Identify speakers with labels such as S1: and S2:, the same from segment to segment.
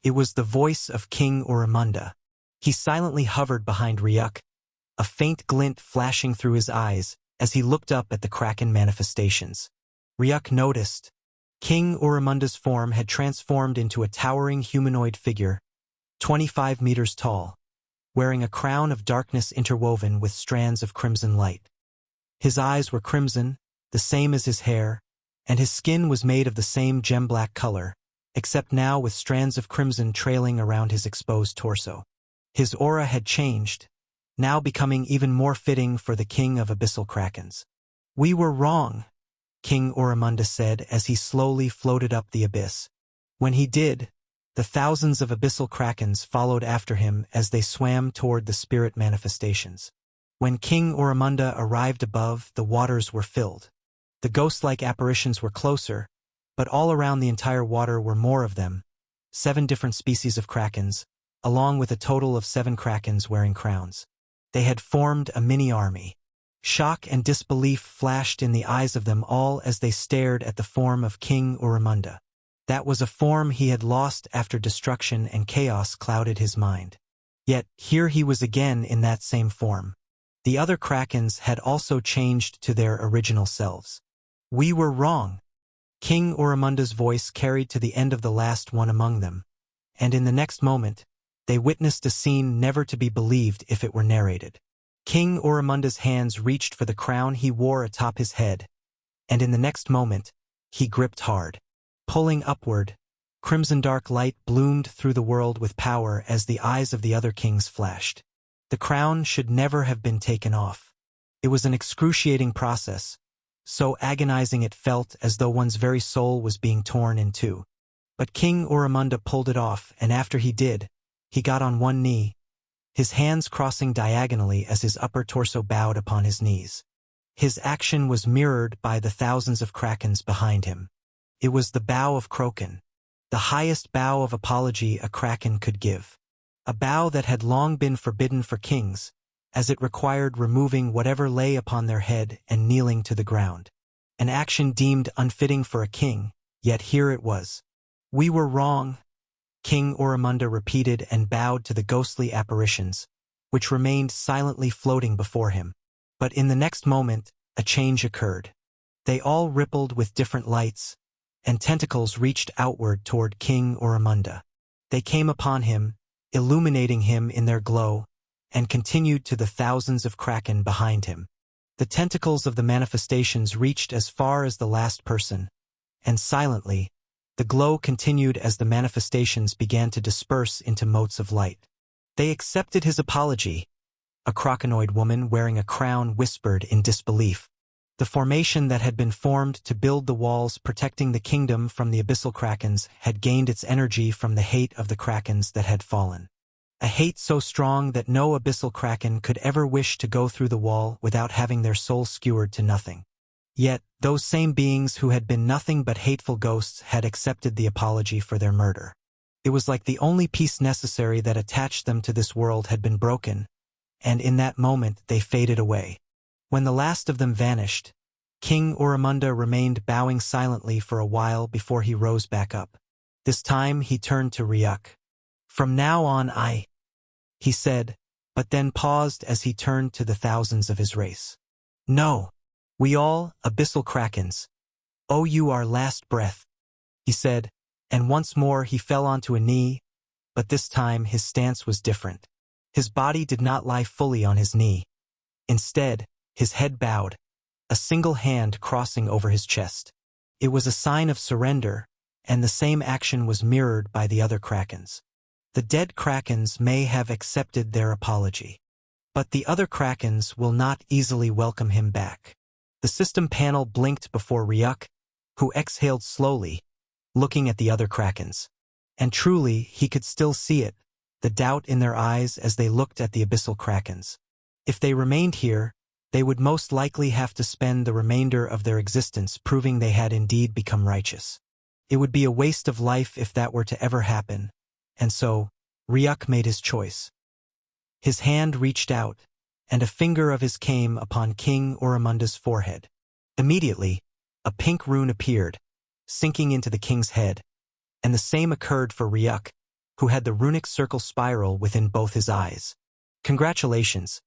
S1: It was the voice of King Oromunda. He silently hovered behind Ryuk, a faint glint flashing through his eyes as he looked up at the Kraken manifestations. Ryuk noticed. King Oromunda's form had transformed into a towering humanoid figure, 25 meters tall, wearing a crown of darkness interwoven with strands of crimson light. His eyes were crimson, the same as his hair, and his skin was made of the same gem-black color, except now with strands of crimson trailing around his exposed torso. His aura had changed, now becoming even more fitting for the king of abyssal krakens. "We were wrong," King Oromunda said as he slowly floated up the abyss. When he did, the thousands of abyssal krakens followed after him as they swam toward the spirit manifestations. When King Oromunda arrived above, the waters were filled. The ghost-like apparitions were closer, but all around the entire water were more of them, 7 different species of krakens, along with a total of 7 krakens wearing crowns. They had formed a mini-army. Shock and disbelief flashed in the eyes of them all as they stared at the form of King Oromunda. That was a form he had lost after destruction and chaos clouded his mind. Yet here he was again in that same form. The other krakens had also changed to their original selves. "We were wrong." King Oromunda's voice carried to the end of the last one among them, and in the next moment, they witnessed a scene never to be believed if it were narrated. King Oromunda's hands reached for the crown he wore atop his head, and in the next moment, he gripped hard. Pulling upward, crimson dark light bloomed through the world with power as the eyes of the other kings flashed. The crown should never have been taken off. It was an excruciating process, so agonizing it felt as though one's very soul was being torn in two. But King Oromunda pulled it off, and after he did, he got on one knee, his hands crossing diagonally as his upper torso bowed upon his knees. His action was mirrored by the thousands of krakens behind him. It was the bow of Kroken, the highest bow of apology a kraken could give. A bow that had long been forbidden for kings, as it required removing whatever lay upon their head and kneeling to the ground. An action deemed unfitting for a king, yet here it was. "We were wrong," King Oromunda repeated and bowed to the ghostly apparitions, which remained silently floating before him. But in the next moment, a change occurred. They all rippled with different lights, and tentacles reached outward toward King Oromunda. They came upon him, illuminating him in their glow, and continued to the thousands of kraken behind him. The tentacles of the manifestations reached as far as the last person, and silently, the glow continued as the manifestations began to disperse into motes of light. "They accepted his apology," a krakenoid woman wearing a crown whispered in disbelief. The formation that had been formed to build the walls protecting the kingdom from the abyssal krakens had gained its energy from the hate of the krakens that had fallen. A hate so strong that no abyssal kraken could ever wish to go through the wall without having their soul skewered to nothing. Yet, those same beings who had been nothing but hateful ghosts had accepted the apology for their murder. It was like the only piece necessary that attached them to this world had been broken, and in that moment they faded away. When the last of them vanished, King Oromunda remained bowing silently for a while before he rose back up. This time he turned to Ryuk. "From now on he said, but then paused as he turned to the thousands of his race. "No. We all, abyssal krakens, owe you our last breath," he said, and once more he fell onto a knee, but this time his stance was different. His body did not lie fully on his knee. Instead, his head bowed, a single hand crossing over his chest. It was a sign of surrender, and the same action was mirrored by the other krakens. The dead krakens may have accepted their apology, but the other krakens will not easily welcome him back. The system panel blinked before Ryuk, who exhaled slowly, looking at the other krakens. And truly, he could still see it, the doubt in their eyes as they looked at the abyssal krakens. If they remained here, they would most likely have to spend the remainder of their existence proving they had indeed become righteous. It would be a waste of life if that were to ever happen, and so, Ryuk made his choice. His hand reached out, and a finger of his came upon King Oromunda's forehead. Immediately, a pink rune appeared, sinking into the king's head, and the same occurred for Ryuk, who had the runic circle spiral within both his eyes. Congratulations.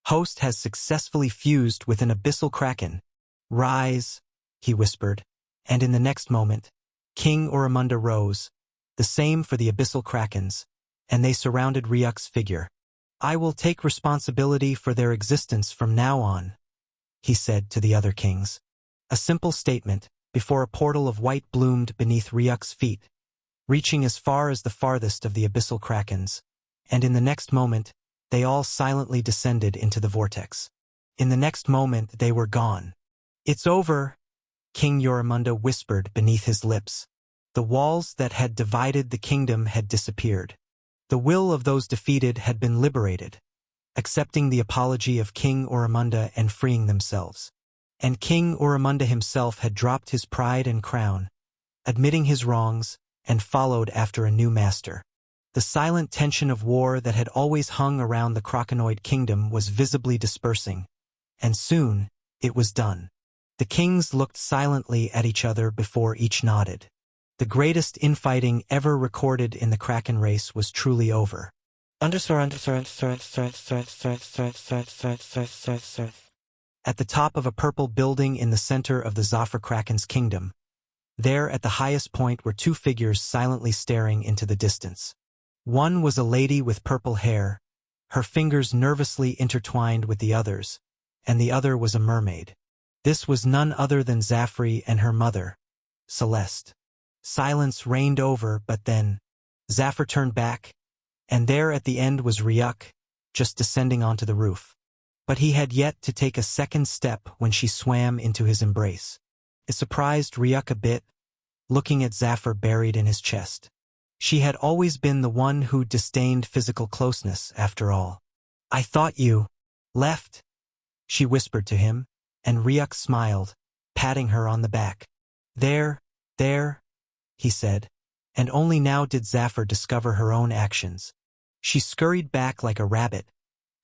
S1: Host has successfully fused with an abyssal kraken. Rise, he whispered, and in the next moment, King Oromunda rose, the same for the abyssal krakens, and they surrounded Ryuk's figure. I will take responsibility for their existence from now on, he said to the other kings. A simple statement, before a portal of white bloomed beneath Ryuk's feet, reaching as far as the farthest of the abyssal krakens, and in the next moment, they all silently descended into the vortex. In the next moment, they were gone. It's over, King Oromunda whispered beneath his lips. The walls that had divided the kingdom had disappeared. The will of those defeated had been liberated, accepting the apology of King Oromunda and freeing themselves. And King Oromunda himself had dropped his pride and crown, admitting his wrongs, and followed after a new master. The silent tension of war that had always hung around the Krakenoid kingdom was visibly dispersing, and soon it was done. The kings looked silently at each other before each nodded. The greatest infighting ever recorded in the Kraken race was truly over. At the top of a purple building in the center of the Zafir Kraken's kingdom, there at the highest point were two figures silently staring into the distance. One was a lady with purple hair, her fingers nervously intertwined with the others, and the other was a mermaid. This was none other than Zafri and her mother, Celeste. Silence reigned over, but then Zafir turned back, and there at the end was Ryuk, just descending onto the roof. But he had yet to take a second step when she swam into his embrace. It surprised Ryuk a bit, looking at Zafir buried in his chest. She had always been the one who disdained physical closeness, after all. I thought you left, she whispered to him, and Ryuk smiled, patting her on the back. There, he said, and only now did Zafir discover her own actions. She scurried back like a rabbit,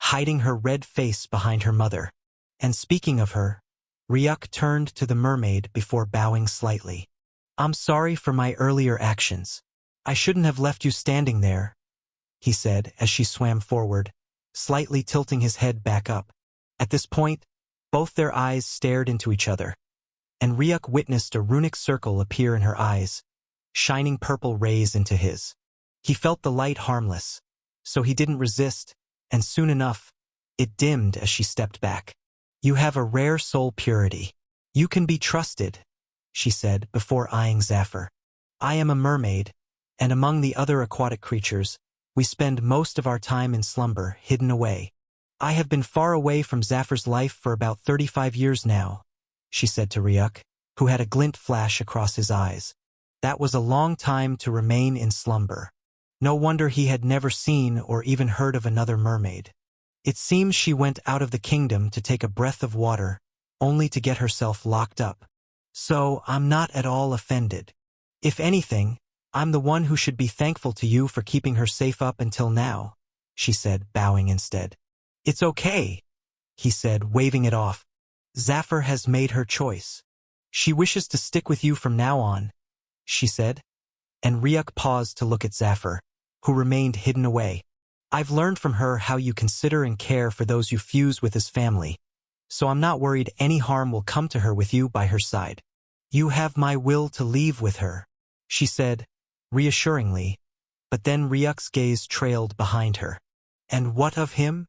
S1: hiding her red face behind her mother. And speaking of her, Ryuk turned to the mermaid before bowing slightly. I'm sorry for my earlier actions. I shouldn't have left you standing there, he said as she swam forward, slightly tilting his head back up. At this point, both their eyes stared into each other, and Ryuk witnessed a runic circle appear in her eyes, shining purple rays into his. He felt the light harmless, so he didn't resist, and soon enough, it dimmed as she stepped back. You have a rare soul purity. You can be trusted, she said before eyeing Zafir. I am a mermaid, and among the other aquatic creatures, we spend most of our time in slumber, hidden away. I have been far away from Zafir's life for about 35 years now, she said to Ryuk, who had a glint flash across his eyes. That was a long time to remain in slumber. No wonder he had never seen or even heard of another mermaid. It seems she went out of the kingdom to take a breath of water, only to get herself locked up. So I'm not at all offended. If anything, I'm the one who should be thankful to you for keeping her safe up until now, she said, bowing instead. It's okay, he said, waving it off. Zafir has made her choice. She wishes to stick with you from now on, she said. And Ryuk paused to look at Zafir, who remained hidden away. I've learned from her how you consider and care for those you fuse with as family, so I'm not worried any harm will come to her with you by her side. You have my will to leave with her, she said, reassuringly, but then Ryuk's gaze trailed behind her. And what of him?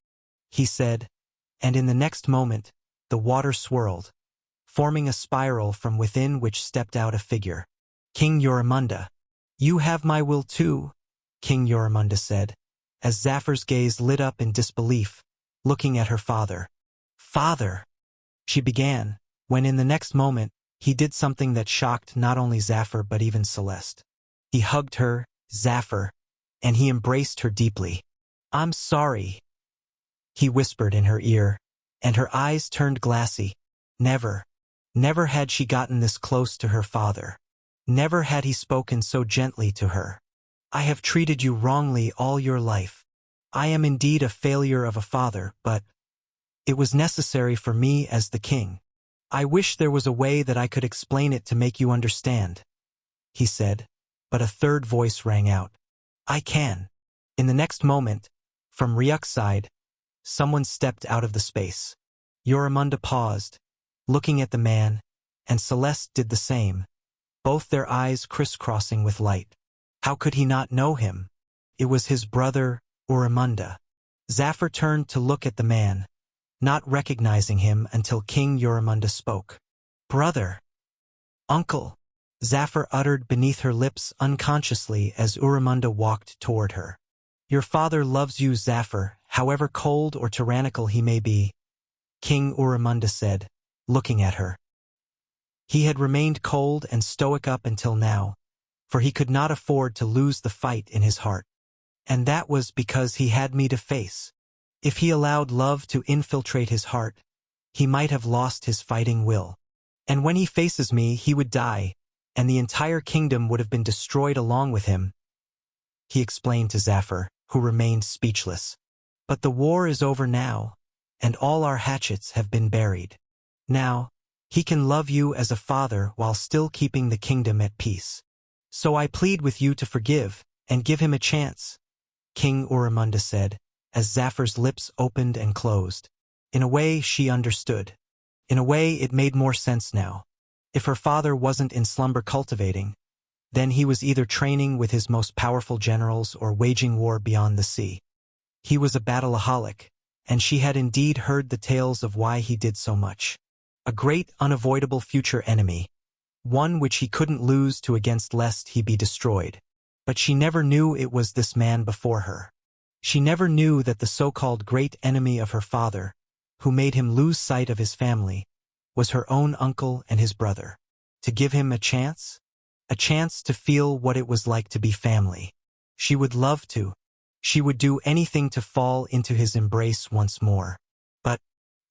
S1: He said, and in the next moment, the water swirled, forming a spiral from within which stepped out a figure. King Oromunda. You have my will too, King Oromunda said, as Zafir's gaze lit up in disbelief, looking at her father. Father, she began, when in the next moment, he did something that shocked not only Zafir but even Celeste. He hugged her, Zafir, and he embraced her deeply. I'm sorry, he whispered in her ear, and her eyes turned glassy. Never had she gotten this close to her father. Never had he spoken so gently to her. I have treated you wrongly all your life. I am indeed a failure of a father, but it was necessary for me as the king. I wish there was a way that I could explain it to make you understand, he said, but a third voice rang out. I can. In the next moment, from Ryuk's side, someone stepped out of the space. Yoramunda paused, looking at the man, and Celeste did the same, both their eyes crisscrossing with light. How could he not know him? It was his brother, Uramunda. Zafir turned to look at the man, not recognizing him until King Yoramunda spoke. Brother. Uncle. Zafir uttered beneath her lips unconsciously as Uramunda walked toward her. Your father loves you, Zafir, however cold or tyrannical he may be, King Uramunda said, looking at her. He had remained cold and stoic up until now, for he could not afford to lose the fight in his heart. And that was because he had me to face. If he allowed love to infiltrate his heart, he might have lost his fighting will. And when he faces me, he would die, and the entire kingdom would have been destroyed along with him, he explained to Zafir, who remained speechless. But the war is over now, and all our hatchets have been buried. Now, he can love you as a father while still keeping the kingdom at peace. So I plead with you to forgive, and give him a chance, King Uramunda said, as Zafir's lips opened and closed. In a way, she understood. In a way, it made more sense now. If her father wasn't in slumber cultivating, then he was either training with his most powerful generals or waging war beyond the sea. He was a battleaholic, and she had indeed heard the tales of why he did so much. A great, unavoidable future enemy, one which he couldn't lose to against lest he be destroyed. But she never knew it was this man before her. She never knew that the so-called great enemy of her father, who made him lose sight of his family, was her own uncle and his brother. To give him a chance to feel what it was like to be family. She would love to. She would do anything to fall into his embrace once more. But,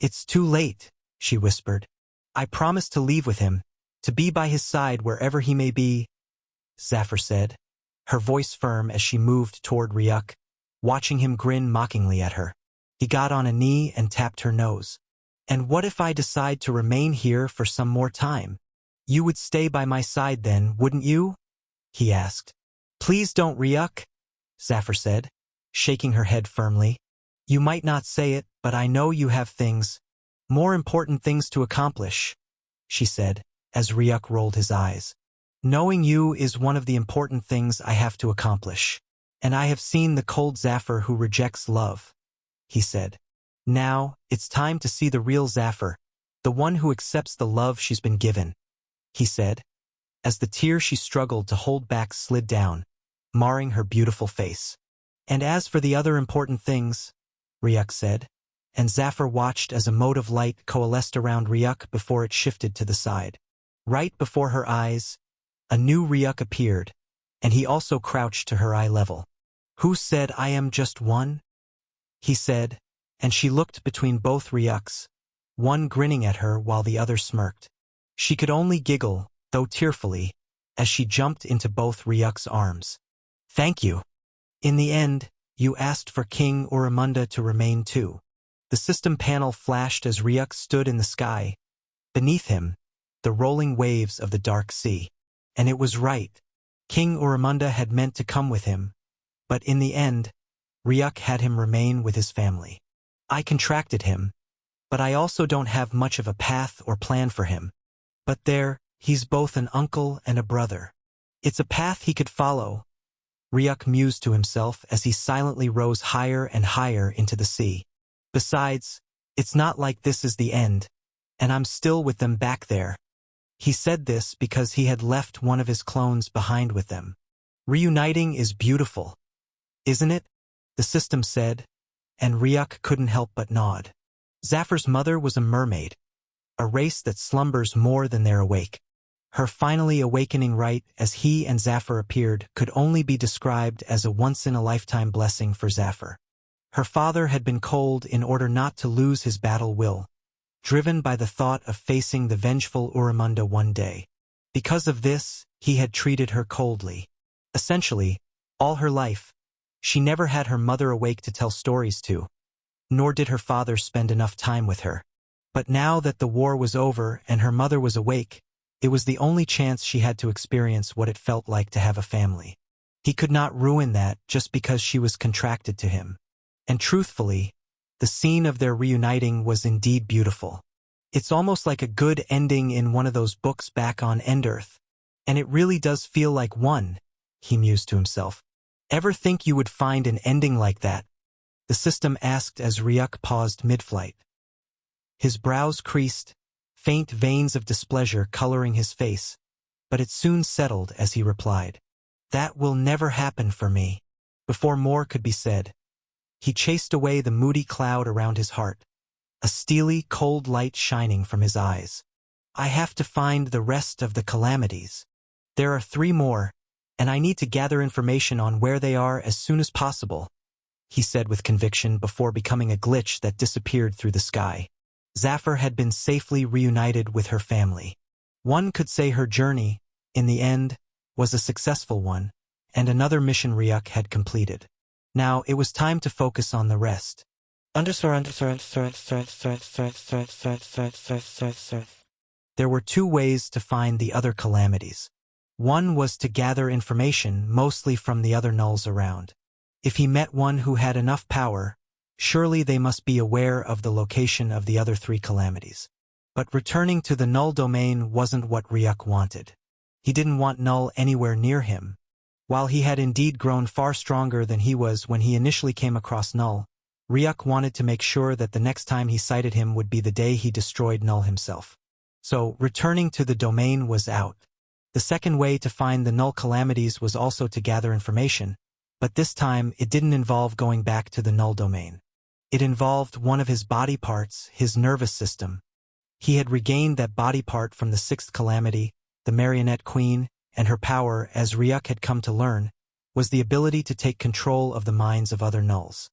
S1: it's too late, she whispered. I promised to leave with him, to be by his side wherever he may be, Zafir said, her voice firm as she moved toward Ryuk, watching him grin mockingly at her. He got on a knee and tapped her nose. And what if I decide to remain here for some more time? You would stay by my side then, wouldn't you? He asked. Please don't, Ryuk, Zafir said, shaking her head firmly. You might not say it, but I know you have things, more important things to accomplish, she said, as Ryuk rolled his eyes. Knowing you is one of the important things I have to accomplish. And I have seen the cold Zafir who rejects love, he said. Now, it's time to see the real Zafir, the one who accepts the love she's been given, he said, as the tear she struggled to hold back slid down, marring her beautiful face. And as for the other important things, Ryuk said, and Zafir watched as a mote of light coalesced around Ryuk before it shifted to the side. Right before her eyes, a new Ryuk appeared, and he also crouched to her eye level. Who said I am just one? He said, and she looked between both Ryuks, one grinning at her while the other smirked. She could only giggle, though tearfully, as she jumped into both Ryuk's arms. Thank you. In the end, you asked for King Uramunda to remain too. The system panel flashed as Ryuk stood in the sky. Beneath him, the rolling waves of the dark sea. And it was right. King Uramunda had meant to come with him, but in the end, Ryuk had him remain with his family. I contracted him, but I also don't have much of a path or plan for him. But there, he's both an uncle and a brother. It's a path he could follow, Ryuk mused to himself as he silently rose higher and higher into the sea. Besides, it's not like this is the end, and I'm still with them back there. He said this because he had left one of his clones behind with them. Reuniting is beautiful, isn't it? The system said, and Ryuk couldn't help but nod. Zafir's mother was a mermaid, a race that slumbers more than they're awake. Her finally awakening right as he and Zafir appeared could only be described as a once-in-a-lifetime blessing for Zafir. Her father had been cold in order not to lose his battle will, driven by the thought of facing the vengeful Uramunda one day. Because of this, he had treated her coldly. Essentially, all her life, she never had her mother awake to tell stories to, nor did her father spend enough time with her. But now that the war was over and her mother was awake, it was the only chance she had to experience what it felt like to have a family. He could not ruin that just because she was contracted to him. And truthfully, the scene of their reuniting was indeed beautiful. It's almost like a good ending in one of those books back on Endearth. And it really does feel like one, he mused to himself. Ever think you would find an ending like that? The system asked as Ryuk paused mid-flight. His brows creased, faint veins of displeasure coloring his face, but it soon settled as he replied. That will never happen for me. Before more could be said, he chased away the moody cloud around his heart, a steely, cold light shining from his eyes. I have to find the rest of the calamities. There are 3 more, and I need to gather information on where they are as soon as possible, he said with conviction before becoming a glitch that disappeared through the sky. Zafir had been safely reunited with her family. One could say her journey, in the end, was a successful one, and another mission Ryuk had completed. Now it was time to focus on the rest. There were 2 ways to find the other calamities. One was to gather information mostly from the other nulls around. If he met one who had enough power, surely they must be aware of the location of the other 3 calamities. But returning to the null domain wasn't what Ryuk wanted. He didn't want Null anywhere near him. While he had indeed grown far stronger than he was when he initially came across Null, Ryuk wanted to make sure that the next time he sighted him would be the day he destroyed Null himself. So, returning to the domain was out. The second way to find the Null calamities was also to gather information, but this time it didn't involve going back to the Null domain. It involved one of his body parts, his nervous system. He had regained that body part from the 6th calamity, the Marionette Queen, and her power, as Ryuk had come to learn, was the ability to take control of the minds of other nulls.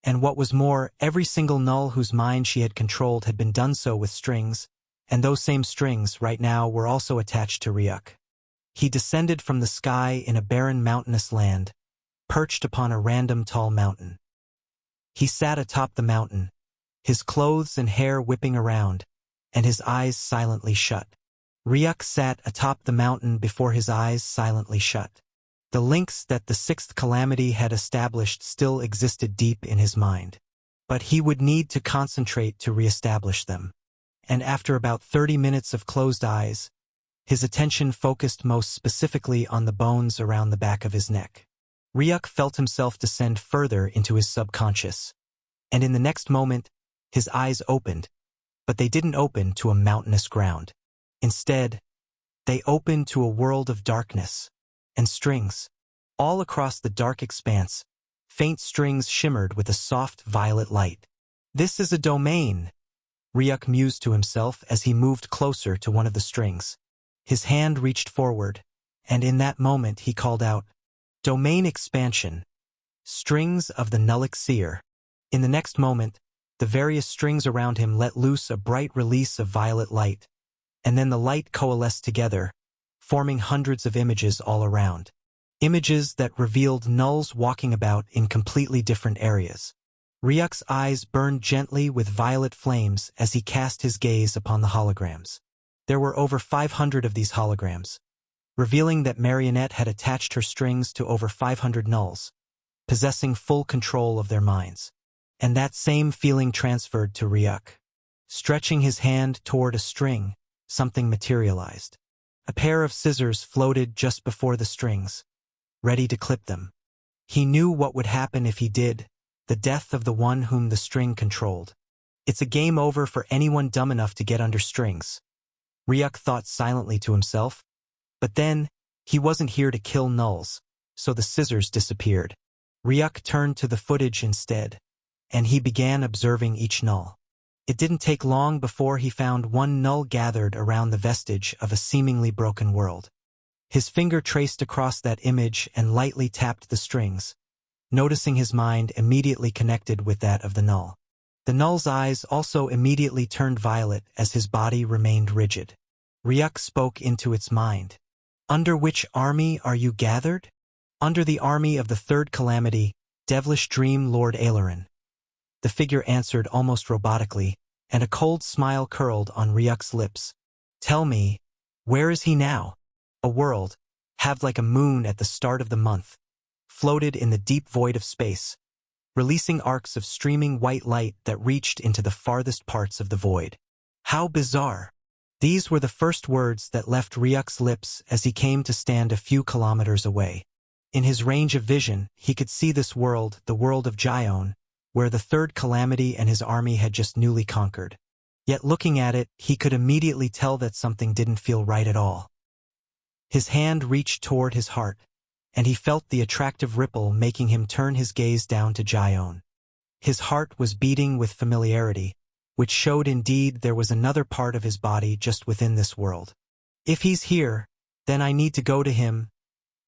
S1: And what was more, every single null whose mind she had controlled had been done so with strings, and those same strings, right now, were also attached to Ryuk. He descended from the sky in a barren mountainous land, perched upon a random tall mountain. He sat atop the mountain, his clothes and hair whipping around, and his eyes silently shut. Ryuk sat atop the mountain before his eyes silently shut. The links that the 6th calamity had established still existed deep in his mind. But he would need to concentrate to reestablish them. And after about 30 minutes of closed eyes, his attention focused most specifically on the bones around the back of his neck. Ryuk felt himself descend further into his subconscious. And in the next moment, his eyes opened, but they didn't open to a mountainous ground. Instead, they opened to a world of darkness and strings. All across the dark expanse, faint strings shimmered with a soft violet light. This is a domain, Ryuk mused to himself as he moved closer to one of the strings. His hand reached forward, and in that moment he called out, Domain expansion. Strings of the Nullic Seer. In the next moment, the various strings around him let loose a bright release of violet light, and then the light coalesced together, forming hundreds of images all around. Images that revealed nulls walking about in completely different areas. Ryuk's eyes burned gently with violet flames as he cast his gaze upon the holograms. There were over 500 of these holograms, revealing that Marionette had attached her strings to over 500 nulls, possessing full control of their minds. And that same feeling transferred to Ryuk. Stretching his hand toward a string, something materialized. A pair of scissors floated just before the strings, ready to clip them. He knew what would happen if he did, the death of the one whom the string controlled. It's a game over for anyone dumb enough to get under strings. Ryuk thought silently to himself. But then, he wasn't here to kill nulls, so the scissors disappeared. Ryuk turned to the footage instead, and he began observing each null. It didn't take long before he found one null gathered around the vestige of a seemingly broken world. His finger traced across that image and lightly tapped the strings, noticing his mind immediately connected with that of the null. The null's eyes also immediately turned violet as his body remained rigid. Ryuk spoke into its mind. Under which army are you gathered? Under the army of the 3rd calamity, Devilish Dream Lord Aileron. The figure answered almost robotically, and a cold smile curled on Ryuk's lips. Tell me, where is he now? A world, halved like a moon at the start of the month, floated in the deep void of space, releasing arcs of streaming white light that reached into the farthest parts of the void. How bizarre! These were the first words that left Ryuk's lips as he came to stand a few kilometers away. In his range of vision, he could see this world, the world of Jion, where the third calamity and his army had just newly conquered. Yet looking at it, he could immediately tell that something didn't feel right at all. His hand reached toward his heart, and he felt the attractive ripple making him turn his gaze down to Jion. His heart was beating with familiarity, which showed indeed there was another part of his body just within this world. If he's here, then I need to go to him,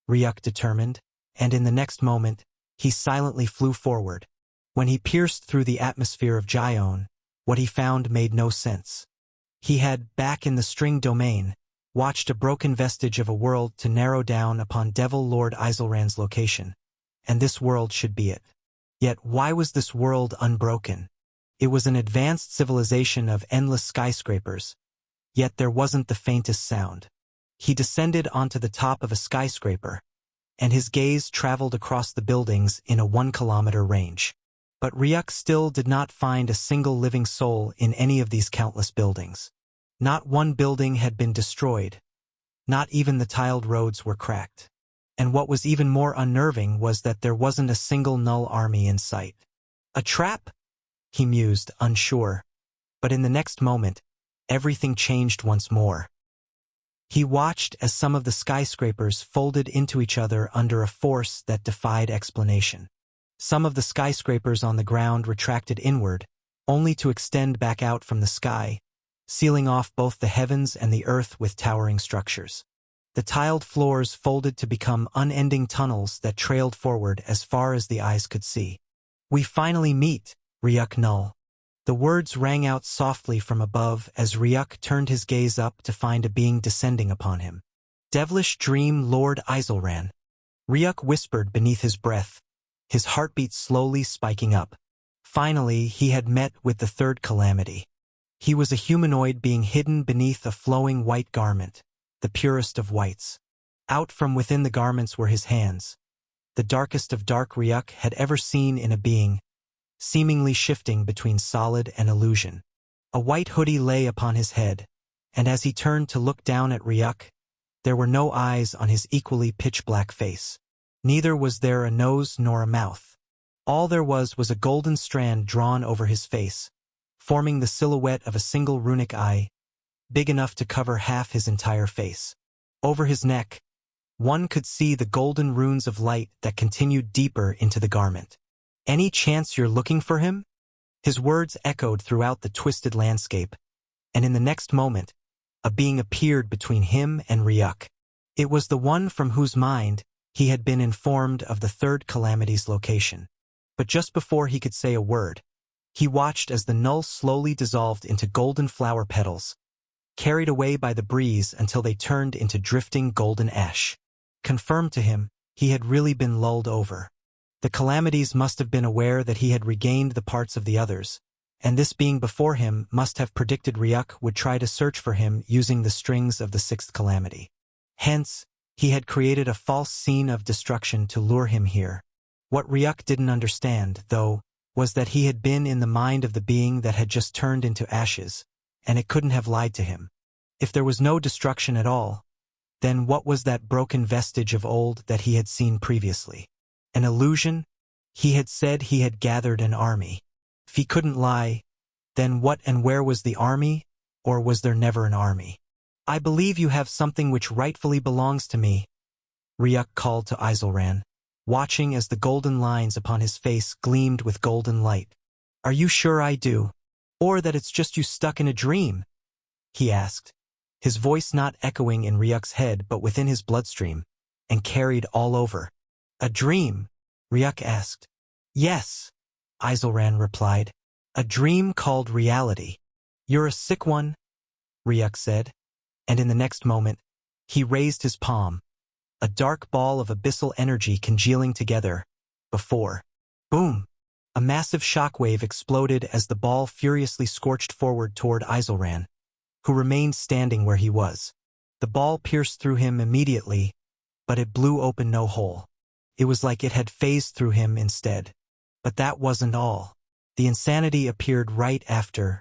S1: Ryuk determined, and in the next moment, he silently flew forward. When he pierced through the atmosphere of Jion, what he found made no sense. He had, back in the string domain, watched a broken vestige of a world to narrow down upon Devil Lord Aizelran's location, and this world should be it. Yet why was this world unbroken? It was an advanced civilization of endless skyscrapers, yet there wasn't the faintest sound. He descended onto the top of a skyscraper, and his gaze traveled across the buildings in a 1-kilometer range. But Ryuk still did not find a single living soul in any of these countless buildings. Not one building had been destroyed. Not even the tiled roads were cracked. And what was even more unnerving was that there wasn't a single null army in sight. A trap? He mused, unsure. But in the next moment, everything changed once more. He watched as some of the skyscrapers folded into each other under a force that defied explanation. Some of the skyscrapers on the ground retracted inward, only to extend back out from the sky, sealing off both the heavens and the earth with towering structures. The tiled floors folded to become unending tunnels that trailed forward as far as the eyes could see. "We finally meet, Ryuk Null." The words rang out softly from above as Ryuk turned his gaze up to find a being descending upon him. "Devilish Dream Lord Aizelran," Ryuk whispered beneath his breath, his heartbeat slowly spiking up. Finally, he had met with the third calamity. He was a humanoid being hidden beneath a flowing white garment, the purest of whites. Out from within the garments were his hands, the darkest of dark Ryuk had ever seen in a being, seemingly shifting between solid and illusion. A white hoodie lay upon his head, and as he turned to look down at Ryuk, there were no eyes on his equally pitch-black face. Neither was there a nose nor a mouth. All there was a golden strand drawn over his face, forming the silhouette of a single runic eye, big enough to cover half his entire face. Over his neck, one could see the golden runes of light that continued deeper into the garment. "Any chance you're looking for him?" His words echoed throughout the twisted landscape, and in the next moment, a being appeared between him and Ryuk. It was the one from whose mind he had been informed of the third calamity's location. But just before he could say a word, he watched as the null slowly dissolved into golden flower petals, carried away by the breeze until they turned into drifting golden ash. Confirmed to him, he had really been lulled over. The calamities must have been aware that he had regained the parts of the others, and this being before him must have predicted Ryuk would try to search for him using the strings of the sixth calamity. Hence, he had created a false scene of destruction to lure him here. What Ryuk didn't understand, though, was that he had been in the mind of the being that had just turned into ashes, and it couldn't have lied to him. If there was no destruction at all, then what was that broken vestige of old that he had seen previously? An illusion? He had said he had gathered an army. If he couldn't lie, then what and where was the army, or was there never an army? "I believe you have something which rightfully belongs to me," Ryuk called to Aizelran, watching as the golden lines upon his face gleamed with golden light. "Are you sure I do? Or that it's just you stuck in a dream?" he asked, his voice not echoing in Ryuk's head but within his bloodstream, and carried all over. "A dream?" Ryuk asked. "Yes," Aizelran replied. "A dream called reality." "You're a sick one," Ryuk said, and in the next moment, he raised his palm, a dark ball of abyssal energy congealing together, before. Boom! A massive shockwave exploded as the ball furiously scorched forward toward Aizelran, who remained standing where he was. The ball pierced through him immediately, but it blew open no hole. it was like it had phased through him instead. But that wasn't all. The insanity appeared right after.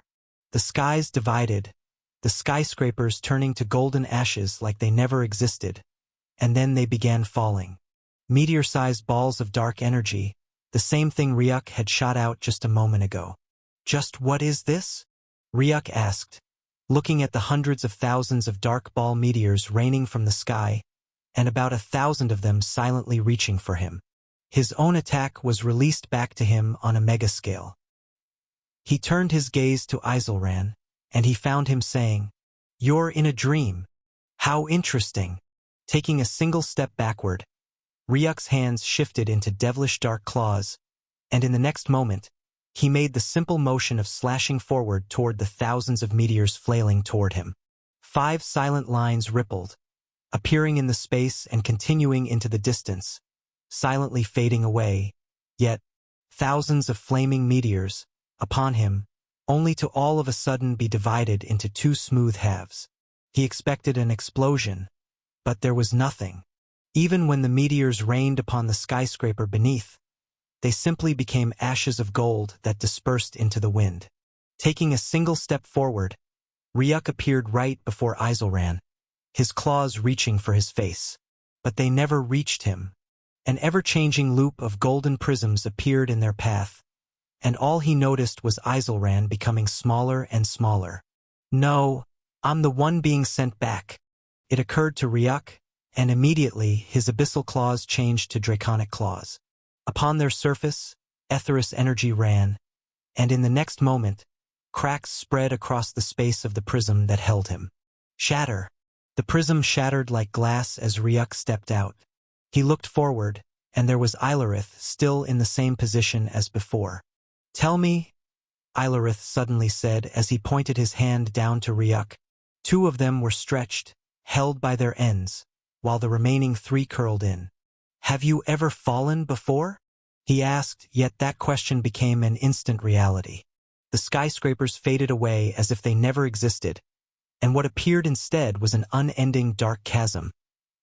S1: The skies divided, the skyscrapers turning to golden ashes like they never existed. And then they began falling. Meteor-sized balls of dark energy, the same thing Ryuk had shot out just a moment ago. Just what is this? Ryuk asked, looking at the hundreds of thousands of dark ball meteors raining from the sky, and about 1,000 of them silently reaching for him. His own attack was released back to him on a megascale. He turned his gaze to Aizelran, and he found him saying, "You're in a dream. How interesting." Taking a single step backward, Ryuk's hands shifted into devilish dark claws, and in the next moment, he made the simple motion of slashing forward toward the thousands of meteors flailing toward him. 5 silent lines rippled, appearing in the space and continuing into the distance, silently fading away, yet thousands of flaming meteors, upon him, only to all of a sudden be divided into 2 smooth halves. He expected an explosion, but there was nothing. Even when the meteors rained upon the skyscraper beneath, they simply became ashes of gold that dispersed into the wind. Taking a single step forward, Ryuk appeared right before Aizelran, his claws reaching for his face. But they never reached him. An ever-changing loop of golden prisms appeared in their path, and all he noticed was Aizelran becoming smaller and smaller. "No, I'm the one being sent back." It occurred to Ryuk, and immediately his abyssal claws changed to draconic claws. Upon their surface, etheric energy ran, and in the next moment, cracks spread across the space of the prism that held him. Shatter! The prism shattered like glass as Ryuk stepped out. He looked forward, and there was Ilarith still in the same position as before. "Tell me," Ilarith suddenly said as he pointed his hand down to Ryuk. 2 of them were stretched, held by their ends, while the remaining 3 curled in. "Have you ever fallen before?" he asked, yet that question became an instant reality. The skyscrapers faded away as if they never existed, and what appeared instead was an unending dark chasm,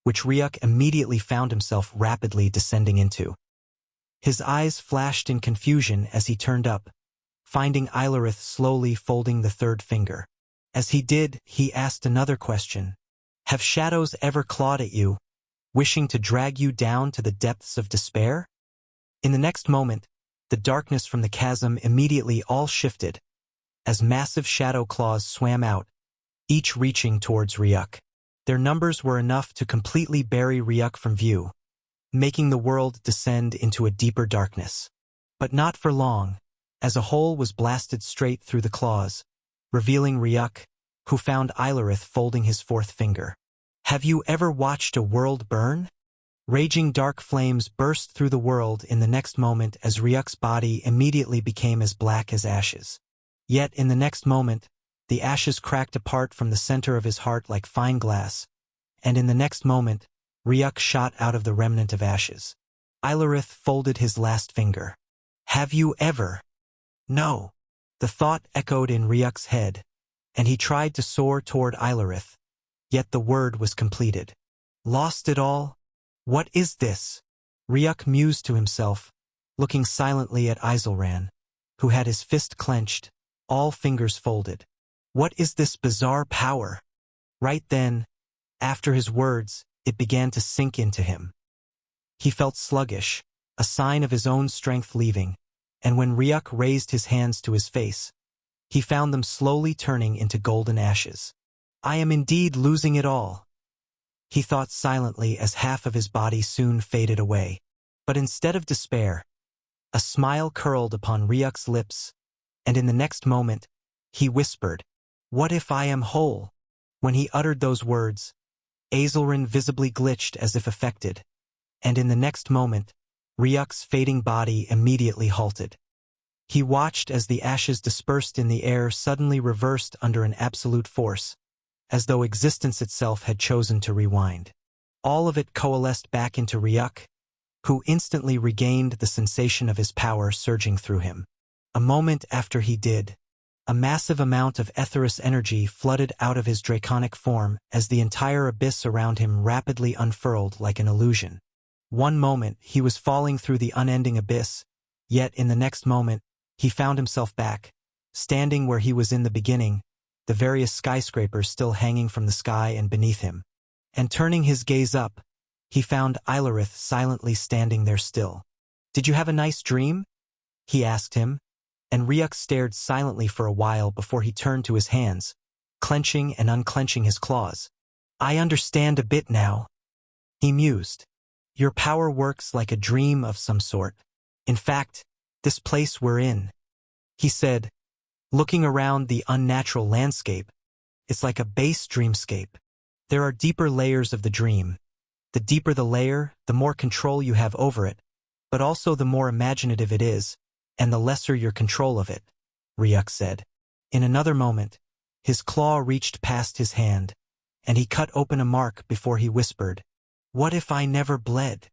S1: which Ryuk immediately found himself rapidly descending into. His eyes flashed in confusion as he turned up, finding Ilarith slowly folding the 3rd finger. As he did, he asked another question. "Have shadows ever clawed at you, wishing to drag you down to the depths of despair?" In the next moment, the darkness from the chasm immediately all shifted, as massive shadow claws swam out, each reaching towards Ryuk. Their numbers were enough to completely bury Ryuk from view, making the world descend into a deeper darkness. But not for long, as a hole was blasted straight through the claws, revealing Ryuk, who found Ilarith folding his 4th finger. "Have you ever watched a world burn?" Raging dark flames burst through the world in the next moment as Ryuk's body immediately became as black as ashes. Yet in the next moment, the ashes cracked apart from the center of his heart like fine glass, and in the next moment, Ryuk shot out of the remnant of ashes. Ilarith folded his last finger. "Have you ever?" "No." The thought echoed in Ryuk's head, and he tried to soar toward Ilarith, yet the word was completed. "Lost it all? What is this?" Ryuk mused to himself, looking silently at Aizelran, who had his fist clenched, all fingers folded. "What is this bizarre power?" Right then, after his words, it began to sink into him. He felt sluggish, a sign of his own strength leaving, and when Ryuk raised his hands to his face, he found them slowly turning into golden ashes. "I am indeed losing it all," he thought silently as half of his body soon faded away. But instead of despair, a smile curled upon Ryuk's lips, and in the next moment, he whispered, "What if I am whole?" When he uttered those words, Aizelran visibly glitched as if affected, and in the next moment, Ryuk's fading body immediately halted. He watched as the ashes dispersed in the air suddenly reversed under an absolute force, as though existence itself had chosen to rewind. All of it coalesced back into Ryuk, who instantly regained the sensation of his power surging through him. A moment after he did, a massive amount of etheric energy flooded out of his draconic form as the entire abyss around him rapidly unfurled like an illusion. One moment, he was falling through the unending abyss, yet in the next moment, he found himself back, standing where he was in the beginning, the various skyscrapers still hanging from the sky and beneath him. And turning his gaze up, he found Ilarith silently standing there still. "Did you have a nice dream?" he asked him, and Ryuk stared silently for a while before he turned to his hands, clenching and unclenching his claws. "I understand a bit now," he mused. "Your power works like a dream of some sort. In fact, this place we're in," he said, looking around the unnatural landscape. "It's like a base dreamscape. There are deeper layers of the dream. The deeper the layer, the more control you have over it, but also the more imaginative it is, and the lesser your control of it," Ryuk said. In another moment, his claw reached past his hand, and he cut open a mark before he whispered, "What if I never bled?"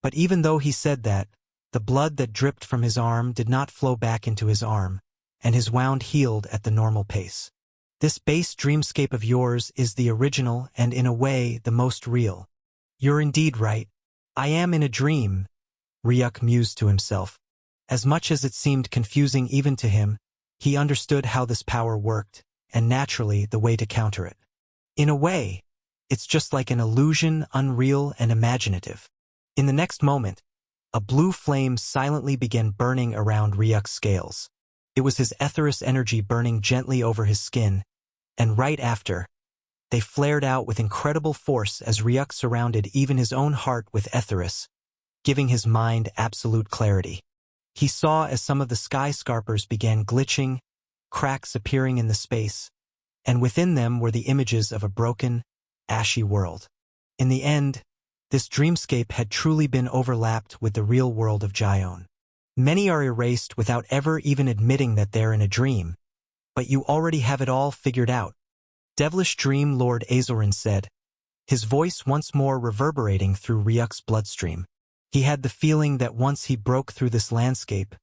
S1: But even though he said that, the blood that dripped from his arm did not flow back into his arm, and his wound healed at the normal pace. "This base dreamscape of yours is the original and in a way the most real. You're indeed right. I am in a dream," Ryuk mused to himself. As much as it seemed confusing even to him, he understood how this power worked, and naturally the way to counter it. In a way, it's just like an illusion, unreal and imaginative. In the next moment, a blue flame silently began burning around Ryuk's scales. It was his Etheric energy burning gently over his skin, and right after, they flared out with incredible force as Ryuk surrounded even his own heart with Etheric, giving his mind absolute clarity. He saw as some of the skyscrapers began glitching, cracks appearing in the space, and within them were the images of a broken, ashy world. In the end, this dreamscape had truly been overlapped with the real world of Jion. Many are erased without ever even admitting that they're in a dream, but you already have it all figured out, Devilish Dream Lord Azelrin said, his voice once more reverberating through Ryuk's bloodstream. He had the feeling that once he broke through this landscape,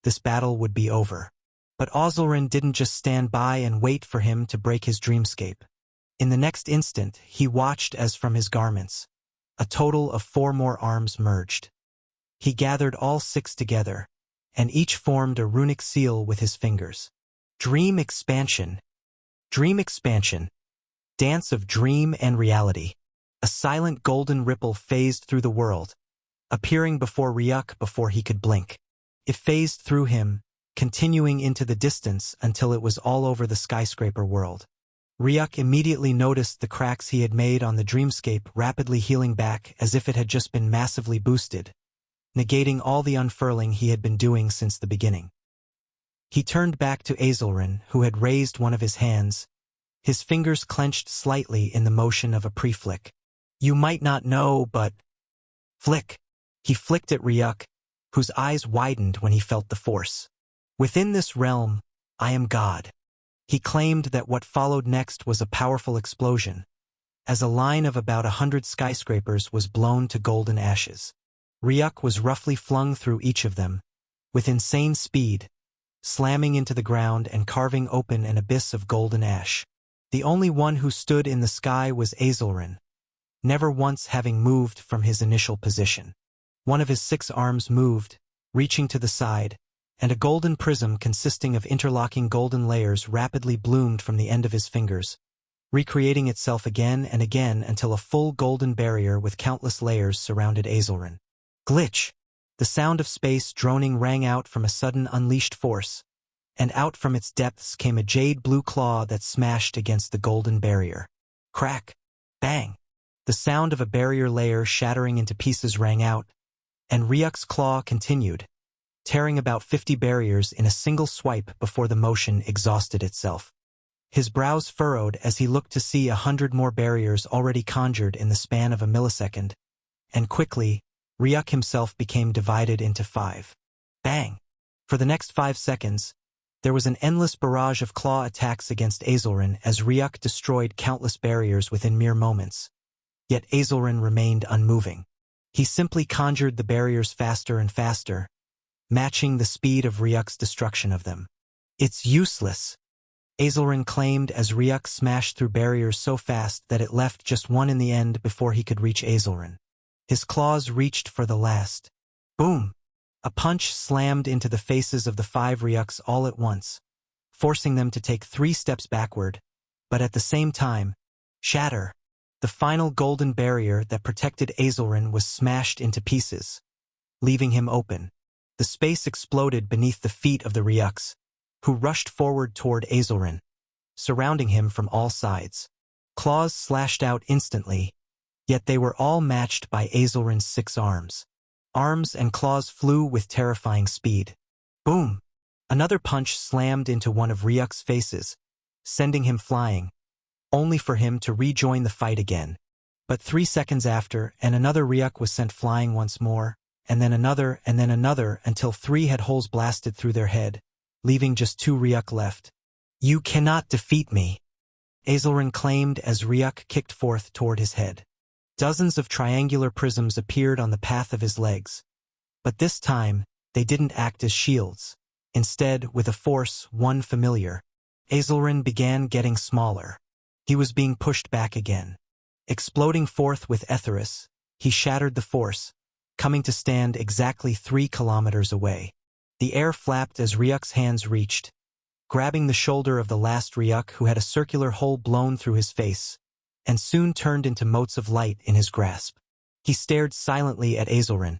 S1: this battle would be over. But Azelrin didn't just stand by and wait for him to break his dreamscape. In the next instant, he watched as from his garments, a total of 4 more arms merged. He gathered all 6 together, and each formed a runic seal with his fingers. Dream expansion. Dream expansion. Dance of dream and reality. A silent golden ripple phased through the world, appearing before Ryuk before he could blink. It phased through him, continuing into the distance until it was all over the skyscraper world. Ryuk immediately noticed the cracks he had made on the dreamscape rapidly healing back as if it had just been massively boosted, negating all the unfurling he had been doing since the beginning. He turned back to Azelrin, who had raised one of his hands, his fingers clenched slightly in the motion of a pre-flick. "You might not know, but..." Flick. He flicked at Ryuk, whose eyes widened when he felt the force. "Within this realm, I am God." He claimed that what followed next was a powerful explosion, as a line of about 100 skyscrapers was blown to golden ashes. Ryuk was roughly flung through each of them, with insane speed, slamming into the ground and carving open an abyss of golden ash. The only one who stood in the sky was Azelrin, never once having moved from his initial position. One of his 6 arms moved, reaching to the side, and a golden prism consisting of interlocking golden layers rapidly bloomed from the end of his fingers, recreating itself again and again until a full golden barrier with countless layers surrounded Azelrin. Glitch! The sound of space droning rang out from a sudden unleashed force, and out from its depths came a jade blue claw that smashed against the golden barrier. Crack! Bang! The sound of a barrier layer shattering into pieces rang out, and Ryuk's claw continued, tearing about 50 barriers in a single swipe before the motion exhausted itself. His brows furrowed as he looked to see 100 more barriers already conjured in the span of a millisecond, and quickly, Ryuk himself became divided into 5. Bang! For the next 5 seconds, there was an endless barrage of claw attacks against Azelrin as Ryuk destroyed countless barriers within mere moments. Yet Azelrin remained unmoving. He simply conjured the barriers faster and faster, matching the speed of Ryuk's destruction of them. "It's useless," Azelrin claimed as Ryuk smashed through barriers so fast that it left just one in the end before he could reach Azelrin. His claws reached for the last. Boom! A punch slammed into the faces of the 5 Ryuks all at once, forcing them to take 3 steps backward, but at the same time, shatter. The final golden barrier that protected Azelrin was smashed into pieces, leaving him open. The space exploded beneath the feet of the Ryuks, who rushed forward toward Azelrin, surrounding him from all sides. Claws slashed out instantly, yet they were all matched by Azelrin's 6 arms. Arms and claws flew with terrifying speed. Boom! Another punch slammed into one of Ryuk's faces, sending him flying, only for him to rejoin the fight again. But 3 seconds after, and another Ryuk was sent flying once more, and then another, until 3 had holes blasted through their head, leaving just 2 Ryuk left. "You cannot defeat me," Azelrin claimed as Ryuk kicked forth toward his head. Dozens of triangular prisms appeared on the path of his legs, but this time they didn't act as shields. Instead, with a force one familiar, Azelrin began getting smaller. He was being pushed back again. Exploding forth with Etherius, he shattered the force, coming to stand exactly 3 kilometers away. The air flapped as Ryuk's hands reached, grabbing the shoulder of the last Ryuk who had a circular hole blown through his face, and soon turned into motes of light in his grasp. He stared silently at Azelrin,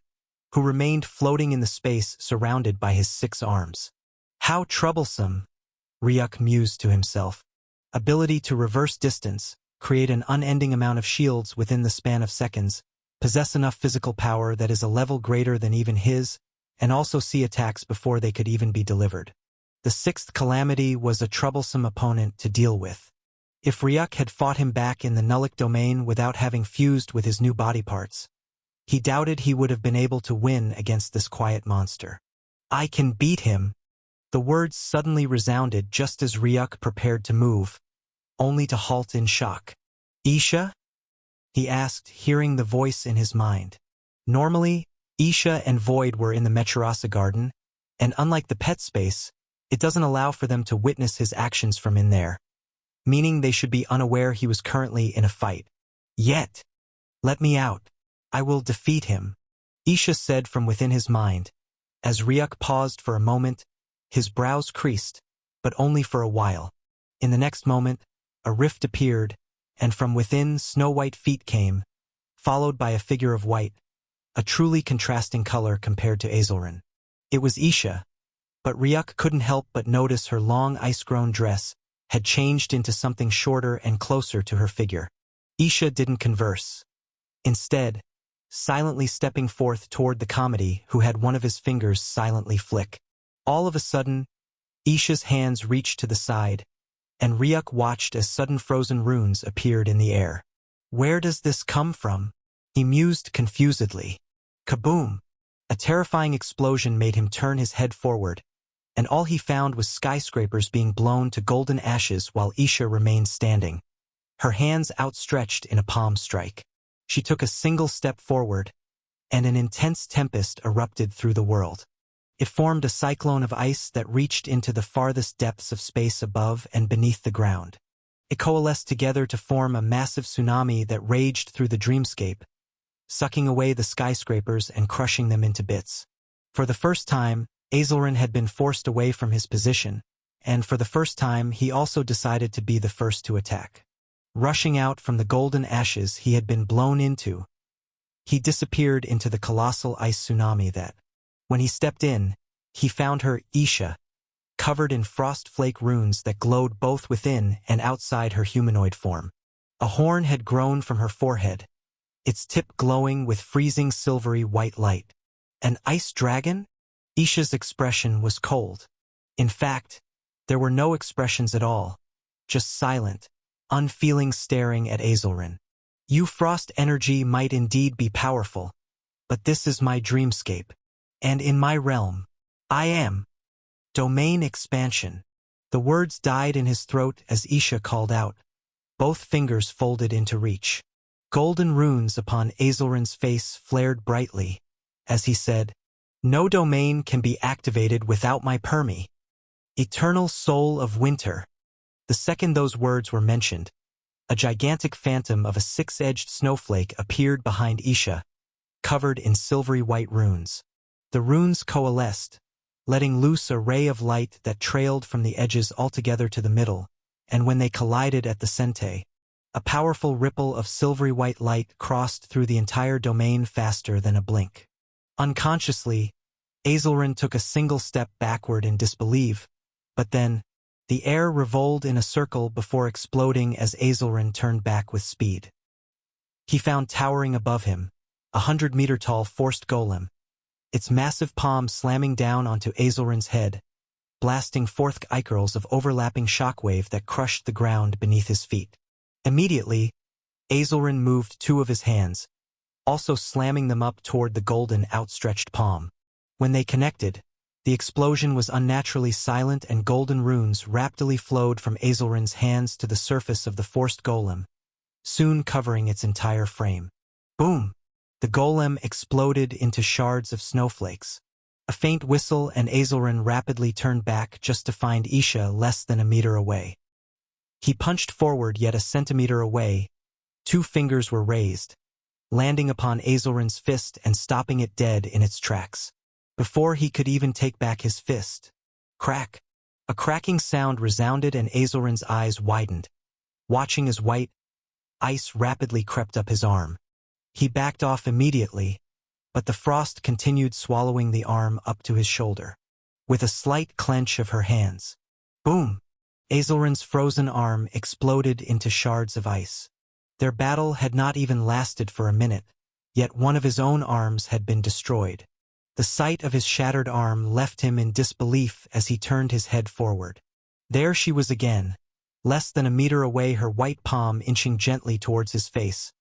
S1: who remained floating in the space surrounded by his 6 arms. How troublesome, Ryuk mused to himself. Ability to reverse distance, create an unending amount of shields within the span of seconds, possess enough physical power that is a level greater than even his, and also see attacks before they could even be delivered. The 6th calamity was a troublesome opponent to deal with. If Ryuk had fought him back in the Nullic domain without having fused with his new body parts, he doubted he would have been able to win against this quiet monster. "I can beat him." The words suddenly resounded just as Ryuk prepared to move, only to halt in shock. "Isha?" he asked, hearing the voice in his mind. Normally, Isha and Void were in the Mechirasa Garden, and unlike the pet space, it doesn't allow for them to witness his actions from in there, meaning they should be unaware he was currently in a fight. "Yet, let me out. I will defeat him," Isha said from within his mind. As Ryuk paused for a moment, his brows creased, but only for a while. In the next moment, a rift appeared, and from within snow-white feet came, followed by a figure of white, a truly contrasting color compared to Azelrin. It was Isha, but Ryuk couldn't help but notice her long ice-grown dress had changed into something shorter and closer to her figure. Isha didn't converse. Instead, silently stepping forth toward the comedy who had one of his fingers silently flick. All of a sudden, Isha's hands reached to the side, and Ryuk watched as sudden frozen runes appeared in the air. "Where does this come from?" he mused confusedly. Kaboom! A terrifying explosion made him turn his head forward, and all he found was skyscrapers being blown to golden ashes while Isha remained standing, her hands outstretched in a palm strike. She took a single step forward, and an intense tempest erupted through the world. It formed a cyclone of ice that reached into the farthest depths of space above and beneath the ground. It coalesced together to form a massive tsunami that raged through the dreamscape, sucking away the skyscrapers and crushing them into bits. For the first time, Azelrin had been forced away from his position, and for the first time he also decided to be the first to attack. Rushing out from the golden ashes he had been blown into, he disappeared into the colossal ice tsunami that, when he stepped in, he found her, Isha, covered in frost flake runes that glowed both within and outside her humanoid form. A horn had grown from her forehead, its tip glowing with freezing silvery white light. An ice dragon? Isha's expression was cold. In fact, there were no expressions at all, just silent, unfeeling staring at Azelrin. "You frost energy might indeed be powerful, but this is my dreamscape, and in my realm, I am domain expansion." The words died in his throat as Isha called out, both fingers folded into reach. Golden runes upon Azelrin's face flared brightly, as he said, "No domain can be activated without my permi. Eternal soul of winter." The second those words were mentioned, a gigantic phantom of a 6-edged snowflake appeared behind Isha, covered in silvery white runes. The runes coalesced, letting loose a ray of light that trailed from the edges altogether to the middle, and when they collided at the center, a powerful ripple of silvery white light crossed through the entire domain faster than a blink. Unconsciously, Azelrin took a single step backward in disbelief, but then, the air revolved in a circle before exploding as Azelrin turned back with speed. He found towering above him, 100-meter-tall forest golem, its massive palm slamming down onto Azelrin's head, blasting forth icicles of overlapping shockwave that crushed the ground beneath his feet. Immediately, Azelrin moved two of his hands, also slamming them up toward the golden outstretched palm. When they connected, the explosion was unnaturally silent and golden runes rapidly flowed from Azelrin's hands to the surface of the forest golem, soon covering its entire frame. Boom! The golem exploded into shards of snowflakes. A faint whistle and Azelrin rapidly turned back just to find Isha less than a meter away. He punched forward yet a centimeter away. Two fingers were raised, landing upon Azelrin's fist and stopping it dead in its tracks. Before he could even take back his fist, crack! A cracking sound resounded and Azelrin's eyes widened, watching as white ice rapidly crept up his arm. He backed off immediately, but the frost continued swallowing the arm up to his shoulder. With a slight clench of her hands, boom! Azelrin's frozen arm exploded into shards of ice. Their battle had not even lasted for a minute, yet one of his own arms had been destroyed. The sight of his shattered arm left him in disbelief as he turned his head forward. There she was again, less than a meter away, her white palm inching gently towards his face,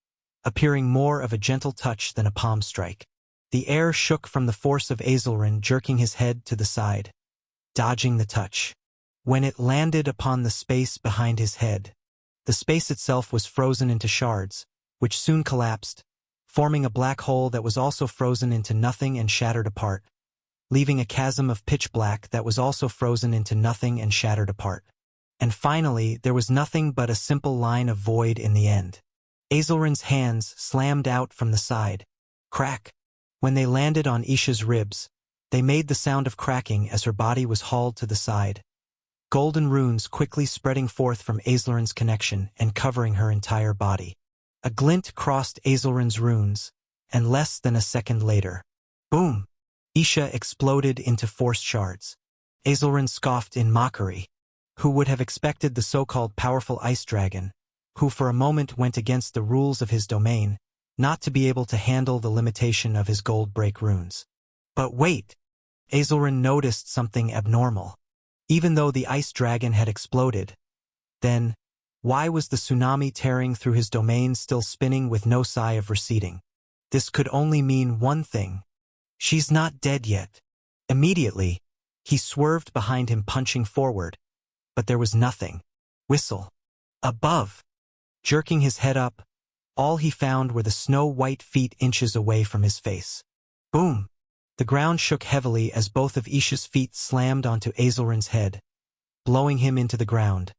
S1: appearing more of a gentle touch than a palm strike. The air shook from the force of Azelrin jerking his head to the side, dodging the touch. When it landed upon the space behind his head, the space itself was frozen into shards, which soon collapsed, forming a black hole that was also frozen into nothing and shattered apart, leaving a chasm of pitch black that was also frozen into nothing and shattered apart. And finally, there was nothing but a simple line of void in the end. Azelrin's hands slammed out from the side. Crack! When they landed on Isha's ribs, they made the sound of cracking as her body was hauled to the side, golden runes quickly spreading forth from Azelrin's connection and covering her entire body. A glint crossed Azelrin's runes, and less than a second later, boom! Isha exploded into force shards. Azelrin scoffed in mockery. Who would have expected the so-called powerful ice dragon, who for a moment went against the rules of his domain, not to be able to handle the limitation of his gold break runes? But wait! Azelrin noticed something abnormal. Even though the ice dragon had exploded, then, why was the tsunami tearing through his domain still spinning with no sigh of receding? This could only mean one thing. She's not dead yet. Immediately, he swerved behind him, punching forward, but there was nothing. Whistle. Above. Jerking his head up, all he found were the snow-white feet inches away from his face. Boom! The ground shook heavily as both of Isha's feet slammed onto Azelrin's head, blowing him into the ground,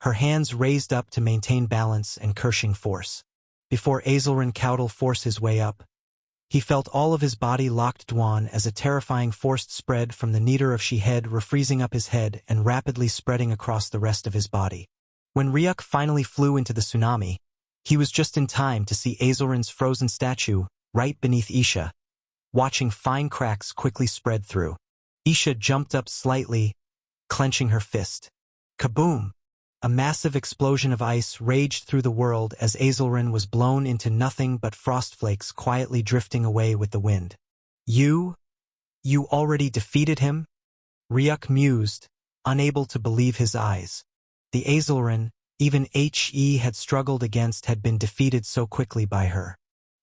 S1: her hands raised up to maintain balance and crushing force. Before Azelrin could force his way up, he felt all of his body locked down as a terrifying force spread from the needle of she head, refreezing up his head and rapidly spreading across the rest of his body. When Ryuk finally flew into the tsunami, he was just in time to see Azelrin's frozen statue right beneath Isha, watching fine cracks quickly spread through. Isha jumped up slightly, clenching her fist. Kaboom! A massive explosion of ice raged through the world as Azelrin was blown into nothing but frostflakes quietly drifting away with the wind. You already defeated him? Ryuk mused, unable to believe his eyes. The Azelrin, even he had struggled against, had been defeated so quickly by her.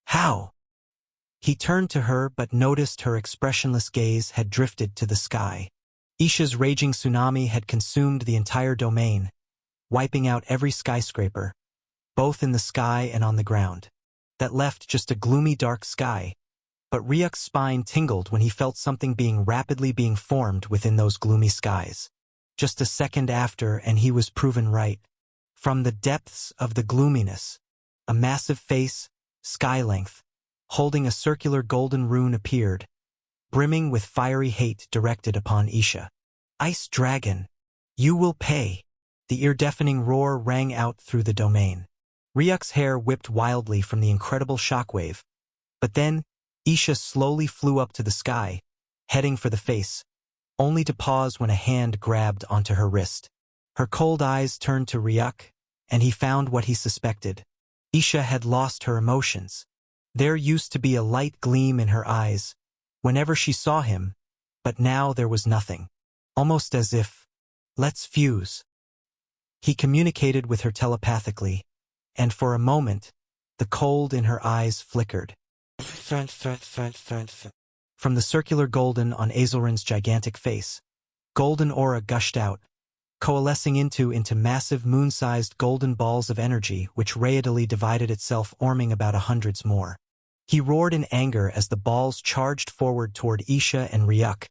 S1: How? He turned to her but noticed her expressionless gaze had drifted to the sky. Isha's raging tsunami had consumed the entire domain, wiping out every skyscraper, both in the sky and on the ground. That left just a gloomy dark sky. But Ryuk's spine tingled when he felt something rapidly being formed within those gloomy skies. Just a second after and he was proven right. From the depths of the gloominess, a massive face, sky-length, holding a circular golden rune appeared, brimming with fiery hate directed upon Isha. "Ice Dragon, you will pay!" The ear-deafening roar rang out through the domain. Ryuk's hair whipped wildly from the incredible shockwave, but then Isha slowly flew up to the sky, heading for the face, only to pause when a hand grabbed onto her wrist. Her cold eyes turned to Ryuk, and he found what he suspected. Isha had lost her emotions. There used to be a light gleam in her eyes whenever she saw him, but now there was nothing. Almost as if, "Let's fuse." He communicated with her telepathically, and for a moment, the cold in her eyes flickered. From the circular golden on Azelrin's gigantic face, golden aura gushed out, coalescing into massive moon-sized golden balls of energy which radially divided itself, orming about 100 more. He roared in anger as the balls charged forward toward Isha and Ryuk,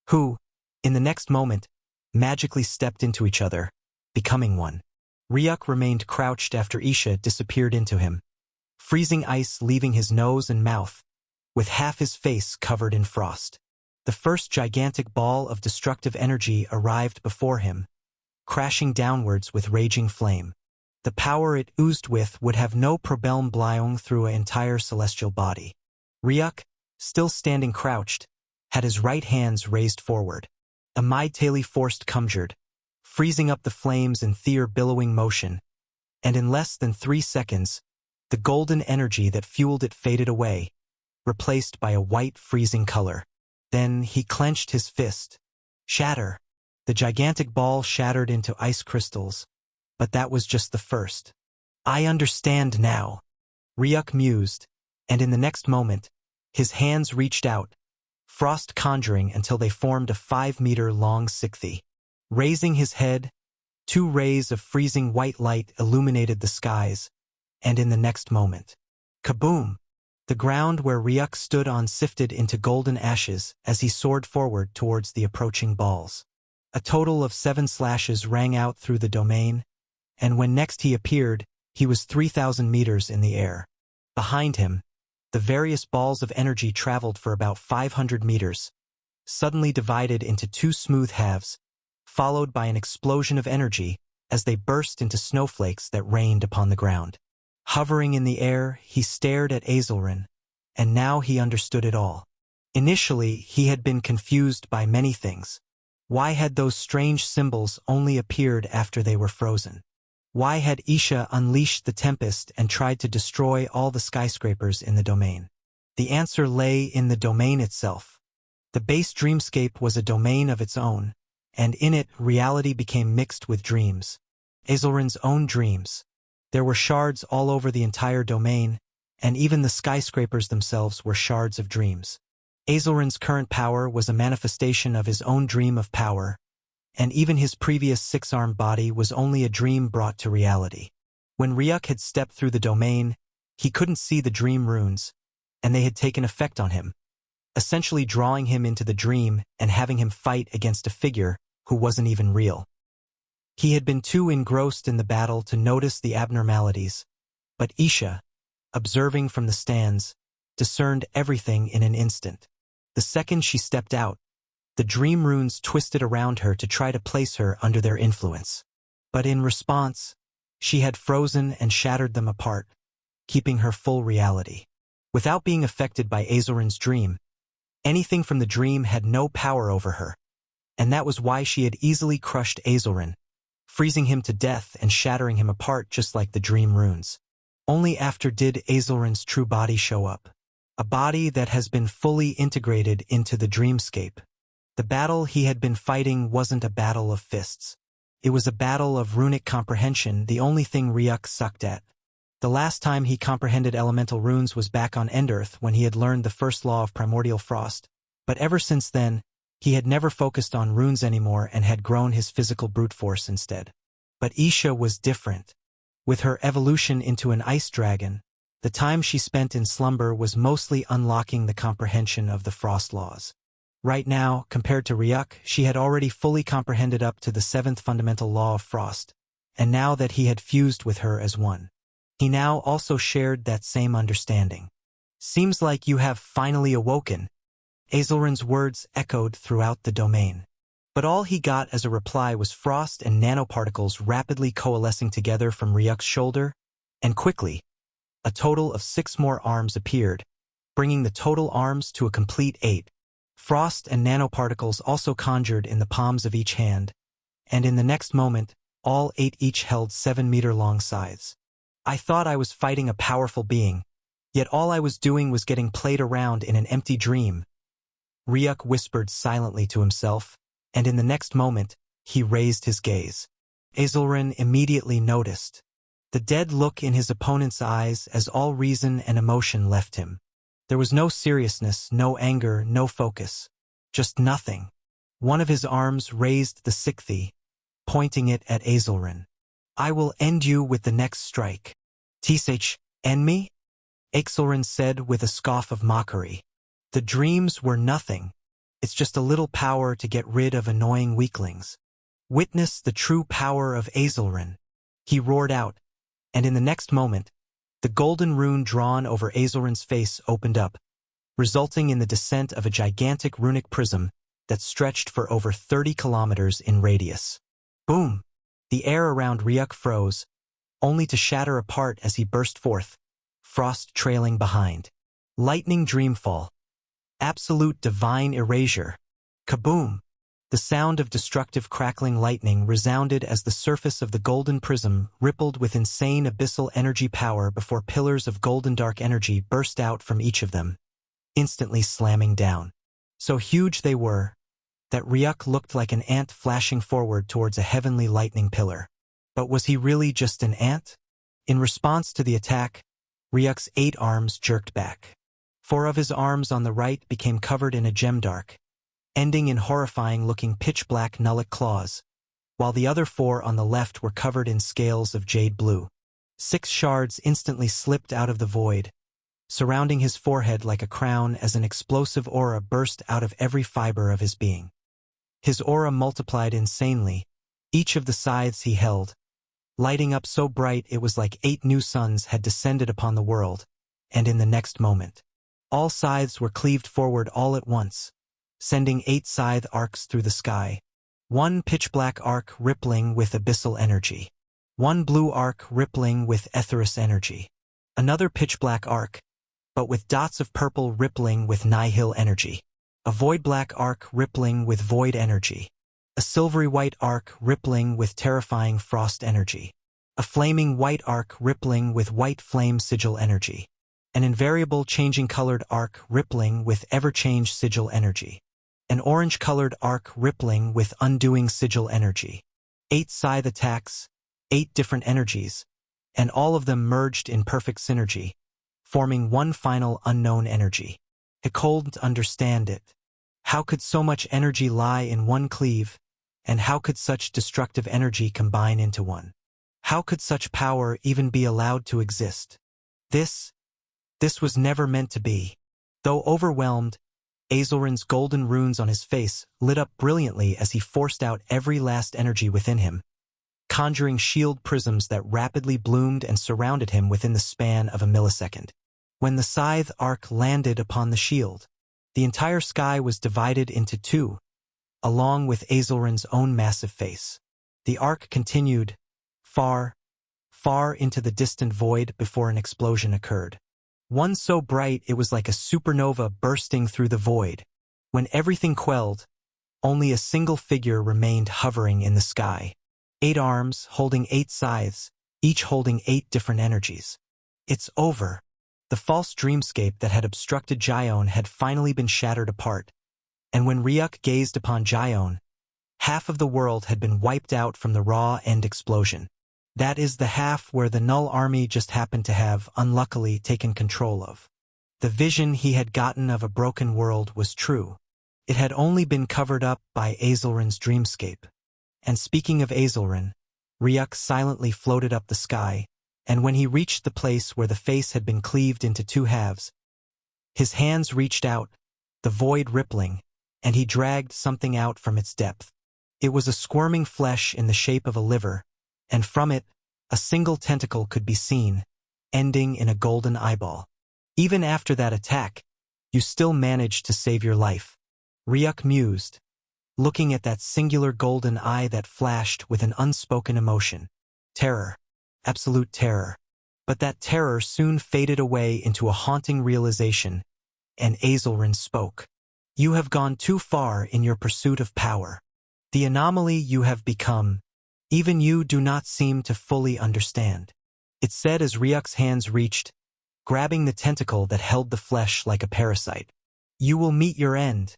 S1: who, in the next moment, magically stepped into each other, becoming one. Ryuk remained crouched after Isha disappeared into him, freezing ice leaving his nose and mouth, with half his face covered in frost. The first gigantic ball of destructive energy arrived before him, crashing downwards with raging flame. The power it oozed with would have no problem blowing through an entire celestial body. Ryuk, still standing crouched, had his right hands raised forward. A mightily forced conjured, freezing up the flames in their billowing motion, and in less than 3 seconds, the golden energy that fueled it faded away, replaced by a white freezing color. Then he clenched his fist. Shatter! The gigantic ball shattered into ice crystals, but that was just the first. "I understand now," Ryuk mused, and in the next moment, his hands reached out, frost conjuring until they formed a 5-meter-long Sikthi. Raising his head, 2 rays of freezing white light illuminated the skies, and in the next moment, kaboom! The ground where Ryuk stood on sifted into golden ashes as he soared forward towards the approaching balls. A total of 7 slashes rang out through the domain, and when next he appeared, he was 3,000 meters in the air. Behind him, the various balls of energy traveled for about 500 meters, suddenly divided into 2 smooth halves, followed by an explosion of energy as they burst into snowflakes that rained upon the ground. Hovering in the air, he stared at Azelrin, and now he understood it all. Initially, he had been confused by many things. Why had those strange symbols only appeared after they were frozen? Why had Isha unleashed the tempest and tried to destroy all the skyscrapers in the domain? The answer lay in the domain itself. The base dreamscape was a domain of its own, and in it reality became mixed with dreams. Azelrin's own dreams. There were shards all over the entire domain, and even the skyscrapers themselves were shards of dreams. Azelrin's current power was a manifestation of his own dream of power, and even his previous 6-armed body was only a dream brought to reality. When Ryuk had stepped through the domain, he couldn't see the dream runes, and they had taken effect on him, essentially drawing him into the dream and having him fight against a figure who wasn't even real. He had been too engrossed in the battle to notice the abnormalities, but Isha, observing from the stands, discerned everything in an instant. The second she stepped out, the dream runes twisted around her to try to place her under their influence. But in response, she had frozen and shattered them apart, keeping her full reality. Without being affected by Azelrin's dream, anything from the dream had no power over her, and that was why she had easily crushed Azelrin, freezing him to death and shattering him apart just like the dream runes. Only after did Azelrin's true body show up, a body that has been fully integrated into the dreamscape. The battle he had been fighting wasn't a battle of fists. It was a battle of runic comprehension, the only thing Ryuk sucked at. The last time he comprehended elemental runes was back on Endearth when he had learned the first law of primordial frost, but ever since then, he had never focused on runes anymore and had grown his physical brute force instead. But Isha was different. With her evolution into an ice dragon, the time she spent in slumber was mostly unlocking the comprehension of the frost laws. Right now, compared to Ryuk, she had already fully comprehended up to the 7th fundamental law of frost, and now that he had fused with her as one, he now also shared that same understanding. Seems like you have finally awoken. Azelrin's words echoed throughout the domain. But all he got as a reply was frost and nanoparticles rapidly coalescing together from Ryuk's shoulder, and quickly, a total of 6 more arms appeared, bringing the total arms to a complete 8. Frost and nanoparticles also conjured in the palms of each hand, and in the next moment, all 8 each held 7-meter-long scythes. I thought I was fighting a powerful being, yet all I was doing was getting played around in an empty dream. Ryuk whispered silently to himself, and in the next moment, he raised his gaze. Azelrin immediately noticed the dead look in his opponent's eyes as all reason and emotion left him. There was no seriousness, no anger, no focus. Just nothing. One of his arms raised the Sikthi, pointing it at Azelrin. I will end you with the next strike. Tsh, end me? Azelrin said with a scoff of mockery. The dreams were nothing. It's just a little power to get rid of annoying weaklings. Witness the true power of Azelrin. He roared out, and in the next moment, the golden rune drawn over Azelrin's face opened up, resulting in the descent of a gigantic runic prism that stretched for over 30 kilometers in radius. Boom! The air around Ryuk froze, only to shatter apart as he burst forth, frost trailing behind. Lightning dreamfall. Absolute divine erasure. Kaboom! The sound of destructive crackling lightning resounded as the surface of the golden prism rippled with insane abyssal energy power before pillars of golden dark energy burst out from each of them, instantly slamming down. So huge they were that Ryuk looked like an ant flashing forward towards a heavenly lightning pillar. But was he really just an ant? In response to the attack, Ryuk's 8 arms jerked back. 4 of his arms on the right became covered in a gemdark, ending in horrifying-looking pitch-black nullic claws, while the other 4 on the left were covered in scales of jade blue. 6 shards instantly slipped out of the void, surrounding his forehead like a crown as an explosive aura burst out of every fiber of his being. His aura multiplied insanely, each of the scythes he held, lighting up so bright it was like 8 new suns had descended upon the world, and in the next moment, all scythes were cleaved forward all at once, sending 8 scythe arcs through the sky. 1 pitch-black arc rippling with abyssal energy. 1 blue arc rippling with etherous energy. Another pitch-black arc, but with dots of purple rippling with nihil energy. A void-black arc rippling with void energy. A silvery white arc rippling with terrifying frost energy. A flaming white arc rippling with white flame sigil energy. An invariable changing colored arc rippling with ever-change sigil energy. An orange-colored arc rippling with undoing sigil energy. 8 scythe attacks, 8 different energies, and all of them merged in perfect synergy, forming one final unknown energy. I couldn't understand it. How could so much energy lie in one cleave, and how could such destructive energy combine into one? How could such power even be allowed to exist? This was never meant to be. Though overwhelmed, Azelrin's golden runes on his face lit up brilliantly as he forced out every last energy within him, conjuring shield prisms that rapidly bloomed and surrounded him within the span of a millisecond. When the scythe arc landed upon the shield, the entire sky was divided into 2, along with Azelrin's own massive face. The arc continued far, far into the distant void before an explosion occurred. One so bright it was like a supernova bursting through the void. When everything quelled, only a single figure remained hovering in the sky. 8 arms holding 8 scythes, each holding 8 different energies. It's over. The false dreamscape that had obstructed Jion had finally been shattered apart, and when Ryuk gazed upon Jion, half of the world had been wiped out from the raw end explosion. That is the half where the Null Army just happened to have, unluckily, taken control of. The vision he had gotten of a broken world was true. It had only been covered up by Azelrin's dreamscape. And speaking of Azelrin, Ryuk silently floated up the sky, and when he reached the place where the face had been cleaved into 2 halves, his hands reached out, the void rippling, and he dragged something out from its depth. It was a squirming flesh in the shape of a liver, and from it, a single tentacle could be seen, ending in a golden eyeball. Even after that attack, you still managed to save your life. Ryuk mused, looking at that singular golden eye that flashed with an unspoken emotion. Terror. Absolute terror. But that terror soon faded away into a haunting realization, and Azulrun spoke. You have gone too far in your pursuit of power. The anomaly you have become, even you do not seem to fully understand. It said as Ryuk's hands reached, grabbing the tentacle that held the flesh like a parasite. You will meet your end,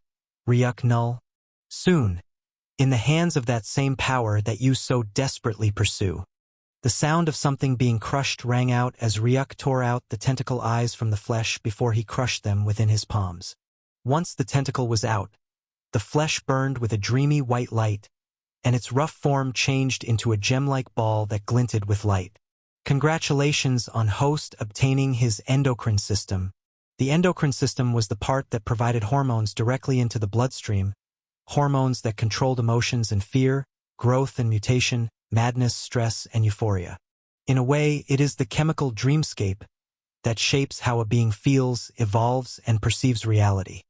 S1: Ryuk Null. Soon, in the hands of that same power that you so desperately pursue. The sound of something being crushed rang out as Ryuk tore out the tentacle eyes from the flesh before he crushed them within his palms. Once the tentacle was out, the flesh burned with a dreamy white light, and its rough form changed into a gem-like ball that glinted with light. Congratulations on host obtaining his endocrine system. The endocrine system was the part that provided hormones directly into the bloodstream, hormones that controlled emotions and fear, growth and mutation, madness, stress, and euphoria. In a way, it is the chemical dreamscape that shapes how a being feels, evolves, and perceives reality.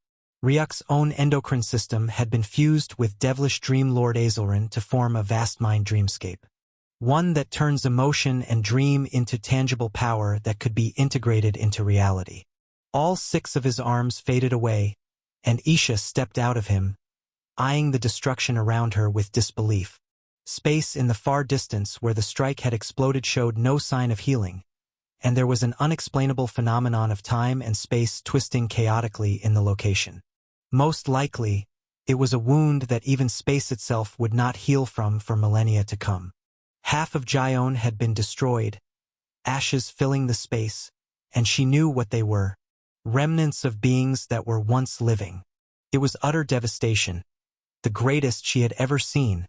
S1: Ryuk's own endocrine system had been fused with devilish Dream Lord Azulrun to form a vast mind dreamscape. One that turns emotion and dream into tangible power that could be integrated into reality. All 6 of his arms faded away, and Isha stepped out of him, eyeing the destruction around her with disbelief. Space in the far distance where the strike had exploded showed no sign of healing, and there was an unexplainable phenomenon of time and space twisting chaotically in the location. Most likely, it was a wound that even space itself would not heal from for millennia to come. Half of Jion had been destroyed, ashes filling the space, and she knew what they were, remnants of beings that were once living. It was utter devastation, the greatest she had ever seen,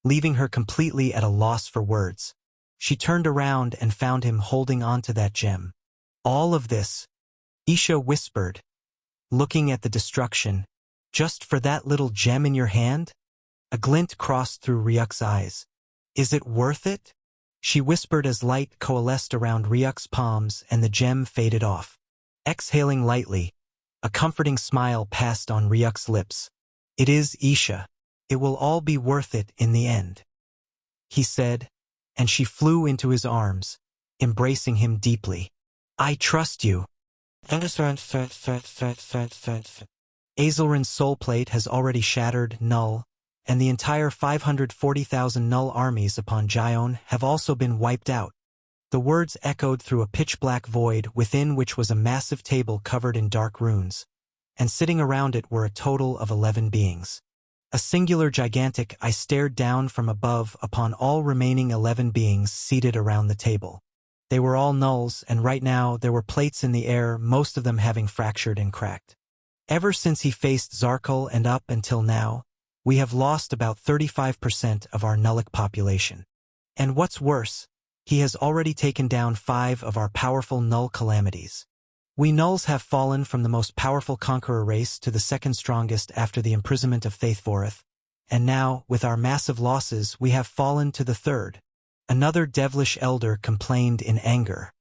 S1: leaving her completely at a loss for words. She turned around and found him holding onto that gem. All of this, Isha whispered, looking at the destruction, just for that little gem in your hand? A glint crossed through Ryuk's eyes. Is it worth it? She whispered as light coalesced around Ryuk's palms and the gem faded off. Exhaling lightly, a comforting smile passed on Ryuk's lips. It is, Isha. It will all be worth it in the end, he said, and she flew into his arms, embracing him deeply. I trust you. Azulrun's soul plate has already shattered, Null, and the entire 540,000 Null armies upon Jion have also been wiped out. The words echoed through a pitch-black void within which was a massive table covered in dark runes, and sitting around it were a total of 11 beings. A singular gigantic I stared down from above upon all remaining 11 beings seated around the table. They were all Nulls, and right now there were plates in the air, most of them having fractured and cracked. Ever since he faced Zarkul and up until now, we have lost about 35% of our Nullic population. And what's worse, he has already taken down 5 of our powerful Null calamities. We Nulls have fallen from the most powerful conqueror race to the second strongest after the imprisonment of Thaithvorith, and now, with our massive losses, we have fallen to the third. Another devilish elder complained in anger.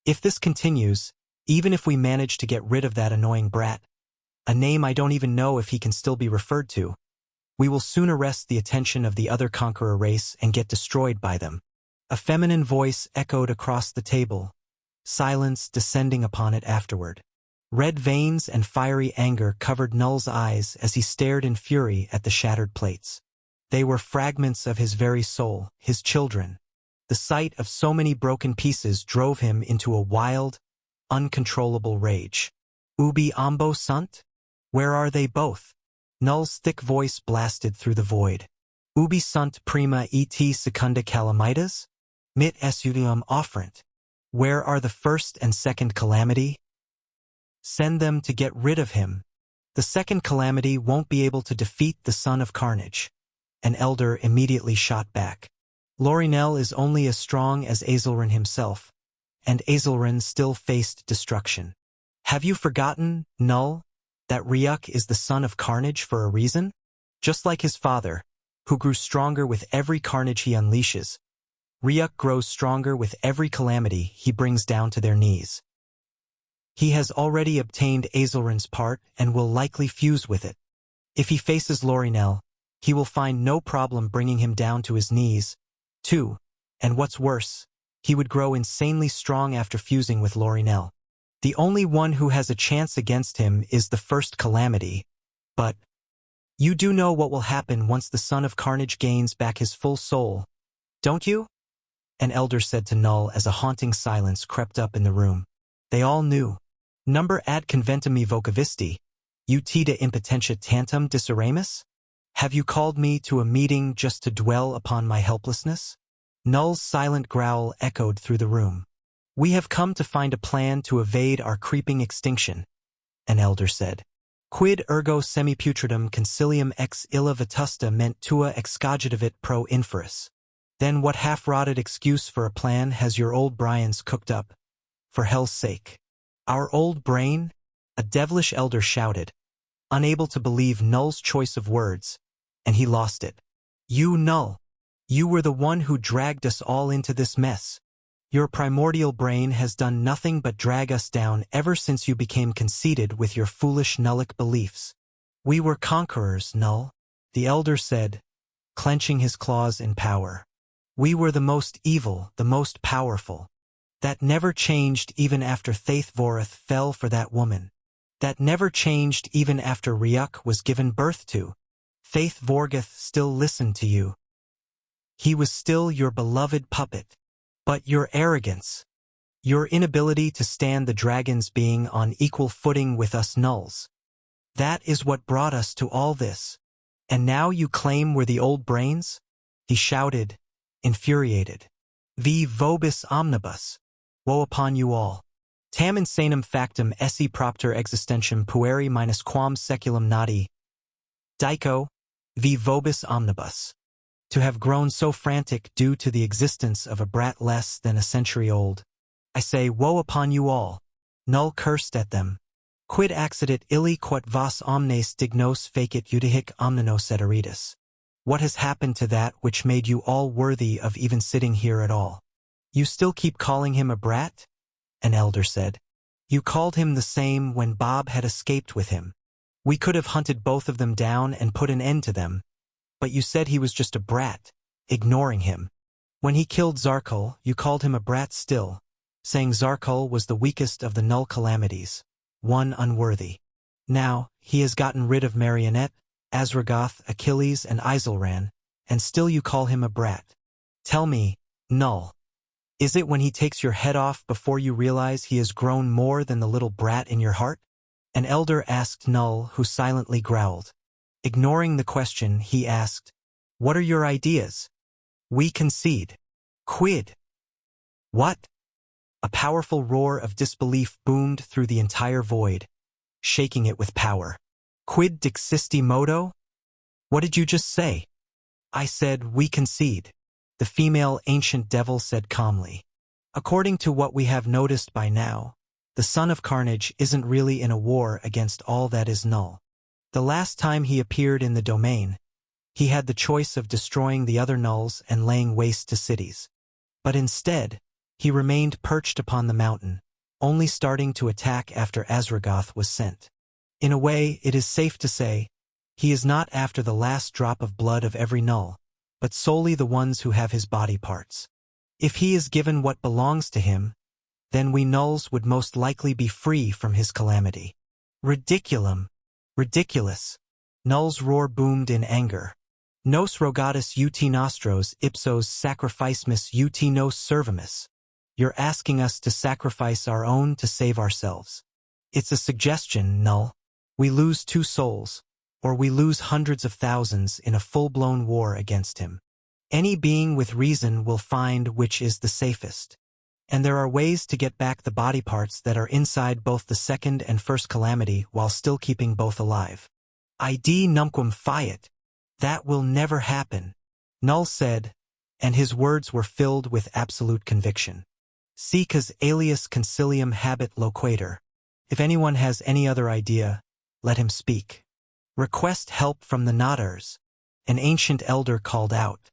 S1: If this continues, even if we manage to get rid of that annoying brat, a name I don't even know if he can still be referred to, we will soon arrest the attention of the other conqueror race and get destroyed by them. A feminine voice echoed across the table, silence descending upon it afterward. Red veins and fiery anger covered Null's eyes as he stared in fury at the shattered plates. They were fragments of his very soul, his children. The sight of so many broken pieces drove him into a wild, uncontrollable rage. Ubi ambo sunt? Where are they both? Null's thick voice blasted through the void. Ubi sunt prima et secunda calamitas? Mit esudium offrent. Where are the first and second calamity? Send them to get rid of him. The second calamity won't be able to defeat the son of carnage. An elder immediately shot back. Lorinel is only as strong as Azulrun himself, and Azulrun still faced destruction. Have you forgotten, Null, that Ryuk is the son of carnage for a reason? Just like his father, who grew stronger with every carnage he unleashes, Ryuk grows stronger with every calamity he brings down to their knees. He has already obtained Azelrun's part and will likely fuse with it. If he faces Lorinel, he will find no problem bringing him down to his knees, too, and what's worse, he would grow insanely strong after fusing with Lorinel. The only one who has a chance against him is the First Calamity, but you do know what will happen once the Son of Carnage gains back his full soul, don't you? An elder said to Null as a haunting silence crept up in the room. They all knew. Number ad conventum me vocavisti, ut de impotentia tantum diseramus? Have you called me to a meeting just to dwell upon my helplessness? Null's silent growl echoed through the room. We have come to find a plan to evade our creeping extinction, an elder said. Quid ergo semiputridum concilium ex illa vetusta ment tua excogitavit pro inferis. Then what half-rotted excuse for a plan has your old Brian's cooked up? For hell's sake. Our old brain? A devilish elder shouted, unable to believe Null's choice of words, and he lost it. You, Null. You were the one who dragged us all into this mess. Your primordial brain has done nothing but drag us down ever since you became conceited with your foolish nullic beliefs. We were conquerors, Null, the elder said, clenching his claws in power. We were the most evil, the most powerful. That never changed even after Thaith Vorith fell for that woman. That never changed even after Ryuk was given birth to. Thaith Vorgoth still listened to you. He was still your beloved puppet. But your arrogance, your inability to stand the dragons being on equal footing with us Nulls, that is what brought us to all this. And now you claim we're the old brains? He shouted, infuriated. Vi vobis omnibus. Woe upon you all. Tam insanum factum esse propter existentium pueri minus quam seculum nati. Dico, vi vobis omnibus. To have grown so frantic due to the existence of a brat less than a century old. I say, woe upon you all. Null cursed at them. Quid accidit illi quod vos omnes dignos fecit udihic omninos et eritus. What has happened to that which made you all worthy of even sitting here at all? You still keep calling him a brat? An elder said. You called him the same when Bob had escaped with him. We could have hunted both of them down and put an end to them. But you said he was just a brat, ignoring him. When he killed Zarkul, you called him a brat still, saying Zarkul was the weakest of the Null calamities, one unworthy. Now, he has gotten rid of Marionette, Azragoth, Achilles, and Isilran, and still you call him a brat. Tell me, Null, is it when he takes your head off before you realize he has grown more than the little brat in your heart? An elder asked Null, who silently growled. Ignoring the question, he asked, what are your ideas? We concede. Quid? What? A powerful roar of disbelief boomed through the entire void, shaking it with power. Quid dixisti modo? What did you just say? I said, we concede. The female ancient devil said calmly. According to what we have noticed by now, the Son of Carnage isn't really in a war against all that is Null. The last time he appeared in the domain, he had the choice of destroying the other Nulls and laying waste to cities. But instead, he remained perched upon the mountain, only starting to attack after Azragoth was sent. In a way, it is safe to say, he is not after the last drop of blood of every Null, but solely the ones who have his body parts. If he is given what belongs to him, then we Nulls would most likely be free from his calamity. Ridiculum! Ridiculous! Null's roar boomed in anger. Nos rogatus ut nostros ipsos sacrificemus ut nos servimus. You're asking us to sacrifice our own to save ourselves. It's a suggestion, Null. We lose 2 souls, or we lose hundreds of thousands in a full-blown war against him. Any being with reason will find which is the safest. And there are ways to get back the body parts that are inside both the second and first calamity while still keeping both alive. Id numquam fiat. That will never happen, Null said, and his words were filled with absolute conviction. Sicas alias concilium habet loquator. If anyone has any other idea, let him speak. Request help from the Nadars. An ancient elder called out.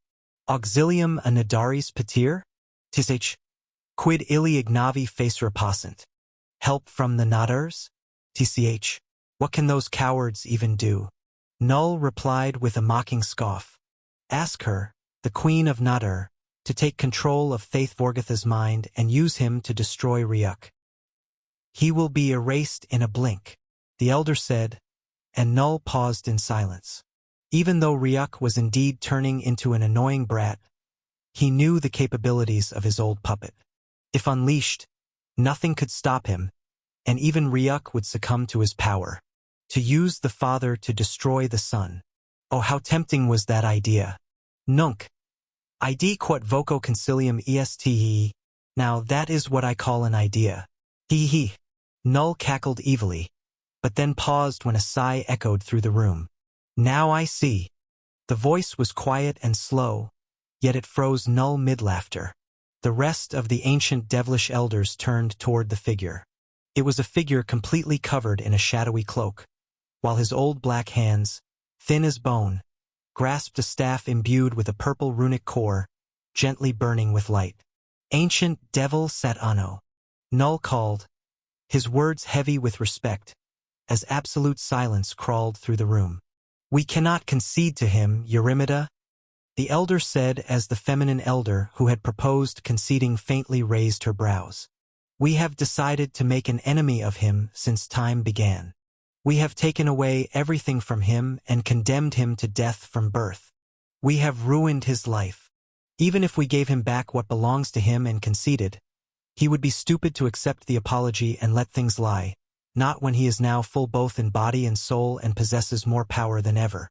S1: Auxilium a Nadaris patir? Tish. Quid illi ignavi face repossent. Help from the Nadars? TCH. What can those cowards even do? Null replied with a mocking scoff. Ask her, the Queen of Nadar, to take control of Faith Vorgotha's mind and use him to destroy Ryuk. He will be erased in a blink, the elder said, and Null paused in silence. Even though Ryuk was indeed turning into an annoying brat, he knew the capabilities of his old puppet. If unleashed, nothing could stop him, and even Ryuk would succumb to his power. To use the father to destroy the son. Oh, how tempting was that idea. Nunc. Id quod voco concilium est. Now that is what I call an idea. Hee hee. Null cackled evilly, but then paused when a sigh echoed through the room. Now I see. The voice was quiet and slow, yet it froze Null mid-laughter. The rest of the ancient devilish elders turned toward the figure. It was a figure completely covered in a shadowy cloak, while his old black hands, thin as bone, grasped a staff imbued with a purple runic core, gently burning with light. Ancient Devil Satano, Null called, his words heavy with respect, as absolute silence crawled through the room. We cannot concede to him, Eurymeda, the elder said as the feminine elder who had proposed conceding faintly raised her brows. We have decided to make an enemy of him since time began. We have taken away everything from him and condemned him to death from birth. We have ruined his life. Even if we gave him back what belongs to him and conceded, he would be stupid to accept the apology and let things lie, not when he is now full both in body and soul and possesses more power than ever.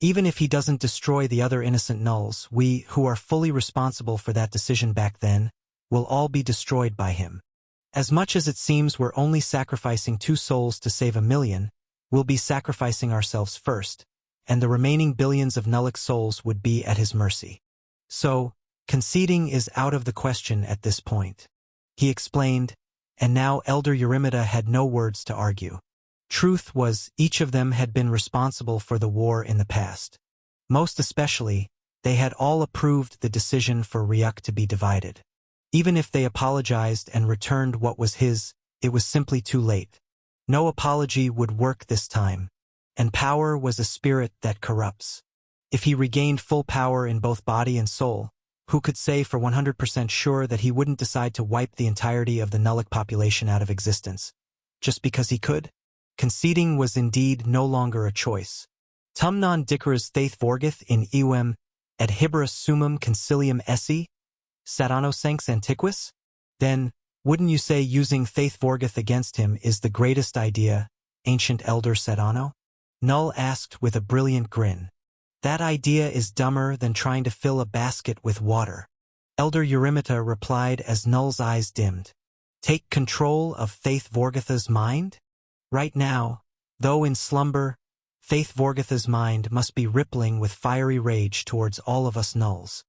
S1: Even if he doesn't destroy the other innocent nulls, we, who are fully responsible for that decision back then, will all be destroyed by him. As much as it seems we're only sacrificing 2 souls to save 1,000,000, we'll be sacrificing ourselves first, and the remaining billions of Nullic souls would be at his mercy. So, conceding is out of the question at this point. He explained, and now Elder Eurymeda had no words to argue. Truth was, each of them had been responsible for the war in the past. Most especially, they had all approved the decision for Ryuk to be divided. Even if they apologized and returned what was his, it was simply too late. No apology would work this time, and power was a spirit that corrupts. If he regained full power in both body and soul, who could say for 100% sure that he wouldn't decide to wipe the entirety of the Nullic population out of existence, just because he could? Conceding was indeed no longer a choice. Tum non diceras Thaith Vorgoth in eum ad hibera summum concilium esse? Satano sanx antiquus? Then, wouldn't you say using Thaith Vorgoth against him is the greatest idea, ancient elder Satano? Null asked with a brilliant grin. That idea is dumber than trying to fill a basket with water. Elder Eurymeda replied as Null's eyes dimmed. Take control of Faith Vorgotha's mind? Right now, though in slumber, Faith Vorgotha's mind must be rippling with fiery rage towards all of us nulls.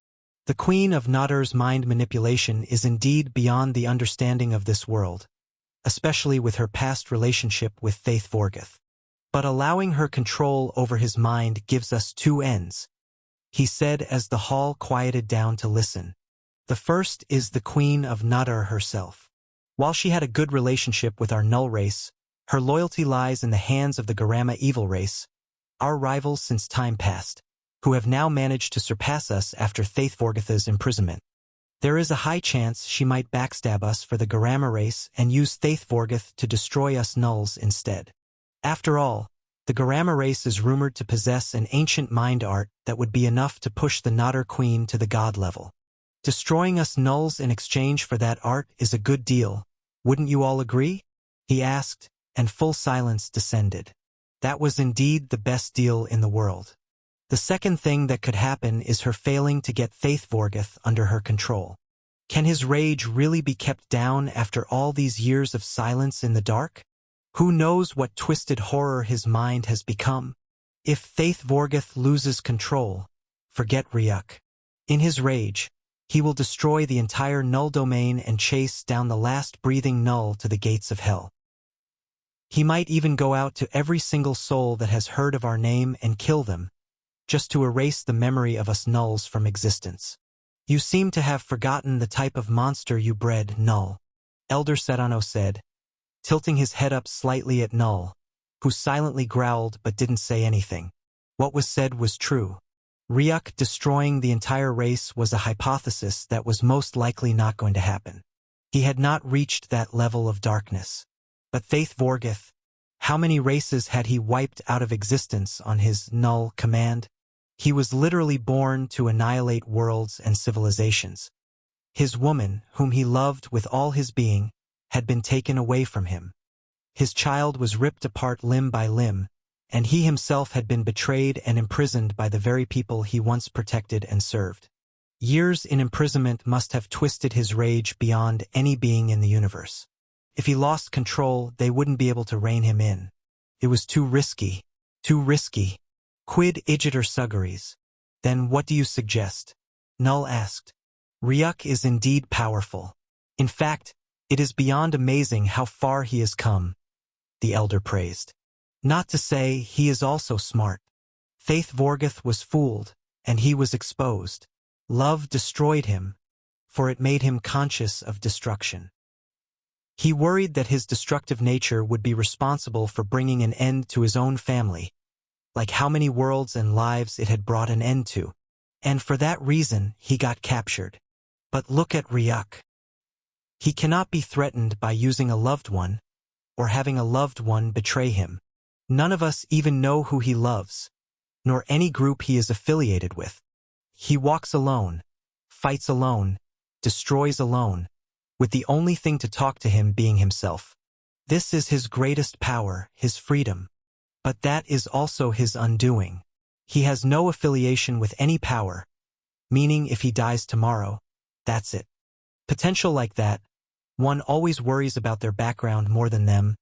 S1: The Queen of Nadar's mind manipulation is indeed beyond the understanding of this world, especially with her past relationship with Faith Vorgoth. But allowing her control over his mind gives us 2 ends, he said as the hall quieted down to listen. The first is the Queen of Nadar herself. While she had a good relationship with our Null race, her loyalty lies in the hands of the Garama evil race, our rivals since time past, who have now managed to surpass us after Faith Vorgotha's imprisonment. There is a high chance she might backstab us for the Garama race and use Faith Vorgoth to destroy us nulls instead. After all, the Garama race is rumored to possess an ancient mind art that would be enough to push the Nadar Queen to the god level. Destroying us nulls in exchange for that art is a good deal, wouldn't you all agree? He asked, and full silence descended. That was indeed the best deal in the world. The second thing that could happen is her failing to get Faith Vorgoth under her control. Can his rage really be kept down after all these years of silence in the dark? Who knows what twisted horror his mind has become? If Faith Vorgoth loses control, forget Ryuk. In his rage, he will destroy the entire Null domain and chase down the last breathing Null to the gates of hell. He might even go out to every single soul that has heard of our name and kill them, just to erase the memory of us nulls from existence. You seem to have forgotten the type of monster you bred, Null, Elder Serrano said, tilting his head up slightly at Null, who silently growled but didn't say anything. What was said was true. Ryuk destroying the entire race was a hypothesis that was most likely not going to happen. He had not reached that level of darkness. But Faith Vorgith, how many races had he wiped out of existence on his Null command? He was literally born to annihilate worlds and civilizations. His woman, whom he loved with all his being, had been taken away from him. His child was ripped apart limb by limb, and he himself had been betrayed and imprisoned by the very people he once protected and served. Years in imprisonment must have twisted his rage beyond any being in the universe. If he lost control, they wouldn't be able to rein him in. It was too risky. Too risky. Quid igitur suggeries. Then what do you suggest? Null asked. Ryuk is indeed powerful. In fact, it is beyond amazing how far he has come, the elder praised. Not to say he is also smart. Faith Vorgith was fooled, and he was exposed. Love destroyed him, for it made him conscious of destruction. He worried that his destructive nature would be responsible for bringing an end to his own family, like how many worlds and lives it had brought an end to. And for that reason, he got captured. But look at Ryuk. He cannot be threatened by using a loved one, or having a loved one betray him. None of us even know who he loves, nor any group he is affiliated with. He walks alone, fights alone, destroys alone, with the only thing to talk to him being himself. This is his greatest power, his freedom. But that is also his undoing. He has no affiliation with any power, meaning if he dies tomorrow, that's it. Potential like that, one always worries about their background more than them,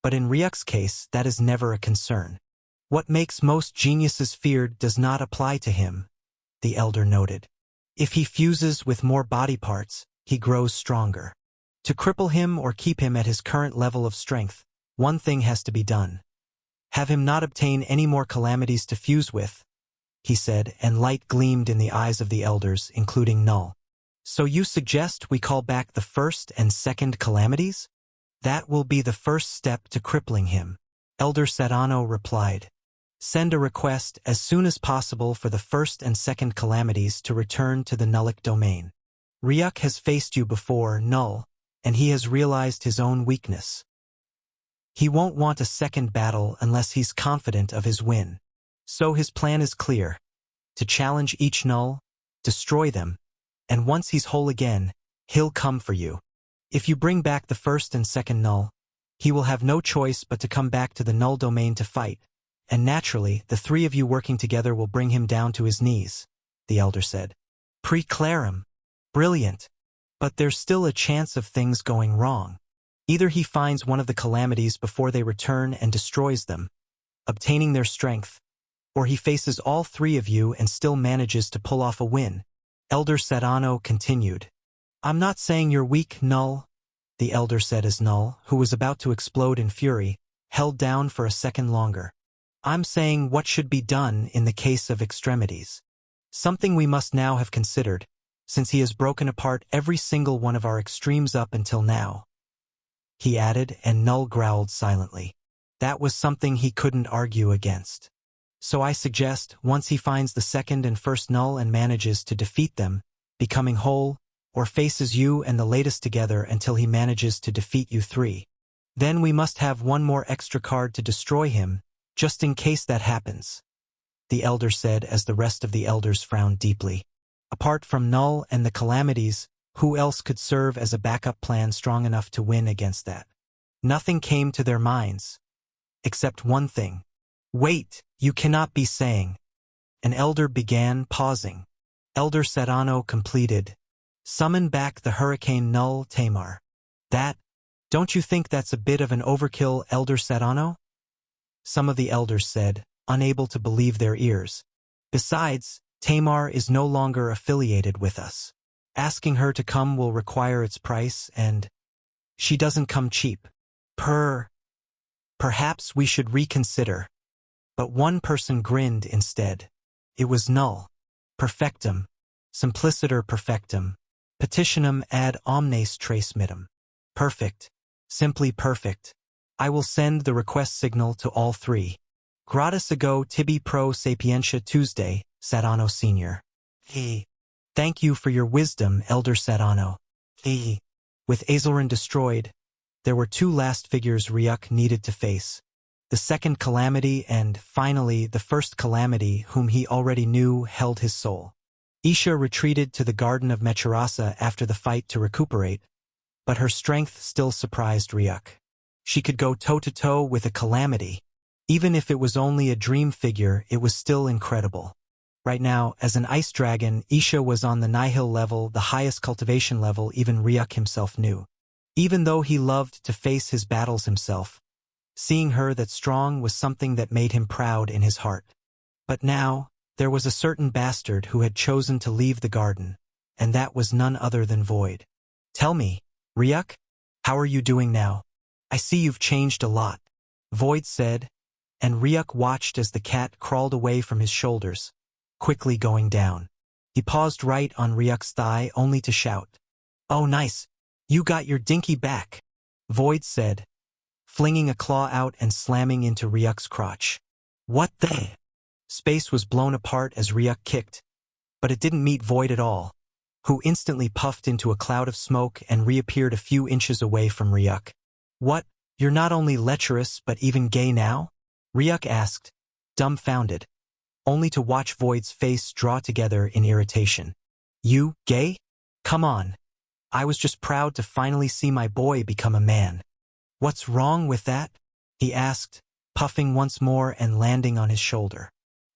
S1: but in Ryuk's case, that is never a concern. What makes most geniuses feared does not apply to him, the elder noted. If he fuses with more body parts, he grows stronger. To cripple him or keep him at his current level of strength, one thing has to be done. Have him not obtain any more calamities to fuse with, he said, and light gleamed in the eyes of the elders, including Null. So you suggest we call back the first and second calamities? That will be the first step to crippling him, Elder Sedano replied. Send a request as soon as possible for the first and second calamities to return to the Nullic domain. Ryuk has faced you before, Null, and he has realized his own weakness. He won't want a second battle unless he's confident of his win. So his plan is clear. To challenge each Null, destroy them, and once he's whole again, he'll come for you. If you bring back the first and second Null, he will have no choice but to come back to the Null domain to fight, and naturally, the three of you working together will bring him down to his knees, the elder said. Preclarum. Brilliant. But there's still a chance of things going wrong. Either he finds one of the calamities before they return and destroys them, obtaining their strength, or he faces all three of you and still manages to pull off a win. Elder Sedano continued. I'm not saying you're weak, Null, the elder said as Null, who was about to explode in fury, held down for a second longer. I'm saying what should be done in the case of extremities. Something we must now have considered, since he has broken apart every single one of our extremes up until now. He added, and Null growled silently. That was something he couldn't argue against. So I suggest, once he finds the second and first Null and manages to defeat them, becoming whole, or faces you and the latest together until he manages to defeat you three. Then we must have one more extra card to destroy him, just in case that happens, the elder said as the rest of the elders frowned deeply. Apart from Null and the calamities, who else could serve as a backup plan strong enough to win against that? Nothing came to their minds. Except one thing. Wait, you cannot be saying. An elder began, pausing. Elder Sedano completed. Summon back the Hurricane Null Tamar. Don't you think that's a bit of an overkill, Elder Sedano? Some of the elders said, unable to believe their ears. Besides, Tamar is no longer affiliated with us. Asking her to come will require its price, and she doesn't come cheap. Perhaps we should reconsider. But one person grinned instead. It was Null. Perfectum. Simpliciter perfectum. Petitionum ad omnes tres mittum. Perfect. Simply perfect. I will send the request signal to all three. Gratis ago tibi pro sapientia Tuesday, Sadano Sr. He. Thank you for your wisdom, Elder Sadano. He. With Azelrin destroyed, there were two last figures Ryuk needed to face. The second calamity and, finally, the first calamity whom he already knew held his soul. Isha retreated to the Garden of Mechirasa after the fight to recuperate, but her strength still surprised Ryuk. She could go toe-to-toe with a calamity. Even if it was only a dream figure, it was still incredible. Right now, as an ice dragon, Isha was on the Nihil level, the highest cultivation level even Ryuk himself knew. Even though he loved to face his battles himself, seeing her that strong was something that made him proud in his heart. But now, there was a certain bastard who had chosen to leave the garden, and that was none other than Void. Tell me, Ryuk, how are you doing now? I see you've changed a lot, Void said, and Ryuk watched as the cat crawled away from his shoulders, quickly going down. He paused right on Ryuk's thigh only to shout, "Oh nice, you got your dinky back," Void said, flinging a claw out and slamming into Ryuk's crotch. What the? Space was blown apart as Ryuk kicked, but it didn't meet Void at all, who instantly puffed into a cloud of smoke and reappeared a few inches away from Ryuk. What, you're not only lecherous but even gay now? Ryuk asked, dumbfounded, only to watch Void's face draw together in irritation. You, gay? Come on. I was just proud to finally see my boy become a man. What's wrong with that? He asked, puffing once more and landing on his shoulder.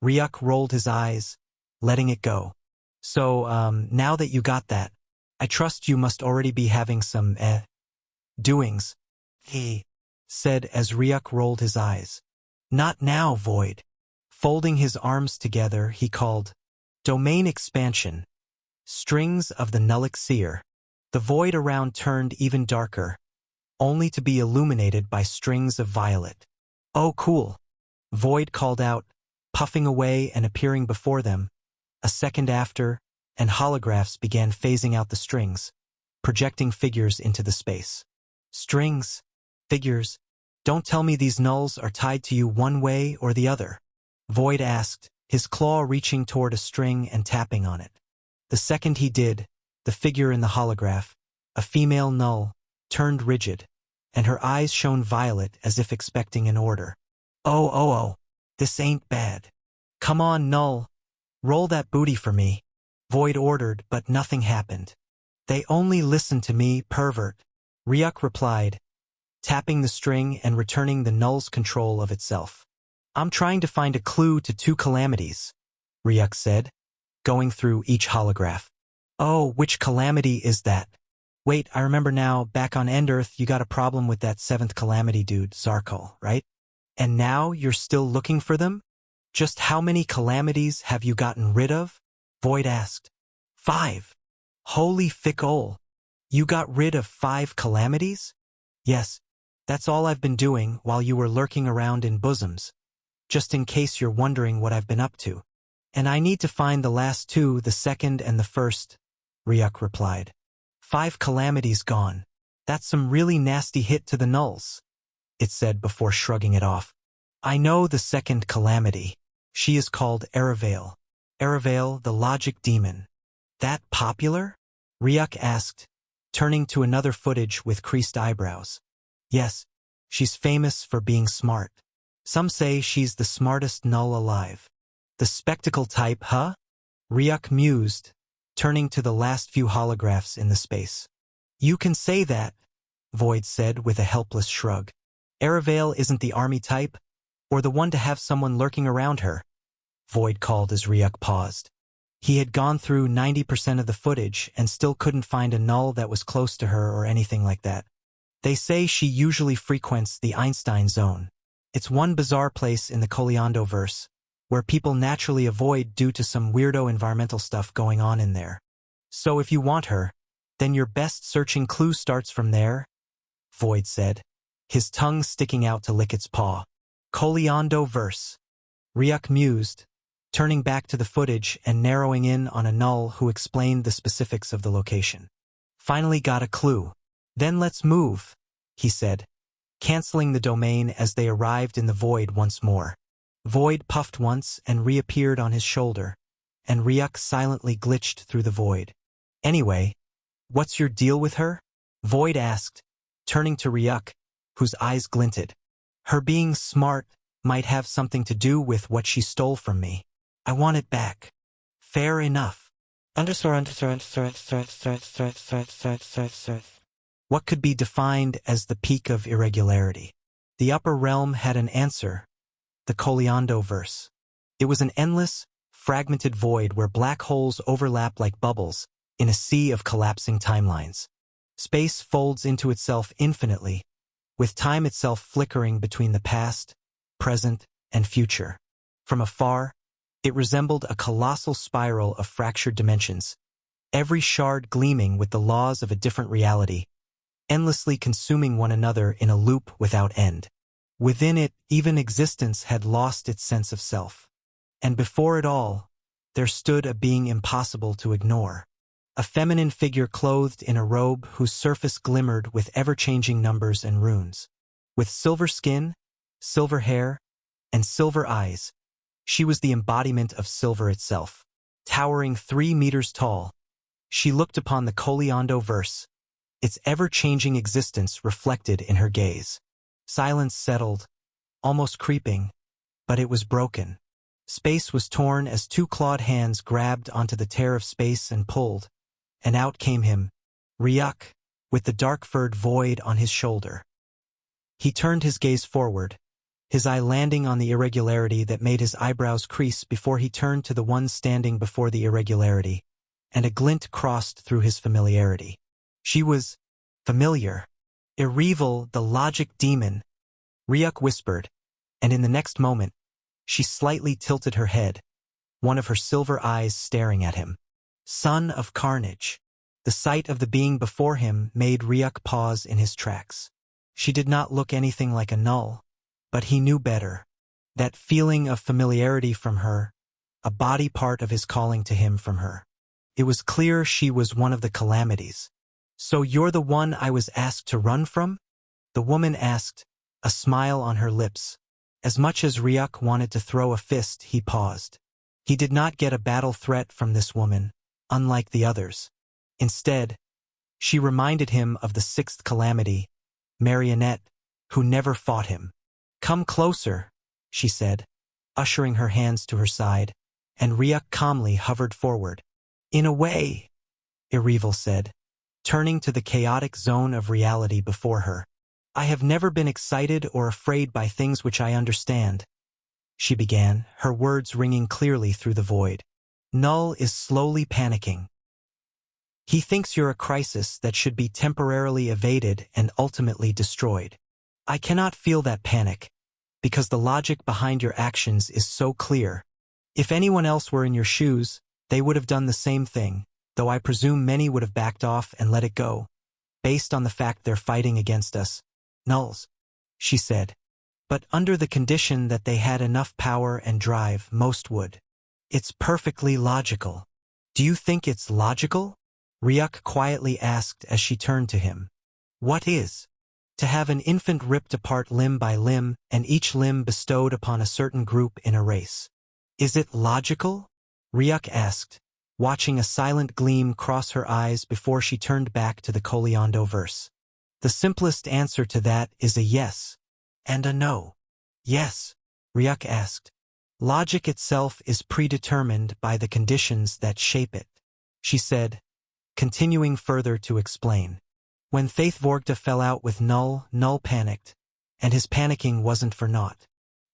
S1: Ryuk rolled his eyes, letting it go. So, now that you got that, I trust you must already be having some, doings. He said as Ryuk rolled his eyes. Not now, Void. Folding his arms together, he called, Domain expansion. Strings of the Nullixir. The void around turned even darker, only to be illuminated by strings of violet. Oh cool. Void called out, puffing away and appearing before them. A second after, and holographs began phasing out the strings, projecting figures into the space. Strings, figures, don't tell me these nulls are tied to you one way or the other. Void asked, his claw reaching toward a string and tapping on it. The second he did, the figure in the holograph, a female null, turned rigid, and her eyes shone violet as if expecting an order. Oh, this ain't bad. Come on, null. Roll that booty for me. Void ordered, but nothing happened. They only listen to me, pervert. Ryuk replied, tapping the string and returning the null's control of itself. I'm trying to find a clue to two calamities, Ryuk said, going through each holograph. Oh, which calamity is that? Wait, I remember now, back on Endearth you got a problem with that seventh calamity dude, Zarkul, right? And now you're still looking for them? Just how many calamities have you gotten rid of? Void asked. 5. Holy fickle. You got rid of 5 calamities? Yes, that's all I've been doing while you were lurking around in bosoms. Just in case you're wondering what I've been up to. And I need to find the last 2, the second and the first, Ryuk replied. 5 calamities gone. That's some really nasty hit to the nulls, it said before shrugging it off. I know the second calamity. She is called Eravale. Eravale, the logic demon. That popular? Ryuk asked, turning to another footage with creased eyebrows. Yes, she's famous for being smart. Some say she's the smartest null alive. The spectacle type, huh? Ryuk mused, turning to the last few holographs in the space. You can say that, Void said with a helpless shrug. Eravale isn't the army type, or the one to have someone lurking around her, Void called as Ryuk paused. He had gone through 90% of the footage and still couldn't find a null that was close to her or anything like that. They say she usually frequents the Einstein zone. It's one bizarre place in the Coliando verse, where people naturally avoid due to some weirdo environmental stuff going on in there. So if you want her, then your best searching clue starts from there, Void said, his tongue sticking out to lick its paw. Coliando verse. Ryuk mused, turning back to the footage and narrowing in on a null who explained the specifics of the location. Finally got a clue. Then let's move. he said, canceling the domain as they arrived in the void once more. Void puffed once and reappeared on his shoulder, and Ryuk silently glitched through the void. Anyway, what's your deal with her? Void asked, turning to Ryuk, whose eyes glinted. Her being smart might have something to do with what she stole from me. I want it back. Fair enough. What could be defined as the peak of irregularity? The upper realm had an answer, the Koleondo verse. It was an endless, fragmented void where black holes overlap like bubbles in a sea of collapsing timelines. Space folds into itself infinitely, with time itself flickering between the past, present, and future. From afar, it resembled a colossal spiral of fractured dimensions, every shard gleaming with the laws of a different reality, endlessly consuming one another in a loop without end. Within it, even existence had lost its sense of self. And before it all, there stood a being impossible to ignore. A feminine figure clothed in a robe whose surface glimmered with ever-changing numbers and runes. With silver skin, silver hair, and silver eyes, she was the embodiment of silver itself. Towering 3 meters tall, she looked upon the Koleondo verse, its ever-changing existence reflected in her gaze. Silence settled, almost creeping, but it was broken. Space was torn as 2 clawed hands grabbed onto the tear of space and pulled, and out came him, Ryuk, with the dark-furred void on his shoulder. He turned his gaze forward, his eye landing on the irregularity that made his eyebrows crease before he turned to the one standing before the irregularity, and a glint crossed through his familiarity. She was familiar. Erivel, the logic demon, Ryuk whispered, and in the next moment, she slightly tilted her head, one of her silver eyes staring at him. Son of Carnage. The sight of the being before him made Ryuk pause in his tracks. She did not look anything like a null, but he knew better. That feeling of familiarity from her, a body part of his calling to him from her. It was clear she was one of the calamities. So you're the one I was asked to run from? The woman asked, a smile on her lips. As much as Ryuk wanted to throw a fist, he paused. He did not get a battle threat from this woman, unlike the others. Instead, she reminded him of the 6th calamity, Marionette, who never fought him. Come closer, she said, ushering her hands to her side, and Ryuk calmly hovered forward. In a way, Erivel said, turning to the chaotic zone of reality before her. I have never been excited or afraid by things which I understand, she began, her words ringing clearly through the void. Null is slowly panicking. He thinks you're a crisis that should be temporarily evaded and ultimately destroyed. I cannot feel that panic, because the logic behind your actions is so clear. If anyone else were in your shoes, they would have done the same thing, though I presume many would have backed off and let it go, based on the fact they're fighting against us. Nulls, she said. But under the condition that they had enough power and drive, most would. It's perfectly logical. Do you think it's logical? Ryuk quietly asked as she turned to him. What is? To have an infant ripped apart limb by limb and each limb bestowed upon a certain group in a race. Is it logical? Ryuk asked, watching a silent gleam cross her eyes before she turned back to the Koleondo verse. The simplest answer to that is a yes and a no. Yes, Ryuk asked. Logic itself is predetermined by the conditions that shape it, she said, continuing further to explain. When Theithvorgta fell out with Null, Null panicked, and his panicking wasn't for naught.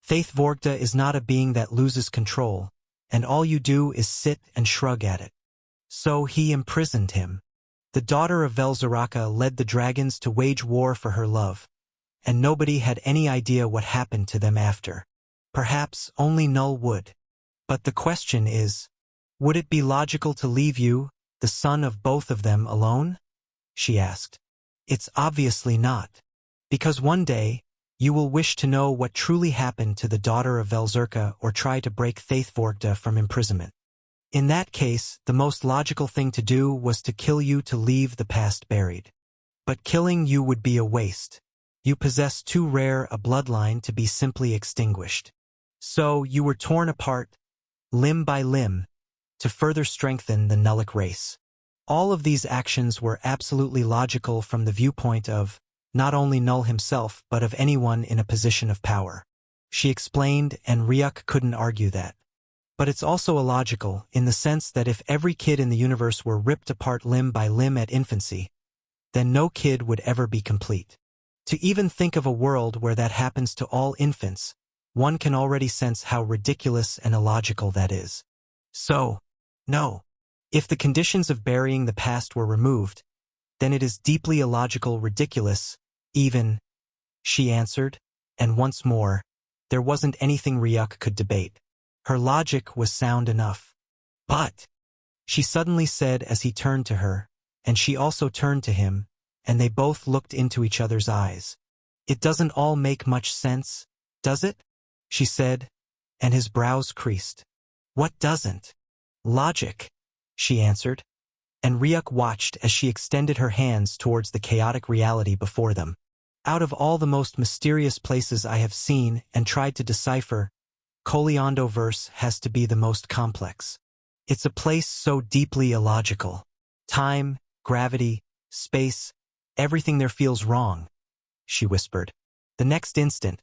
S1: Theithvorgta is not a being that loses control, and all you do is sit and shrug at it. So he imprisoned him. The daughter of Vel'Ziraka led the dragons to wage war for her love, and nobody had any idea what happened to them after. Perhaps only Null would. But the question is, would it be logical to leave you, the son of both of them, alone? She asked. It's obviously not. Because one day, you will wish to know what truly happened to the daughter of Vel'Zirka or try to break Theithvorgta from imprisonment. In that case, the most logical thing to do was to kill you to leave the past buried. But killing you would be a waste. You possess too rare a bloodline to be simply extinguished. So you were torn apart, limb by limb, to further strengthen the Nullic race. All of these actions were absolutely logical from the viewpoint of not only Null himself but of anyone in a position of power. She explained, and Ryuk couldn't argue that. But it's also illogical, in the sense that if every kid in the universe were ripped apart limb by limb at infancy, then no kid would ever be complete. To even think of a world where that happens to all infants, one can already sense how ridiculous and illogical that is. So, no. If the conditions of burying the past were removed, then it is deeply illogical, ridiculous, even, she answered, and once more, there wasn't anything Ryuk could debate. Her logic was sound enough. But, she suddenly said as he turned to her, and she also turned to him, and they both looked into each other's eyes. It doesn't all make much sense, does it? She said, and his brows creased. What doesn't? Logic, she answered, and Ryuk watched as she extended her hands towards the chaotic reality before them. Out of all the most mysterious places I have seen and tried to decipher, Koleandoverse has to be the most complex. It's a place so deeply illogical. Time, gravity, space, everything there feels wrong, she whispered. The next instant,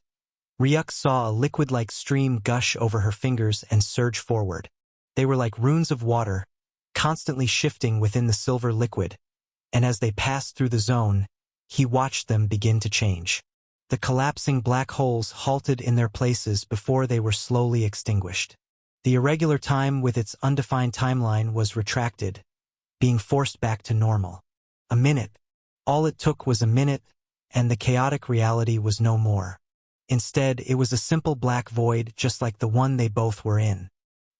S1: Ryuk saw a liquid-like stream gush over her fingers and surge forward. They were like runes of water, constantly shifting within the silver liquid, and as they passed through the zone, he watched them begin to change. The collapsing black holes halted in their places before they were slowly extinguished. The irregular time with its undefined timeline was retracted, being forced back to normal. A minute. All it took was a minute, and the chaotic reality was no more. Instead, it was a simple black void just like the one they both were in.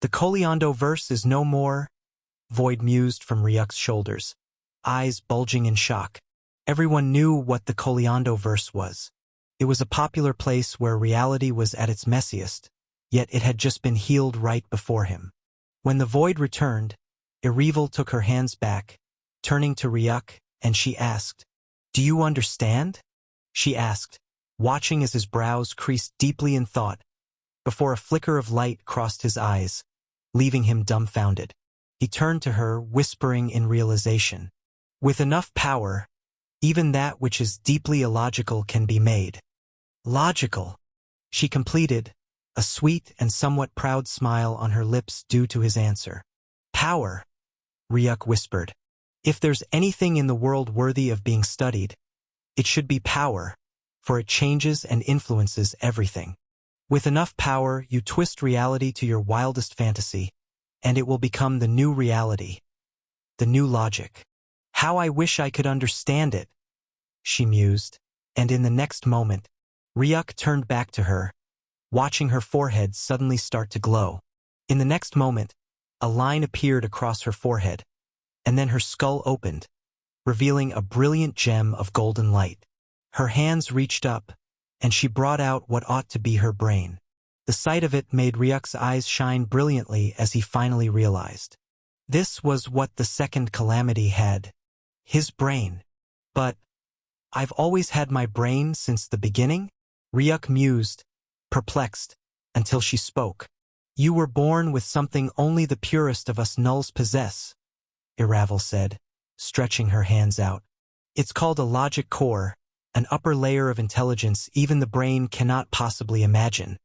S1: The Koleandoverse is no more, Void mused from Ryuk's shoulders, eyes bulging in shock. Everyone knew what the Koleandoverse was. It was a popular place where reality was at its messiest, yet it had just been healed right before him. When the void returned, Erivel took her hands back, turning to Ryuk, and she asked, "Do you understand?" She asked, watching as his brows creased deeply in thought, before a flicker of light crossed his eyes, leaving him dumbfounded. He turned to her, whispering in realization, "With enough power, even that which is deeply illogical can be made." Logical, she completed, a sweet and somewhat proud smile on her lips due to his answer. Power, Ryuk whispered. If there's anything in the world worthy of being studied, it should be power, for it changes and influences everything. With enough power, you twist reality to your wildest fantasy, and it will become the new reality, the new logic. How I wish I could understand it, she mused, and in the next moment, Ryuk turned back to her, watching her forehead suddenly start to glow. In the next moment, a line appeared across her forehead, and then her skull opened, revealing a brilliant gem of golden light. Her hands reached up, and she brought out what ought to be her brain. The sight of it made Ryuk's eyes shine brilliantly as he finally realized. This was what the second calamity had. His brain. But, I've always had my brain since the beginning? Ryuk mused, perplexed, until she spoke. You were born with something only the purest of us nulls possess, Erivel said, stretching her hands out. It's called a logic core, an upper layer of intelligence even the brain cannot possibly imagine,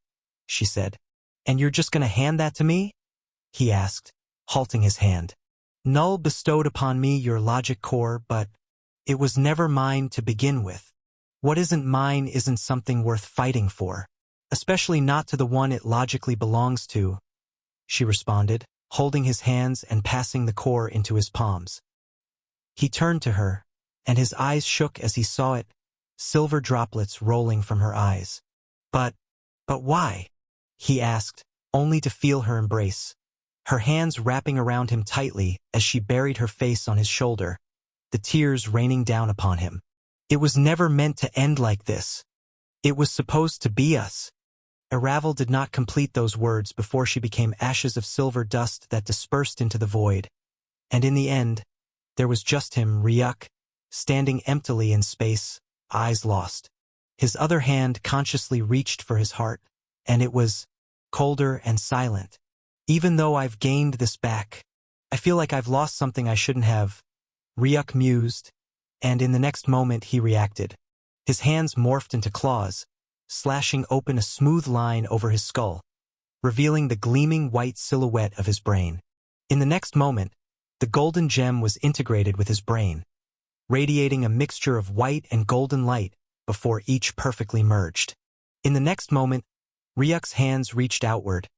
S1: she said. And you're just going to hand that to me? He asked, halting his hand. Null bestowed upon me your logic core, but it was never mine to begin with. What isn't mine isn't something worth fighting for, especially not to the one it logically belongs to, she responded, holding his hands and passing the core into his palms. He turned to her, and his eyes shook as he saw it, silver droplets rolling from her eyes. But why? He asked, only to feel her embrace, her hands wrapping around him tightly as she buried her face on his shoulder, the tears raining down upon him. It was never meant to end like this. It was supposed to be us. Erivel did not complete those words before she became ashes of silver dust that dispersed into the void, and in the end, there was just him, Ryuk, standing emptily in space, eyes lost. His other hand consciously reached for his heart, and it was colder and silent. Even though I've gained this back, I feel like I've lost something I shouldn't have, Ryuk mused, and in the next moment he reacted. His hands morphed into claws, slashing open a smooth line over his skull, revealing the gleaming white silhouette of his brain. In the next moment, the golden gem was integrated with his brain, radiating a mixture of white and golden light before each perfectly merged. In the next moment, Ryuk's hands reached outward,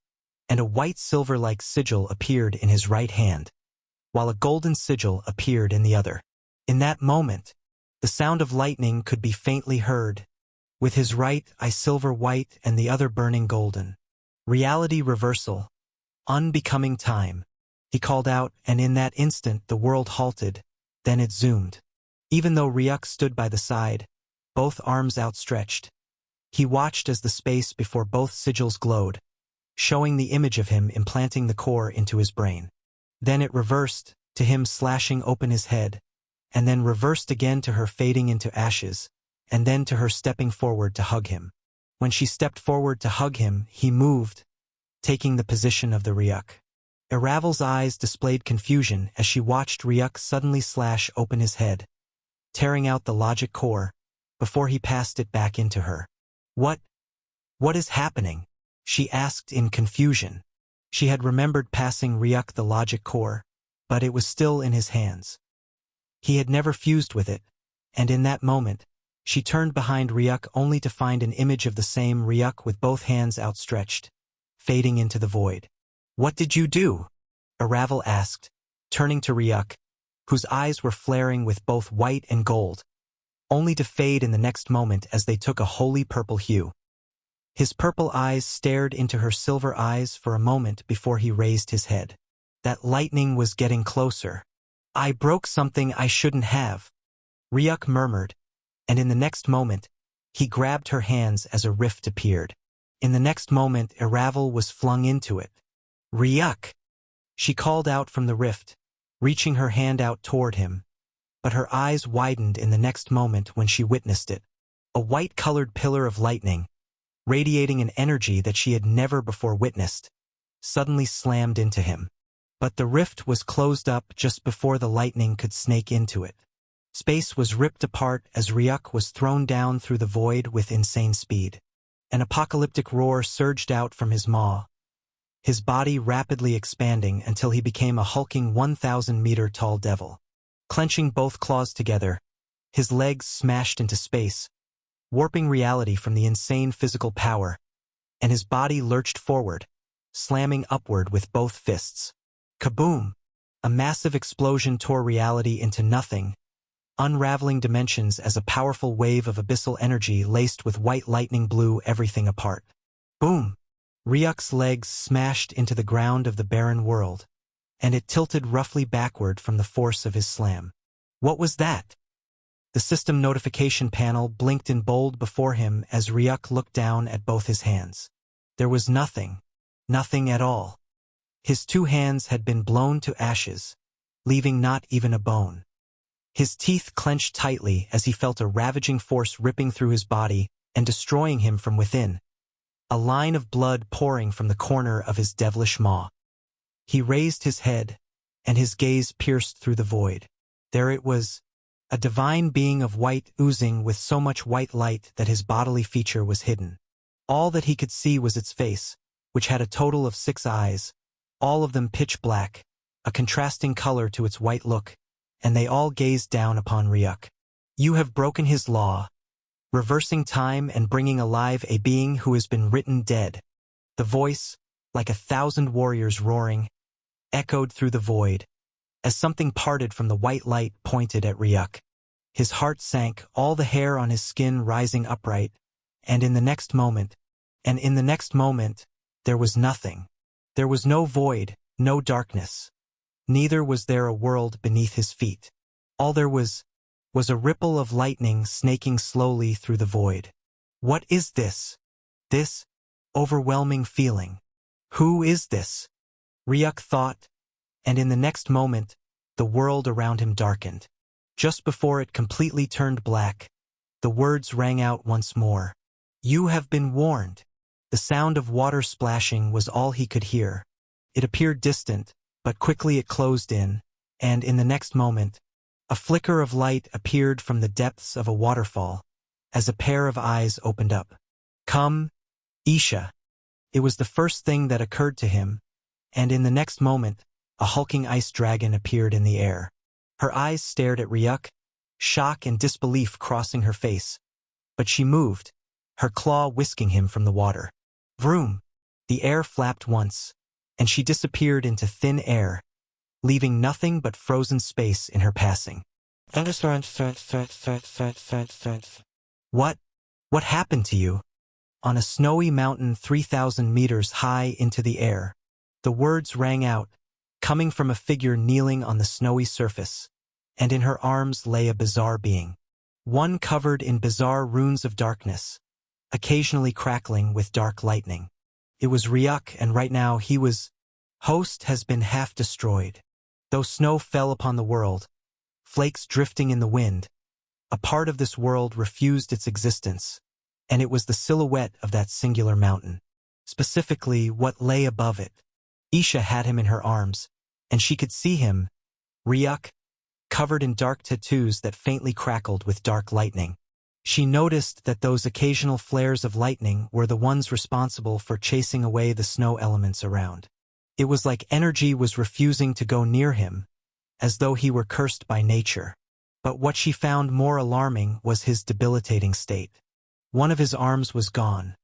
S1: and a white silver-like sigil appeared in his right hand, while a golden sigil appeared in the other. In that moment, the sound of lightning could be faintly heard, with his right eye silver white and the other burning golden. Reality reversal. Unbecoming time. He called out, and in that instant the world halted, then it zoomed. Even though Ryuk stood by the side, both arms outstretched, he watched as the space before both sigils glowed, showing the image of him implanting the core into his brain. Then it reversed, to him slashing open his head, and then reversed again to her fading into ashes, and then to her stepping forward to hug him. When she stepped forward to hug him, he moved, taking the position of the Ryuk. Aravel's eyes displayed confusion as she watched Ryuk suddenly slash open his head, tearing out the logic core, before he passed it back into her. What is happening? She asked in confusion. She had remembered passing Ryuk the logic core, but it was still in his hands. He had never fused with it, and in that moment, she turned behind Ryuk only to find an image of the same Ryuk with both hands outstretched, fading into the void. What did you do? Aravel asked, turning to Ryuk, whose eyes were flaring with both white and gold, only to fade in the next moment as they took a holy purple hue. His purple eyes stared into her silver eyes for a moment before he raised his head. That lightning was getting closer. I broke something I shouldn't have, Ryuk murmured, and in the next moment, he grabbed her hands as a rift appeared. In the next moment, Aravel was flung into it. Ryuk! She called out from the rift, reaching her hand out toward him, but her eyes widened in the next moment when she witnessed it. A white-colored pillar of lightning, radiating an energy that she had never before witnessed, suddenly slammed into him. But the rift was closed up just before the lightning could snake into it. Space was ripped apart as Ryuk was thrown down through the void with insane speed. An apocalyptic roar surged out from his maw, his body rapidly expanding until he became a hulking 1,000-meter-tall devil. Clenching both claws together, his legs smashed into space, warping reality from the insane physical power, and his body lurched forward, slamming upward with both fists. Kaboom! A massive explosion tore reality into nothing, unraveling dimensions as a powerful wave of abyssal energy laced with white lightning blew everything apart. Boom! Ryuk's legs smashed into the ground of the barren world, and it tilted roughly backward from the force of his slam. What was that? The system notification panel blinked in bold before him as Ryuk looked down at both his hands. There was nothing at all. His two hands had been blown to ashes, leaving not even a bone. His teeth clenched tightly as he felt a ravaging force ripping through his body and destroying him from within, a line of blood pouring from the corner of his devilish maw. He raised his head, and his gaze pierced through the void. There it was, a divine being of white oozing with so much white light that his bodily feature was hidden. All that he could see was its face, which had a total of 6 eyes, all of them pitch black, a contrasting color to its white look, and they all gazed down upon Ryuk. You have broken his law, reversing time and bringing alive a being who has been written dead. The voice, like 1,000 warriors roaring, echoed through the void, as something parted from the white light pointed at Ryuk. His heart sank, all the hair on his skin rising upright, and in the next moment, there was nothing. There was no void, no darkness. Neither was there a world beneath his feet. All there was a ripple of lightning snaking slowly through the void. What is this? This overwhelming feeling. Who is this? Ryuk thought, and in the next moment, the world around him darkened. Just before it completely turned black, The words rang out once more. You have been warned. The sound of water splashing was all he could hear. It appeared distant, but quickly it closed in, and in the next moment, a flicker of light appeared from the depths of a waterfall, as a pair of eyes opened up. Come, Isha. It was the first thing that occurred to him, and in the next moment, a hulking ice dragon appeared in the air. Her eyes stared at Ryuk, shock and disbelief crossing her face. But she moved, her claw whisking him from the water. Vroom! The air flapped once, and she disappeared into thin air, leaving nothing but frozen space in her passing. What? What happened to you? On a snowy mountain 3,000 meters high into the air, the words rang out, coming from a figure kneeling on the snowy surface, and in her arms lay a bizarre being. One covered in bizarre runes of darkness, occasionally crackling with dark lightning. It was Ryuk, and right now he was... Host has been half destroyed. Though snow fell upon the world, flakes drifting in the wind, a part of this world refused its existence, and it was the silhouette of that singular mountain. Specifically, what lay above it. Isha had him in her arms, and she could see him, Ryuk, covered in dark tattoos that faintly crackled with dark lightning. She noticed that those occasional flares of lightning were the ones responsible for chasing away the snow elements around. It was like energy was refusing to go near him, as though he were cursed by nature. But what she found more alarming was his debilitating state. One of his arms was gone,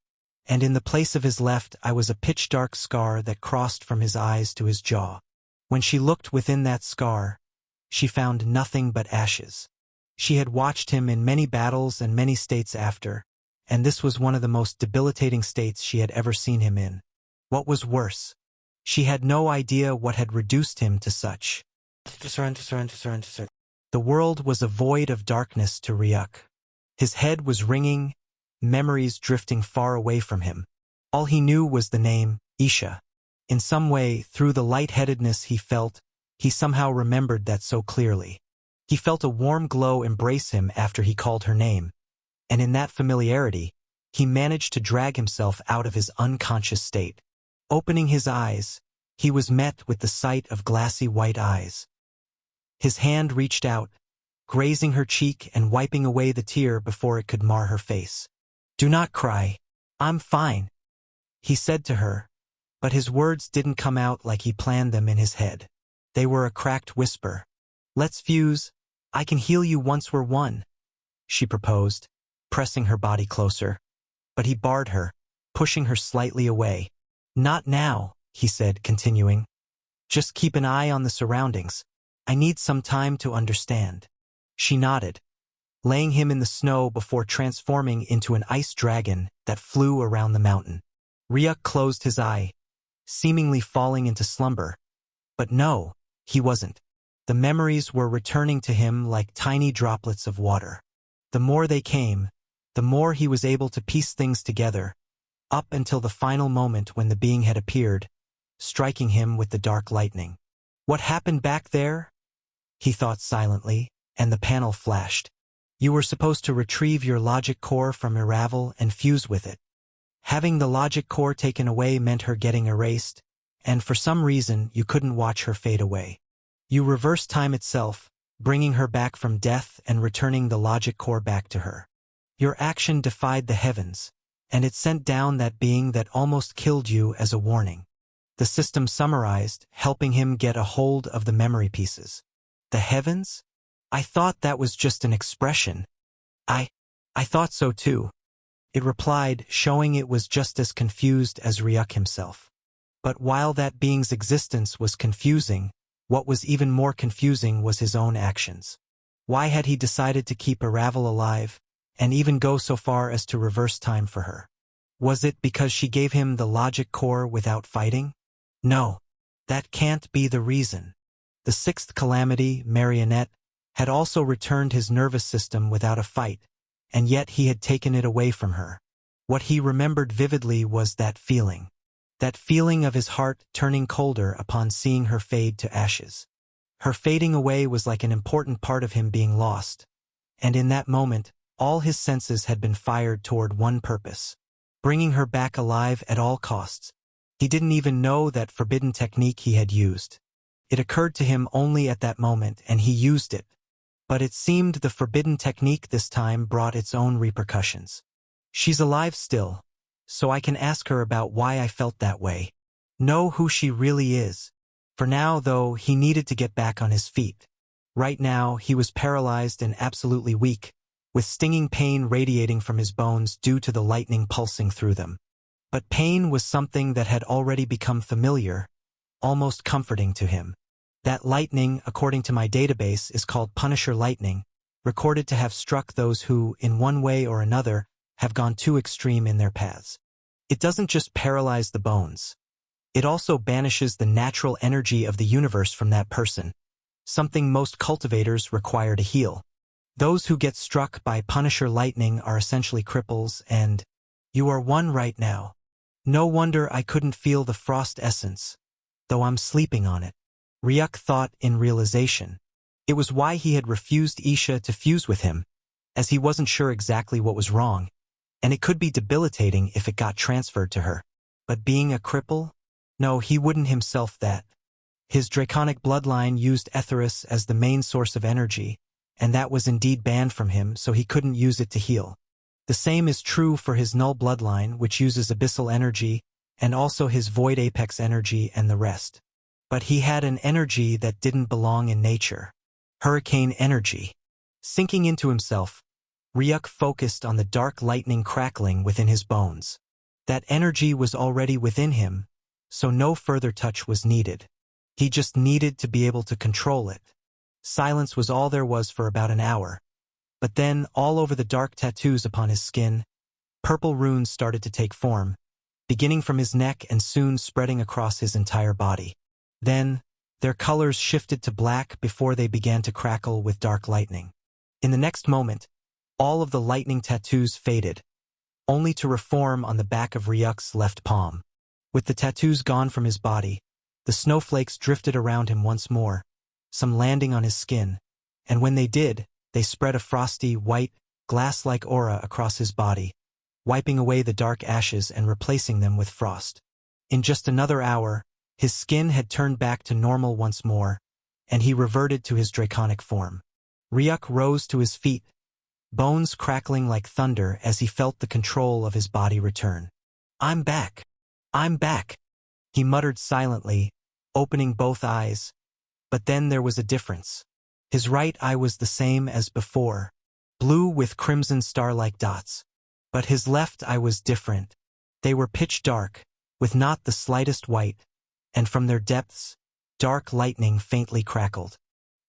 S1: and in the place of his left eye was a pitch-dark scar that crossed from his eyes to his jaw. When she looked within that scar, she found nothing but ashes. She had watched him in many battles and many states after, and this was one of the most debilitating states she had ever seen him in. What was worse, she had no idea what had reduced him to such. The world was a void of darkness to Ryuk. His head was ringing, memories drifting far away from him. All he knew was the name, Isha. In some way, through the lightheadedness he felt, he somehow remembered that so clearly. He felt a warm glow embrace him after he called her name, and in that familiarity, he managed to drag himself out of his unconscious state. Opening his eyes, he was met with the sight of glassy white eyes. His hand reached out, grazing her cheek and wiping away the tear before it could mar her face. "Do not cry. I'm fine," he said to her, but his words didn't come out like he planned them in his head. They were a cracked whisper. "Let's fuse. I can heal you once we're one," she proposed, pressing her body closer. But he barred her, pushing her slightly away. "Not now," he said, continuing. "Just keep an eye on the surroundings. I need some time to understand." She nodded, laying him in the snow before transforming into an ice dragon that flew around the mountain. Ryuk closed his eye, seemingly falling into slumber. But no, he wasn't. The memories were returning to him like tiny droplets of water. The more they came, the more he was able to piece things together, up until the final moment when the being had appeared, striking him with the dark lightning. What happened back there? He thought silently, and the panel flashed. You were supposed to retrieve your logic core from Iravel and fuse with it. Having the logic core taken away meant her getting erased, and for some reason you couldn't watch her fade away. You reversed time itself, bringing her back from death and returning the logic core back to her. Your action defied the heavens, and it sent down that being that almost killed you as a warning. The system summarized, helping him get a hold of the memory pieces. The heavens? I thought that was just an expression. I thought so too. It replied, showing it was just as confused as Ryuk himself. But while that being's existence was confusing, what was even more confusing was his own actions. Why had he decided to keep Iravel alive, and even go so far as to reverse time for her? Was it because she gave him the logic core without fighting? No, that can't be the reason. The sixth calamity, Marionette, had also returned his nervous system without a fight, and yet he had taken it away from her. What he remembered vividly was that feeling of his heart turning colder upon seeing her fade to ashes. Her fading away was like an important part of him being lost, and in that moment, All his senses had been fired toward one purpose: bringing her back alive at all costs. He didn't even know that forbidden technique he had used. It occurred to him only at that moment, and he used it. But it seemed the forbidden technique this time brought its own repercussions. She's alive still, so I can ask her about why I felt that way. Know who she really is. For now, though, he needed to get back on his feet. Right now, he was paralyzed and absolutely weak, with stinging pain radiating from his bones due to the lightning pulsing through them. But pain was something that had already become familiar, almost comforting to him. That lightning, according to my database, is called Punisher lightning, recorded to have struck those who, in one way or another, have gone too extreme in their paths. It doesn't just paralyze the bones. It also banishes the natural energy of the universe from that person, something most cultivators require to heal. Those who get struck by Punisher lightning are essentially cripples, and you are one right now. No wonder I couldn't feel the frost essence, though I'm sleeping on it. Ryuk thought in realization. It was why he had refused Isha to fuse with him, as he wasn't sure exactly what was wrong, and it could be debilitating if it got transferred to her. But being a cripple? No, he wouldn't himself that. His draconic bloodline used Etherius as the main source of energy, and that was indeed banned from him, so he couldn't use it to heal. The same is true for his null bloodline, which uses abyssal energy, and also his void apex energy and the rest. But he had an energy that didn't belong in nature. Hurricane energy. Sinking into himself, Ryuk focused on the dark lightning crackling within his bones. That energy was already within him, so no further touch was needed. He just needed to be able to control it. Silence was all there was for about an hour. But then, all over the dark tattoos upon his skin, purple runes started to take form, beginning from his neck and soon spreading across his entire body. Then, their colors shifted to black before they began to crackle with dark lightning. In the next moment, all of the lightning tattoos faded, only to reform on the back of Ryuk's left palm. With the tattoos gone from his body, the snowflakes drifted around him once more, some landing on his skin, and when they did, they spread a frosty, white, glass-like aura across his body, wiping away the dark ashes and replacing them with frost. In just another hour, his skin had turned back to normal once more, and he reverted to his draconic form. Ryuk rose to his feet, bones crackling like thunder as he felt the control of his body return. "I'm back. I'm back," he muttered silently, opening both eyes. But then there was a difference. His right eye was the same as before, blue with crimson star-like dots. But his left eye was different. They were pitch dark, with not the slightest white, and from their depths, dark lightning faintly crackled.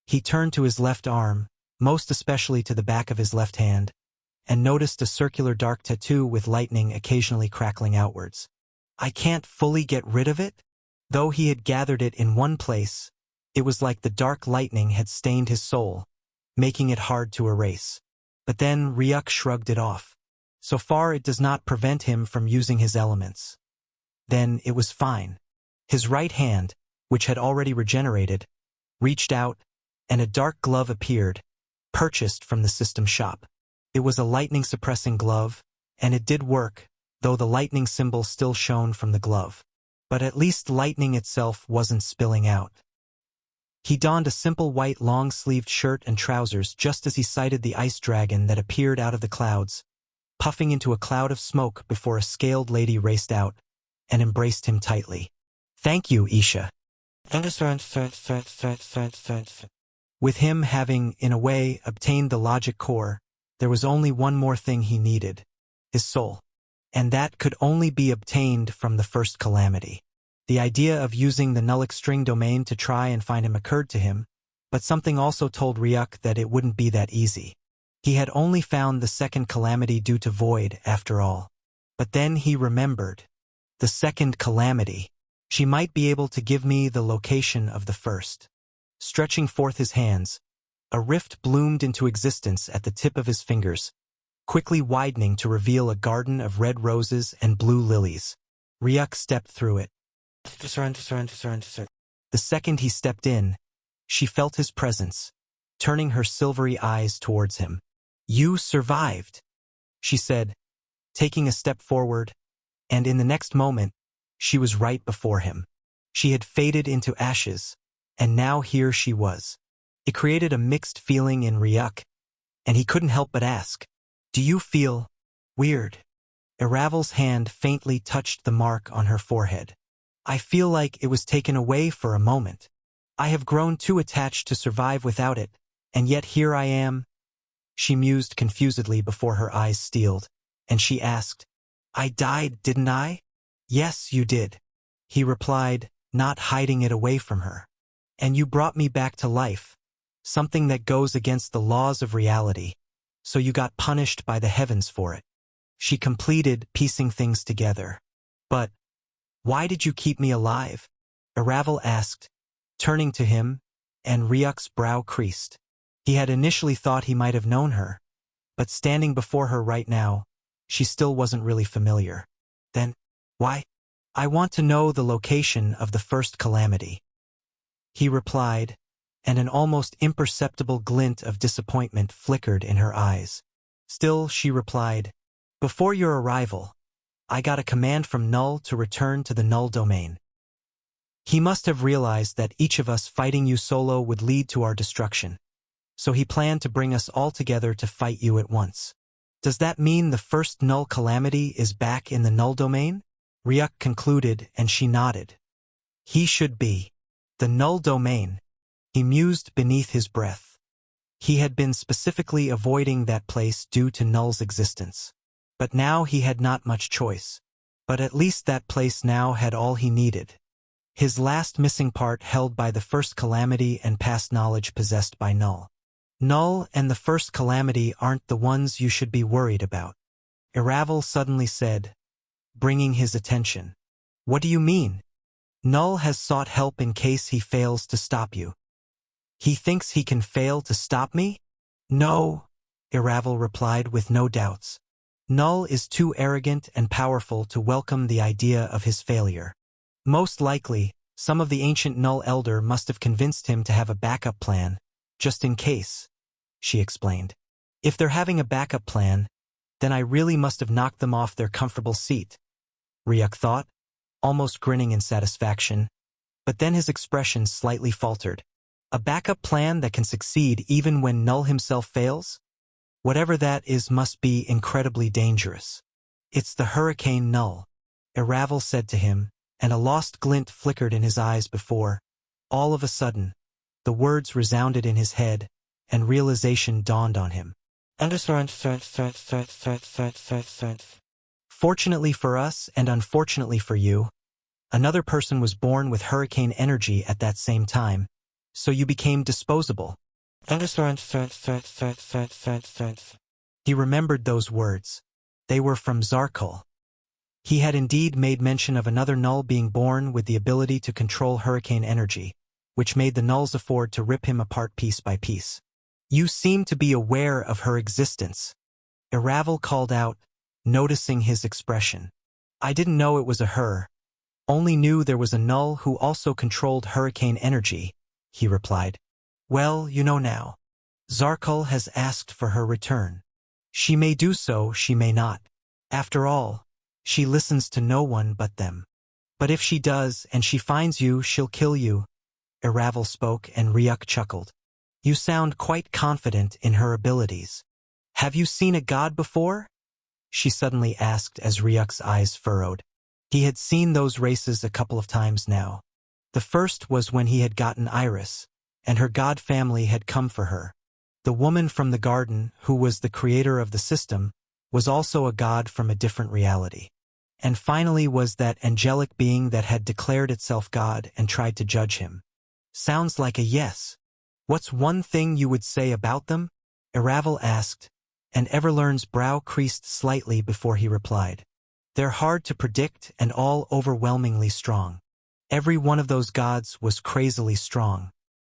S1: He turned to his left arm, most especially to the back of his left hand, and noticed a circular dark tattoo with lightning occasionally crackling outwards. I can't fully get rid of it? Though he had gathered it in one place, it was like the dark lightning had stained his soul, making it hard to erase. But then Ryuk shrugged it off. So far it does not prevent him from using his elements. Then it was fine. His right hand, which had already regenerated, reached out, and a dark glove appeared, purchased from the system shop. It was a lightning-suppressing glove, and it did work, though the lightning symbol still shone from the glove. But at least lightning itself wasn't spilling out. He donned a simple white long-sleeved shirt and trousers just as he sighted the ice dragon that appeared out of the clouds, puffing into a cloud of smoke before a scaled lady raced out and embraced him tightly. "Thank you, Isha." With him having, in a way, obtained the logic core, there was only one more thing he needed: his soul. And that could only be obtained from the first calamity. The idea of using the Nullic string domain to try and find him occurred to him, but something also told Ryuk that it wouldn't be that easy. He had only found the second calamity due to Void, after all. But then he remembered. The second calamity. She might be able to give me the location of the first. Stretching forth his hands, a rift bloomed into existence at the tip of his fingers, quickly widening to reveal a garden of red roses and blue lilies. Ryuk stepped through it. The second he stepped in, she felt his presence, turning her silvery eyes towards him. You survived, she said, taking a step forward, and in the next moment, she was right before him. She had faded into ashes, and now here she was. It created a mixed feeling in Ryuk, and he couldn't help but ask, "Do you feel weird?" Iravel's hand faintly touched the mark on her forehead. "I feel like it was taken away for a moment. I have grown too attached to survive without it, and yet here I am." She mused confusedly before her eyes steeled, and she asked, "I died, didn't I?" "Yes, you did," he replied, not hiding it away from her. "And you brought me back to life, something that goes against the laws of reality, so you got punished by the heavens for it." She completed, piecing things together. "But why did you keep me alive?" Iravel asked, turning to him, and Ryuk's brow creased. He had initially thought he might have known her, but standing before her right now, she still wasn't really familiar. "Then, why?" "I want to know the location of the first calamity," he replied, and an almost imperceptible glint of disappointment flickered in her eyes. Still, she replied, "Before your arrival, I got a command from Null to return to the Null domain. He must have realized that each of us fighting you solo would lead to our destruction, so he planned to bring us all together to fight you at once. Does that mean the first Null calamity is back in the Null domain?" Ryuk concluded, and she nodded. "He should be. The Null domain," he mused beneath his breath. He had been specifically avoiding that place due to Null's existence. But now he had not much choice. But at least that place now had all he needed. His last missing part held by the first calamity and past knowledge possessed by Null. Null and the first calamity aren't the ones you should be worried about, Iravel suddenly said, bringing his attention. "What do you mean?" "Null has sought help in case he fails to stop you." "He thinks he can fail to stop me?" "No," Iravel replied with no doubts. "Null is too arrogant and powerful to welcome the idea of his failure. Most likely, some of the ancient Null Elder must have convinced him to have a backup plan, just in case," she explained. "If they're having a backup plan, then I really must have knocked them off their comfortable seat," Ryuk thought, almost grinning in satisfaction, but then his expression slightly faltered. "A backup plan that can succeed even when Null himself fails? Whatever that is must be incredibly dangerous." "It's the Hurricane Null," Iravel said to him, and a lost glint flickered in his eyes before, all of a sudden, the words resounded in his head, and realization dawned on him. "Fortunately for us and unfortunately for you, another person was born with hurricane energy at that same time, so you became disposable." He remembered those words. They were from Zarkul. He had indeed made mention of another Null being born with the ability to control hurricane energy, which made the Nulls afford to rip him apart piece by piece. "You seem to be aware of her existence," Iravel called out, noticing his expression. "I didn't know it was a her. Only knew there was a Null who also controlled hurricane energy," he replied. "Well, you know now. Zarkul has asked for her return. She may do so, she may not. After all, she listens to no one but them. But if she does and she finds you, she'll kill you." Iravel spoke, and Ryuk chuckled. "You sound quite confident in her abilities. Have you seen a god before?" she suddenly asked as Ryuk's eyes furrowed. He had seen those races a couple of times now. The first was when he had gotten Iris, and her god family had come for her. The woman from the garden, who was the creator of the system, was also a god from a different reality. And finally was that angelic being that had declared itself God and tried to judge him. "Sounds like a yes. What's one thing you would say about them?" Iravel asked, and Everlearn's brow creased slightly before he replied. "They're hard to predict and all overwhelmingly strong. Every one of those gods was crazily strong.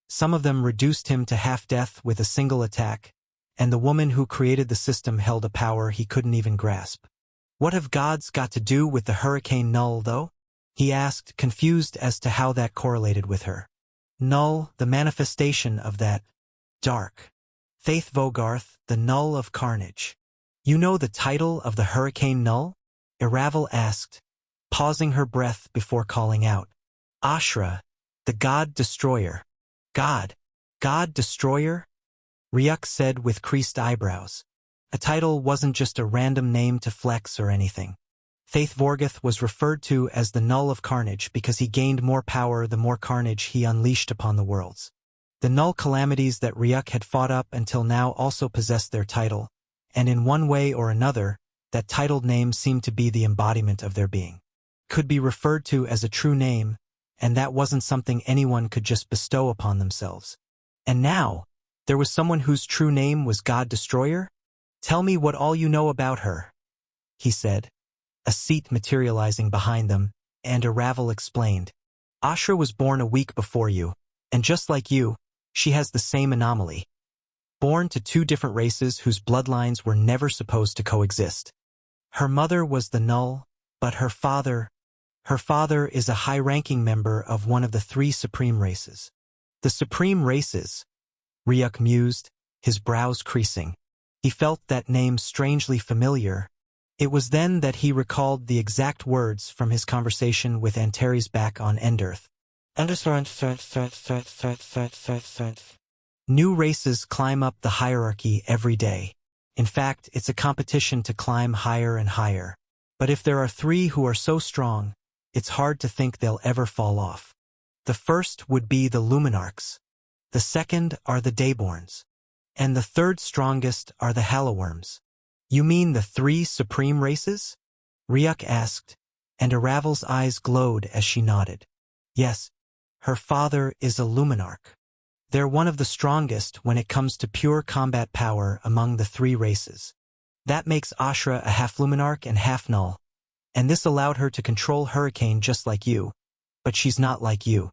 S1: Some of them reduced him to half-death with a single attack, and the woman who created the system held a power he couldn't even grasp." "What have gods got to do with the Hurricane Null, though?" he asked, confused as to how that correlated with her. "Null, the manifestation of that dark Faith Vogarth, the Null of Carnage. You know the title of the Hurricane Null? Iravel asked, pausing her breath before calling out. Ashra, the God Destroyer. God Destroyer? Ryuk said with creased eyebrows. A title wasn't just a random name to flex or anything. Faith Vorgoth was referred to as the Null of Carnage because he gained more power the more carnage he unleashed upon the worlds. The Null calamities that Ryuk had fought up until now also possessed their title, and in one way or another, that titled name seemed to be the embodiment of their being. Could be referred to as a true name, and that wasn't something anyone could just bestow upon themselves. And now, there was someone whose true name was God Destroyer? Tell me what all you know about her, he said, a seat materializing behind them, and Iravel explained. Ashra was born a week before you, and just like you, she has the same anomaly. Born to two different races whose bloodlines were never supposed to coexist. Her mother was the Null, but her father is a high-ranking member of one of the three supreme races. The supreme races, Ryuk mused, his brows creasing. He felt that name strangely familiar. It was then that he recalled the exact words from his conversation with Antares back on Endearth. New races climb up the hierarchy every day. In fact, it's a competition to climb higher and higher. But if there are three who are so strong, it's hard to think they'll ever fall off. The first would be the Luminarchs. The second are the Dayborns. And the third strongest are the Hallowworms. You mean the three supreme races? Ryuk asked, and Iravel's eyes glowed as she nodded. Yes, her father is a Luminarch. They're one of the strongest when it comes to pure combat power among the three races. That makes Ashra a half-Luminarch and half-Null, and this allowed her to control Hurricane just like you, but she's not like you.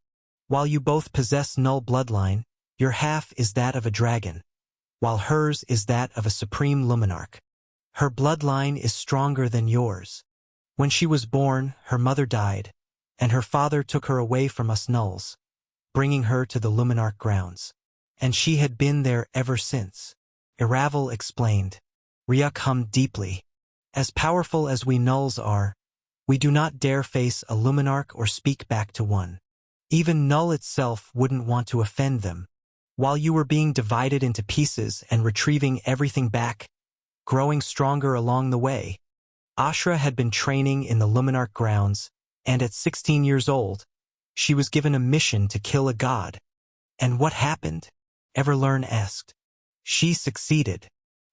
S1: While you both possess Null bloodline, your half is that of a dragon, while hers is that of a supreme Luminarch. Her bloodline is stronger than yours. When she was born, her mother died, and her father took her away from us Nulls, bringing her to the Luminarch grounds. And she had been there ever since. Iravel explained. Ryuk hummed deeply. As powerful as we Nulls are, we do not dare face a Luminarch or speak back to one. Even Null itself wouldn't want to offend them. While you were being divided into pieces and retrieving everything back, growing stronger along the way, Ashra had been training in the Luminarch grounds, and at 16 years old, she was given a mission to kill a god. And what happened? Everlearn asked. She succeeded.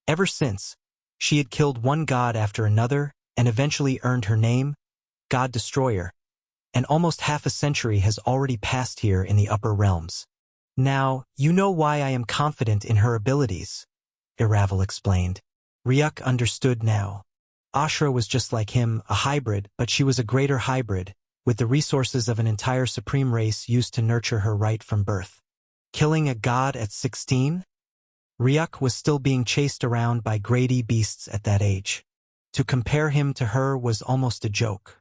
S1: Ever since, she had killed one god after another and eventually earned her name, God Destroyer. And almost half a century has already passed here in the upper realms. Now, you know why I am confident in her abilities, Iravel explained. Ryuk understood now. Ashra was just like him, a hybrid, but she was a greater hybrid, with the resources of an entire supreme race used to nurture her right from birth. Killing a god at 16? Ryuk was still being chased around by grady beasts at that age. To compare him to her was almost a joke.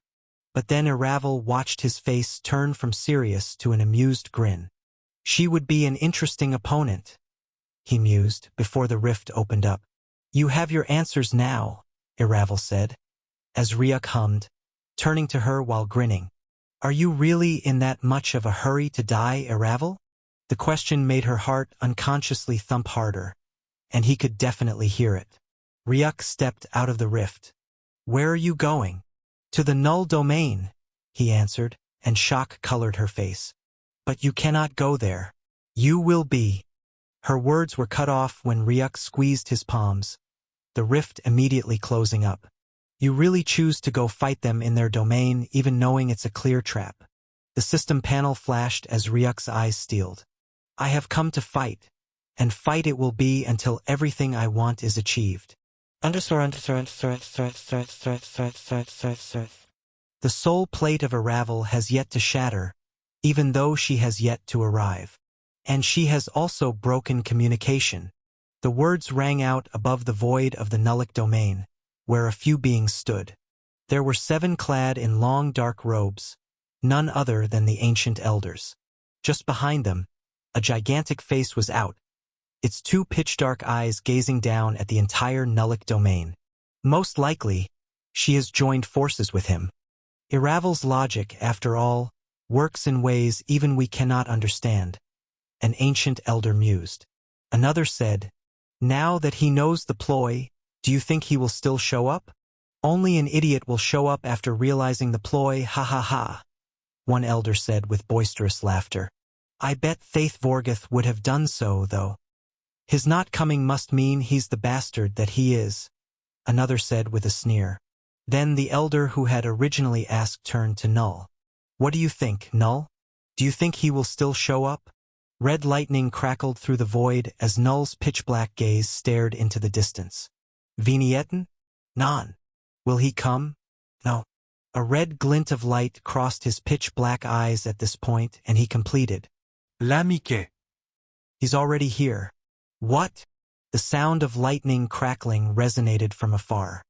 S1: But then Iravel watched his face turn from serious to an amused grin. She would be an interesting opponent, he mused before the rift opened up. You have your answers now, Iravel said, as Ryuk hummed, turning to her while grinning. Are you really in that much of a hurry to die, Iravel? The question made her heart unconsciously thump harder, and he could definitely hear it. Ryuk stepped out of the rift. Where are you going? To the Null domain, he answered, and shock colored her face. But you cannot go there. You will be. Her words were cut off when Ryuk squeezed his palms, the rift immediately closing up. You really choose to go fight them in their domain, even knowing it's a clear trap. The system panel flashed as Ryuk's eyes steeled. I have come to fight, and fight it will be until everything I want is achieved. The soul plate of Iravel has yet to shatter, even though she has yet to arrive. And she has also broken communication. The words rang out above the void of the Nullic domain, where a few beings stood. There were 7 clad in long dark robes, none other than the ancient elders. Just behind them, a gigantic face was out, its two pitch-dark eyes gazing down at the entire Nullic domain. Most likely, she has joined forces with him. Iravel's logic, after all, works in ways even we cannot understand, an ancient elder mused. Another said, now that he knows the ploy, do you think he will still show up? Only an idiot will show up after realizing the ploy, ha ha ha. One elder said with boisterous laughter. I bet Thaith Vorgoth would have done so, though. His not coming must mean he's the bastard that he is, another said with a sneer. Then the elder who had originally asked turned to Null. What do you think, Null? Do you think he will still show up? Red lightning crackled through the void as Null's pitch-black gaze stared into the distance. Vignetten? Non. Will he come? No. A red glint of light crossed his pitch-black eyes at this point, and he completed. L'amique. He's already here. What? The sound of lightning crackling resonated from afar.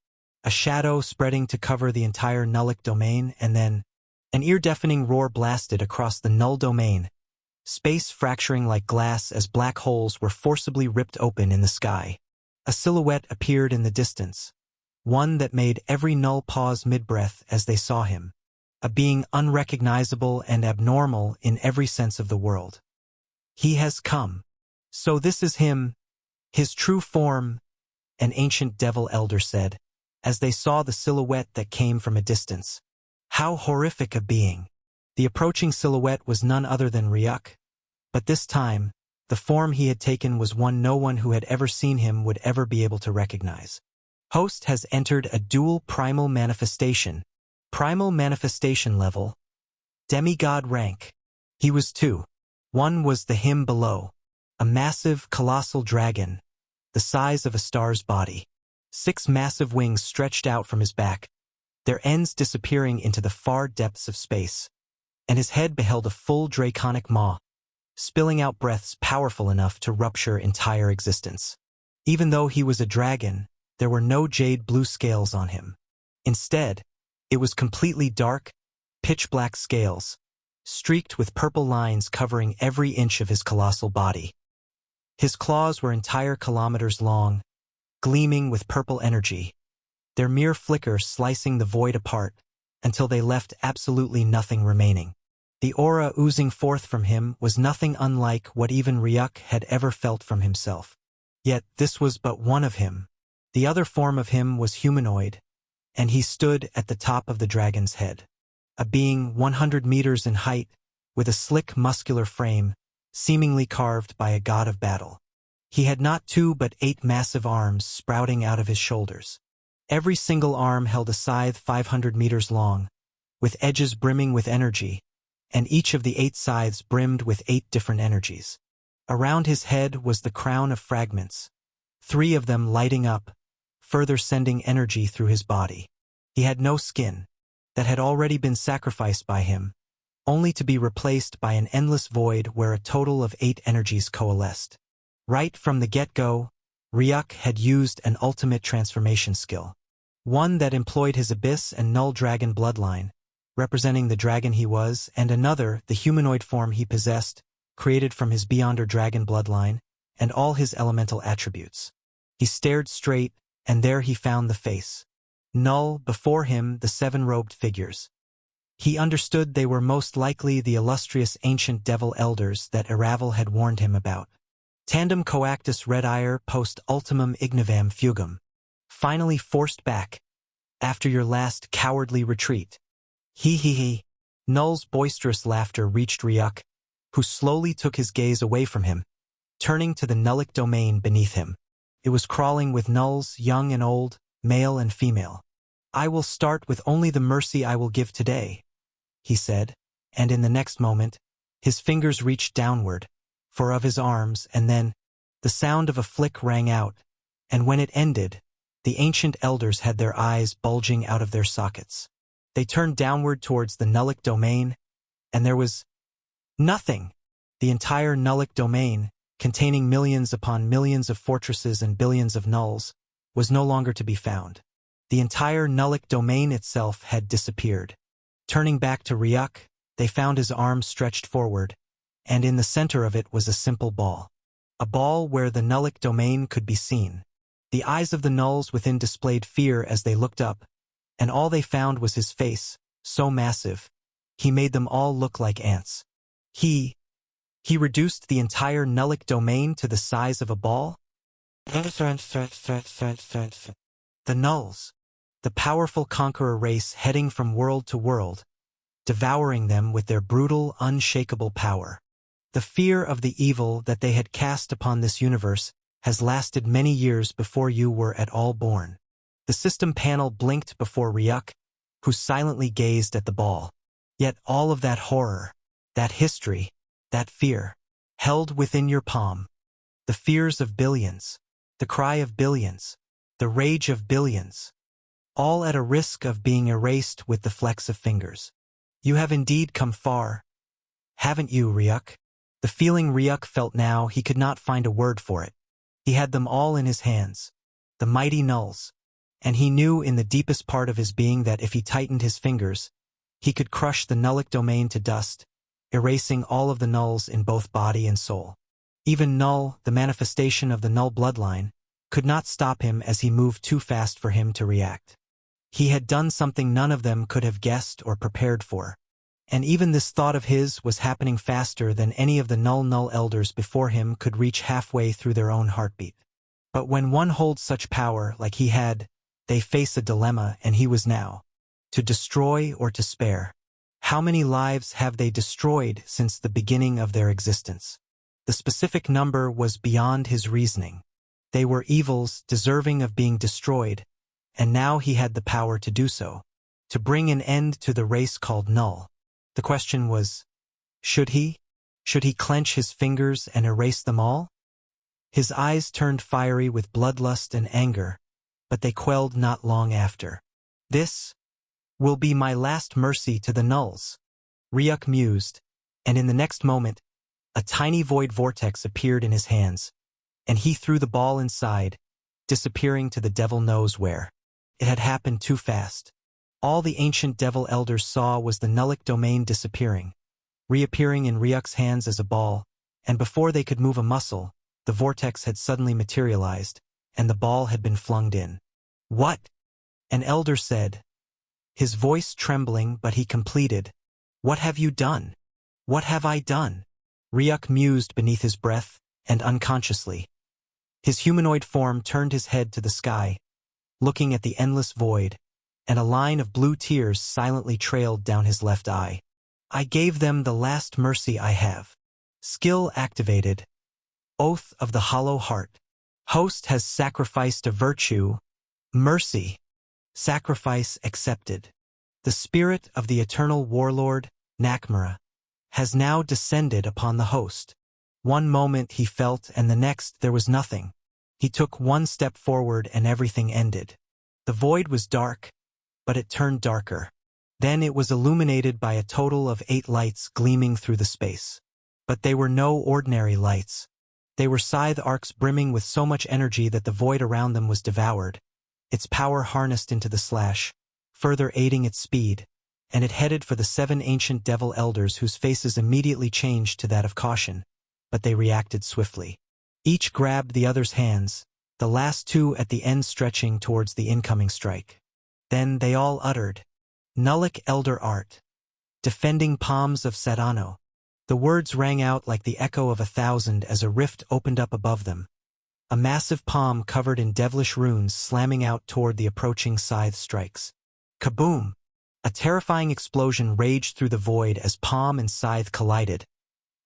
S1: A shadow spreading to cover the entire Nullic domain, and then an ear-deafening roar blasted across the Null domain, space fracturing like glass as black holes were forcibly ripped open in the sky. A silhouette appeared in the distance, one that made every Null pause mid-breath as they saw him, a being unrecognizable and abnormal in every sense of the word. He has come. So this is him, his true form, an ancient devil elder said, as they saw the silhouette that came from a distance. How horrific a being! The approaching silhouette was none other than Ryuk, but this time, the form he had taken was one no one who had ever seen him would ever be able to recognize. Host has entered a dual primal manifestation. Primal manifestation level. Demigod rank. He was two. One was the him below, a massive, colossal dragon, the size of a star's body. 6 massive wings stretched out from his back, their ends disappearing into the far depths of space, and his head beheld a full draconic maw, spilling out breaths powerful enough to rupture entire existence. Even though he was a dragon, there were no jade blue scales on him. Instead, it was completely dark, pitch-black scales, streaked with purple lines covering every inch of his colossal body. His claws were entire kilometers long, gleaming with purple energy, their mere flicker slicing the void apart until they left absolutely nothing remaining. The aura oozing forth from him was nothing unlike what even Ryuk had ever felt from himself. Yet this was but one of him. The other form of him was humanoid, and he stood at the top of the dragon's head. A being 100 meters in height, with a slick muscular frame, seemingly carved by a god of battle. He had not 2 but 8 massive arms sprouting out of his shoulders. Every single arm held a scythe 500 meters long, with edges brimming with energy, and each of the 8 scythes brimmed with 8 different energies. Around his head was the crown of fragments, 3 of them lighting up, further sending energy through his body. He had no skin, that had already been sacrificed by him, only to be replaced by an endless void where a total of 8 energies coalesced. Right from the get-go, Ryuk had used an ultimate transformation skill, one that employed his Abyss and Null Dragon bloodline, representing the dragon he was, and another, the humanoid form he possessed, created from his Beyonder Dragon bloodline, and all his elemental attributes. He stared straight, and there he found the face. Null, before him, the 7 robed figures. He understood they were most likely the illustrious ancient devil elders that Iravel had warned him about. Tandem coactus redire post ultimum ignivam fugum. Finally forced back, after your last cowardly retreat. He. Null's boisterous laughter reached Ryuk, who slowly took his gaze away from him, turning to the Nullic domain beneath him. It was crawling with Nulls, young and old, male and female. I will start with only the mercy I will give today, he said, and in the next moment, his fingers reached downward, for of his arms, and then, the sound of a flick rang out, and when it ended, the ancient elders had their eyes bulging out of their sockets. They turned downward towards the Nullic domain, and there was nothing. The entire Nullic domain, containing millions upon millions of fortresses and billions of Nulls, was no longer to be found. The entire Nullic domain itself had disappeared. Turning back to Ryuk, they found his arms stretched forward, and in the center of it was a simple ball. a ball where the Nullic domain could be seen. The eyes of the Nulls within displayed fear as they looked up, and all they found was his face, so massive, he made them all look like ants. He reduced the entire Nullic domain to the size of a ball? The Nulls, the powerful conqueror race heading from world to world, devouring them with their brutal, unshakable power. The fear of the evil that they had cast upon this universe has lasted many years before you were at all born. The system panel blinked before Ryuk, who silently gazed at the ball. Yet all of that horror, that history, that fear, held within your palm. The fears of billions, the cry of billions, the rage of billions, all at a risk of being erased with the flecks of fingers. You have indeed come far, haven't you, Ryuk? The feeling Ryuk felt now, he could not find a word for it. He had them all in his hands, the mighty Nulls, and he knew in the deepest part of his being that if he tightened his fingers, he could crush the Nullic domain to dust, erasing all of the Nulls in both body and soul. Even Null, the manifestation of the Null bloodline, could not stop him as he moved too fast for him to react. He had done something none of them could have guessed or prepared for. And even this thought of his was happening faster than any of the Null elders before him could reach halfway through their own heartbeat. But when one holds such power like he had, they face a dilemma, and he was now. To destroy or to spare. How many lives have they destroyed since the beginning of their existence? The specific number was beyond his reasoning. They were evils deserving of being destroyed, and now he had the power to do so. To bring an end to the race called Null. The question was, should he? Should he clench his fingers and erase them all? His eyes turned fiery with bloodlust and anger, but they quelled not long after. This will be my last mercy to the Nulls, Ryuk mused, and in the next moment, a tiny void vortex appeared in his hands, and he threw the ball inside, disappearing to the devil knows where. It had happened too fast. All the ancient devil elders saw was the Nullic domain disappearing, reappearing in Ryuk's hands as a ball, and before they could move a muscle, the vortex had suddenly materialized, and the ball had been flung in. What? An elder said, his voice trembling, but he completed, What have you done? What have I done? Ryuk mused beneath his breath, and unconsciously. His humanoid form turned his head to the sky, looking at the endless void, and a line of blue tears silently trailed down his left eye. I gave them the last mercy I have. Skill activated. Oath of the Hollow Heart. Host has sacrificed a virtue. Mercy. Sacrifice accepted. The spirit of the eternal warlord, Nakamura, has now descended upon the host. One moment he felt, and the next there was nothing. He took one step forward and everything ended. The void was dark, but it turned darker. Then it was illuminated by a total of 8 lights gleaming through the space. But they were no ordinary lights. They were scythe arcs brimming with so much energy that the void around them was devoured, its power harnessed into the slash, further aiding its speed, and it headed for the 7 ancient devil elders, whose faces immediately changed to that of caution, but they reacted swiftly. Each grabbed the other's hands, the last 2 at the end stretching towards the incoming strike. Then they all uttered, Nullic Elder Art. Defending palms of Sadano. The words rang out like the echo of 1,000 as a rift opened up above them. A massive palm covered in devilish runes slamming out toward the approaching scythe strikes. Kaboom! A terrifying explosion raged through the void as palm and scythe collided,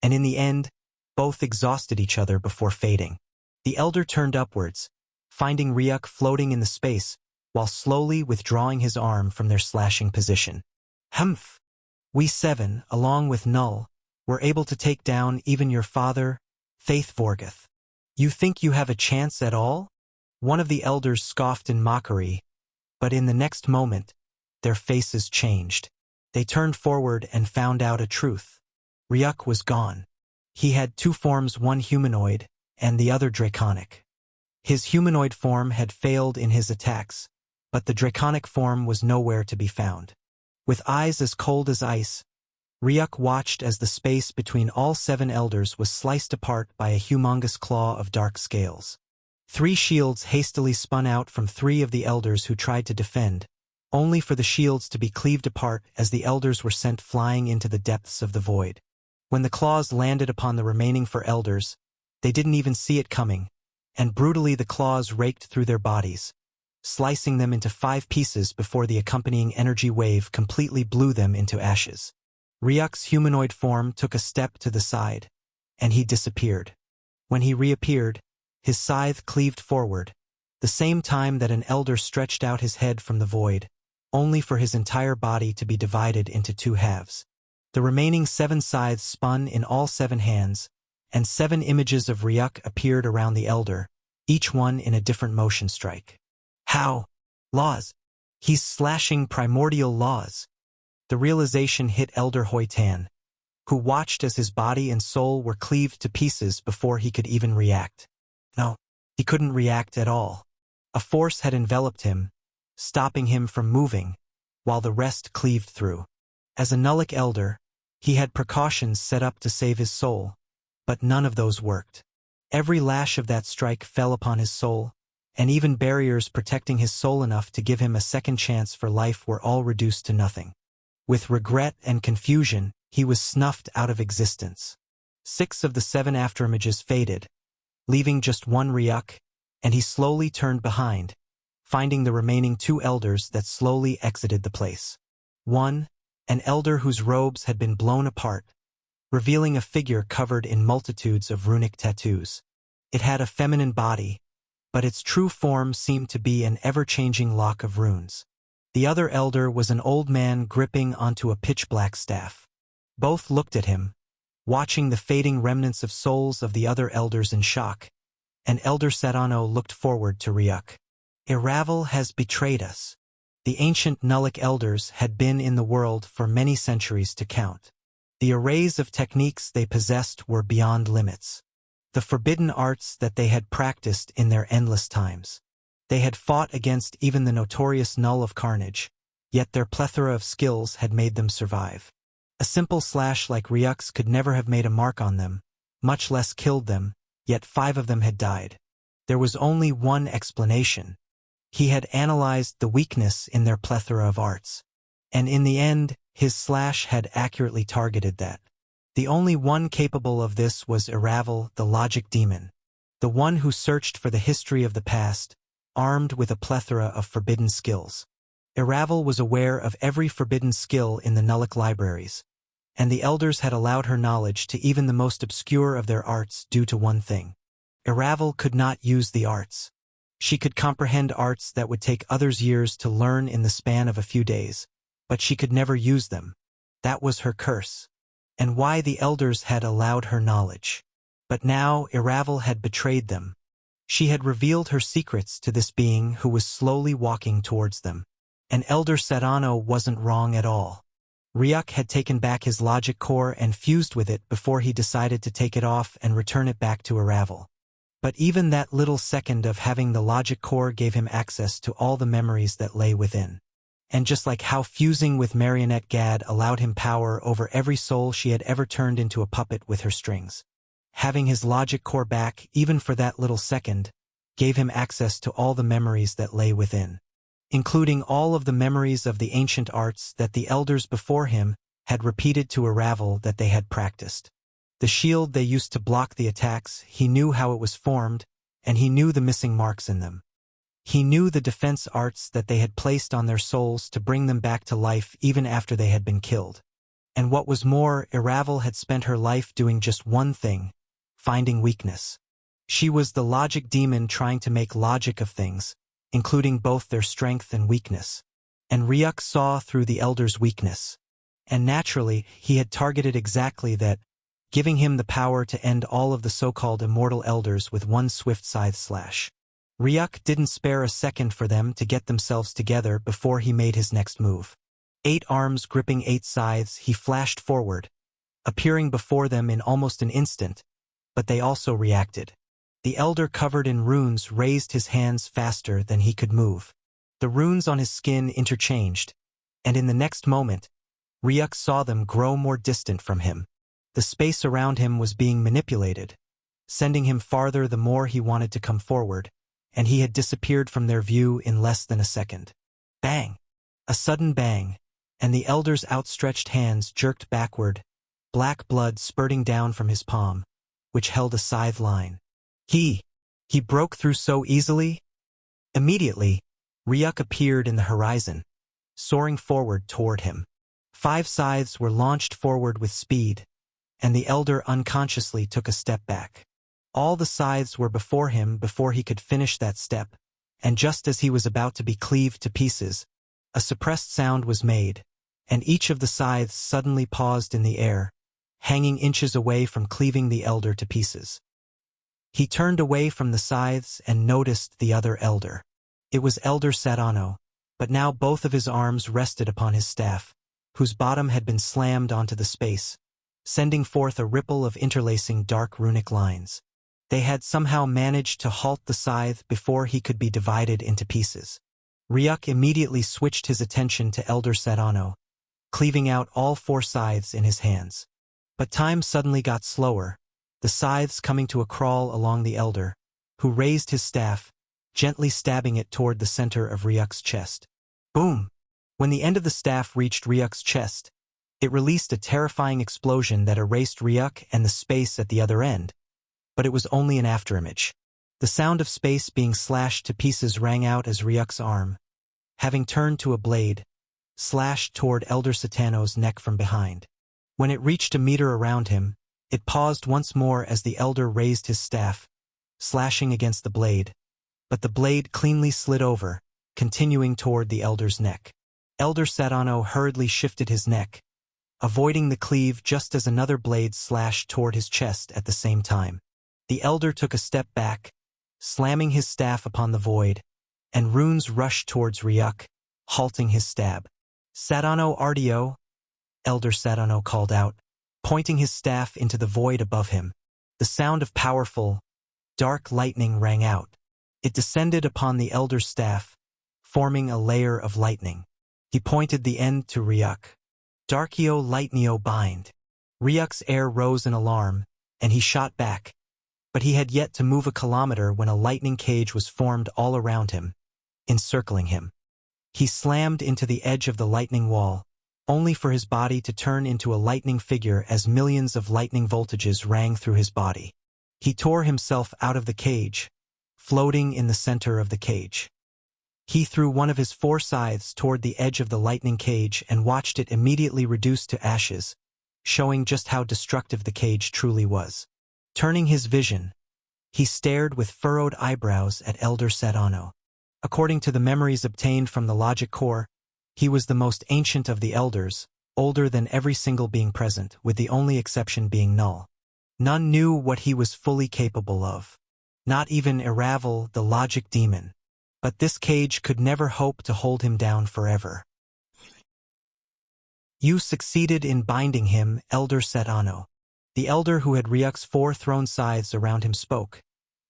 S1: and in the end, both exhausted each other before fading. The elder turned upwards, finding Ryuk floating in the space, while slowly withdrawing his arm from their slashing position. Humph! We 7, along with Null, were able to take down even your father, Faith Vorgoth. You think you have a chance at all? One of the elders scoffed in mockery, but in the next moment, their faces changed. They turned forward and found out a truth. Ryuk was gone. He had 2 forms, one humanoid, and the other draconic. His humanoid form had failed in his attacks, but the draconic form was nowhere to be found. With eyes as cold as ice, Ryuk watched as the space between all 7 elders was sliced apart by a humongous claw of dark scales. 3 shields hastily spun out from 3 of the elders who tried to defend, only for the shields to be cleaved apart as the elders were sent flying into the depths of the void. When the claws landed upon the remaining 4 elders, they didn't even see it coming, and brutally the claws raked through their bodies, slicing them into 5 pieces before the accompanying energy wave completely blew them into ashes. Ryuk's humanoid form took a step to the side, and he disappeared. When he reappeared, his scythe cleaved forward, the same time that an elder stretched out his head from the void, only for his entire body to be divided into 2 halves. The remaining 7 scythes spun in all 7 hands, and 7 images of Ryuk appeared around the elder, each one in a different motion strike. How? Laws. He's slashing primordial laws. The realization hit Elder Hoitan, who watched as his body and soul were cleaved to pieces before he could even react. No, he couldn't react at all. A force had enveloped him, stopping him from moving, while the rest cleaved through. As a Nullic Elder, he had precautions set up to save his soul, but none of those worked. Every lash of that strike fell upon his soul, and even barriers protecting his soul enough to give him a second chance for life were all reduced to nothing. With regret and confusion, he was snuffed out of existence. 6 of the 7 afterimages faded, leaving just 1 Ryuk, and he slowly turned behind, finding the remaining 2 elders that slowly exited the place. 1, an elder whose robes had been blown apart, revealing a figure covered in multitudes of runic tattoos. It had a feminine body, but its true form seemed to be an ever-changing lock of runes. The other elder was an old man gripping onto a pitch-black staff. Both looked at him, watching the fading remnants of souls of the other elders in shock, and Elder Serrano looked forward to Ryuk. Iravel has betrayed us. The ancient Nullic elders had been in the world for many centuries to count. The arrays of techniques they possessed were beyond limits. The forbidden arts that they had practiced in their endless times. They had fought against even the notorious Null of Carnage, yet their plethora of skills had made them survive. A simple slash like Ryuk's could never have made a mark on them, much less killed them, yet 5 of them had died. There was only one explanation. He had analyzed the weakness in their plethora of arts, and in the end, his slash had accurately targeted that. The only one capable of this was Iravel, the logic demon, the one who searched for the history of the past, armed with a plethora of forbidden skills. Iravel was aware of every forbidden skill in the Nullic libraries, and the elders had allowed her knowledge to even the most obscure of their arts due to one thing. Iravel could not use the arts. She could comprehend arts that would take others years to learn in the span of a few days, but she could never use them. That was her curse, and why the elders had allowed her knowledge. But now Iravel had betrayed them. She had revealed her secrets to this being who was slowly walking towards them. And Elder Serrano wasn't wrong at all. Ryuk had taken back his logic core and fused with it before he decided to take it off and return it back to Iravel. But even that little second of having the logic core gave him access to all the memories that lay within. And just like how fusing with Marionette Gad allowed him power over every soul she had ever turned into a puppet with her strings, having his logic core back, even for that little second, gave him access to all the memories that lay within, including all of the memories of the ancient arts that the elders before him had repeated to Iravel that they had practiced. The shield they used to block the attacks, he knew how it was formed, and he knew the missing marks in them. He knew the defense arts that they had placed on their souls to bring them back to life even after they had been killed. And what was more, Iravel had spent her life doing just one thing: finding weakness. She was the logic demon trying to make logic of things, including both their strength and weakness. And Ryuk saw through the elder's weakness. And naturally, he had targeted exactly that, giving him the power to end all of the so-called immortal elders with one swift scythe slash. Ryuk didn't spare a second for them to get themselves together before he made his next move. 8 arms gripping 8 scythes, he flashed forward, appearing before them in almost an instant, but they also reacted. The elder covered in runes raised his hands faster than he could move. The runes on his skin interchanged, and in the next moment, Ryuk saw them grow more distant from him. The space around him was being manipulated, sending him farther the more he wanted to come forward, and he had disappeared from their view in less than a second. Bang! A sudden bang, and the elder's outstretched hands jerked backward, black blood spurting down from his palm, which held a scythe line. He broke through so easily? Immediately, Ryuk appeared in the horizon, soaring forward toward him. 5 scythes were launched forward with speed, and the elder unconsciously took a step back. All the scythes were before him before he could finish that step, and just as he was about to be cleaved to pieces, a suppressed sound was made, and each of the scythes suddenly paused in the air, hanging inches away from cleaving the elder to pieces. He turned away from the scythes and noticed the other elder. It was Elder Sadano, but now both of his arms rested upon his staff, whose bottom had been slammed onto the space, sending forth a ripple of interlacing dark runic lines. They had somehow managed to halt the scythe before he could be divided into pieces. Ryuk immediately switched his attention to Elder Sadano, cleaving out all 4 scythes in his hands. But time suddenly got slower, the scythes coming to a crawl along the elder, who raised his staff, gently stabbing it toward the center of Ryuk's chest. Boom! When the end of the staff reached Ryuk's chest, it released a terrifying explosion that erased Ryuk and the space at the other end, but it was only an afterimage. The sound of space being slashed to pieces rang out as Ryuk's arm, having turned to a blade, slashed toward Elder Satano's neck from behind. When it reached a meter around him, it paused once more as the elder raised his staff, slashing against the blade, but the blade cleanly slid over, continuing toward the elder's neck. Elder Sadano hurriedly shifted his neck, avoiding the cleave just as another blade slashed toward his chest at the same time. The elder took a step back, slamming his staff upon the void, and runes rushed towards Ryuk, halting his stab. Sadano Ardio, Elder Sadano called out, pointing his staff into the void above him. The sound of powerful, dark lightning rang out. It descended upon the elder's staff, forming a layer of lightning. He pointed the end to Ryuk. Darkio Lightnio Bind. Ryuk's air rose in alarm, and he shot back, but he had yet to move a kilometer when a lightning cage was formed all around him, encircling him. He slammed into the edge of the lightning wall, only for his body to turn into a lightning figure as millions of lightning voltages rang through his body. He tore himself out of the cage, floating in the center of the cage. He threw one of his 4 scythes toward the edge of the lightning cage and watched it immediately reduce to ashes, showing just how destructive the cage truly was. Turning his vision, he stared with furrowed eyebrows at Elder Sadano. According to the memories obtained from the logic core, he was the most ancient of the elders, older than every single being present, with the only exception being Null. None knew what he was fully capable of. Not even Iravel, the logic demon. But this cage could never hope to hold him down forever. You succeeded in binding him, Elder Sadano. The elder who had Ryuk's 4 thrown scythes around him spoke,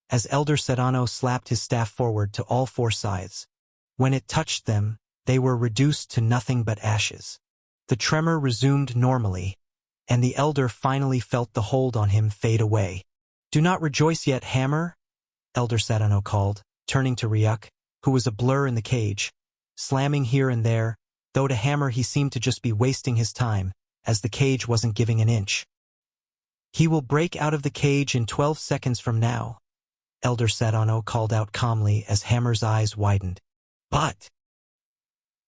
S1: as Elder Sadano slapped his staff forward to all 4 scythes. When it touched them, they were reduced to nothing but ashes. The tremor resumed normally, and the elder finally felt the hold on him fade away. Do not rejoice yet, Hammer, Elder Sadano called, turning to Ryuk, who was a blur in the cage, slamming here and there, though to Hammer he seemed to just be wasting his time, as the cage wasn't giving an inch. He will break out of the cage in 12 seconds from now, Elder Sadano called out calmly as Hammer's eyes widened. But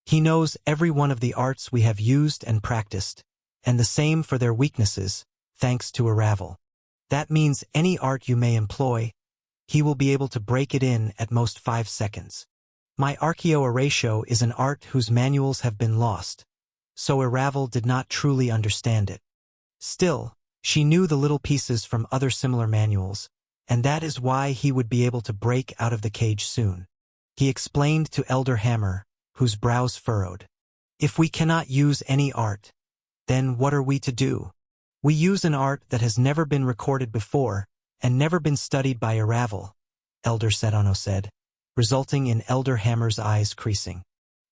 S1: he knows every one of the arts we have used and practiced, and the same for their weaknesses, thanks to Iravel. That means any art you may employ, he will be able to break it in at most 5 seconds. My Archeo Oratio is an art whose manuals have been lost, so Iravel did not truly understand it. Still, she knew the little pieces from other similar manuals, and that is why he would be able to break out of the cage soon. He explained to Elder Hammer, whose brows furrowed. If we cannot use any art, then what are we to do? We use an art that has never been recorded before, and never been studied by Iravel, Elder Sadano said, resulting in Elder Hammer's eyes creasing.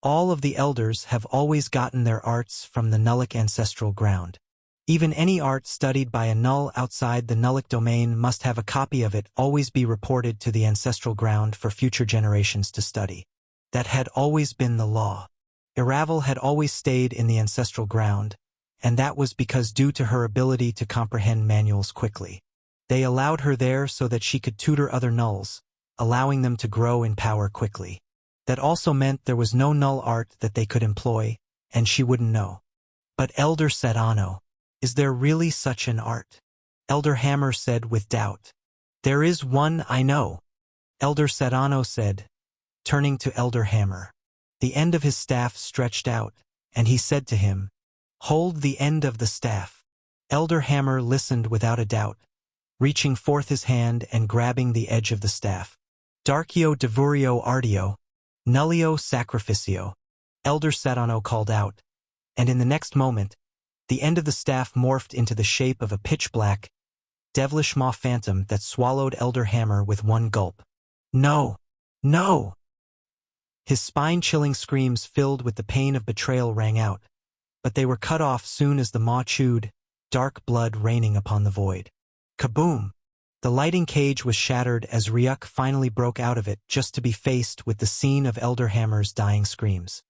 S1: All of the elders have always gotten their arts from the Nullic ancestral ground. Even any art studied by a Null outside the Nullic domain must have a copy of it always be reported to the ancestral ground for future generations to study. That had always been the law. Iravel had always stayed in the ancestral ground, and that was because due to her ability to comprehend manuals quickly. They allowed her there so that she could tutor other Nulls, allowing them to grow in power quickly. That also meant there was no Null art that they could employ, and she wouldn't know. But Elder Sedano, is there really such an art? Elder Hammer said with doubt. There is one, I know. Elder Sedano said, turning to Elder Hammer. The end of his staff stretched out, and he said to him, hold the end of the staff. Elder Hammer listened without a doubt, reaching forth his hand and grabbing the edge of the staff. Darcio Devurio Artio, Nullio Sacrificio, Elder Sedano called out, and in the next moment, the end of the staff morphed into the shape of a pitch-black, devilish maw phantom that swallowed Elder Hammer with one gulp. No! No! His spine-chilling screams filled with the pain of betrayal rang out, but they were cut off soon as the maw chewed, dark blood raining upon the void. Kaboom! The lighting cage was shattered as Ryuk finally broke out of it just to be faced with the scene of Elder Hammer's dying screams.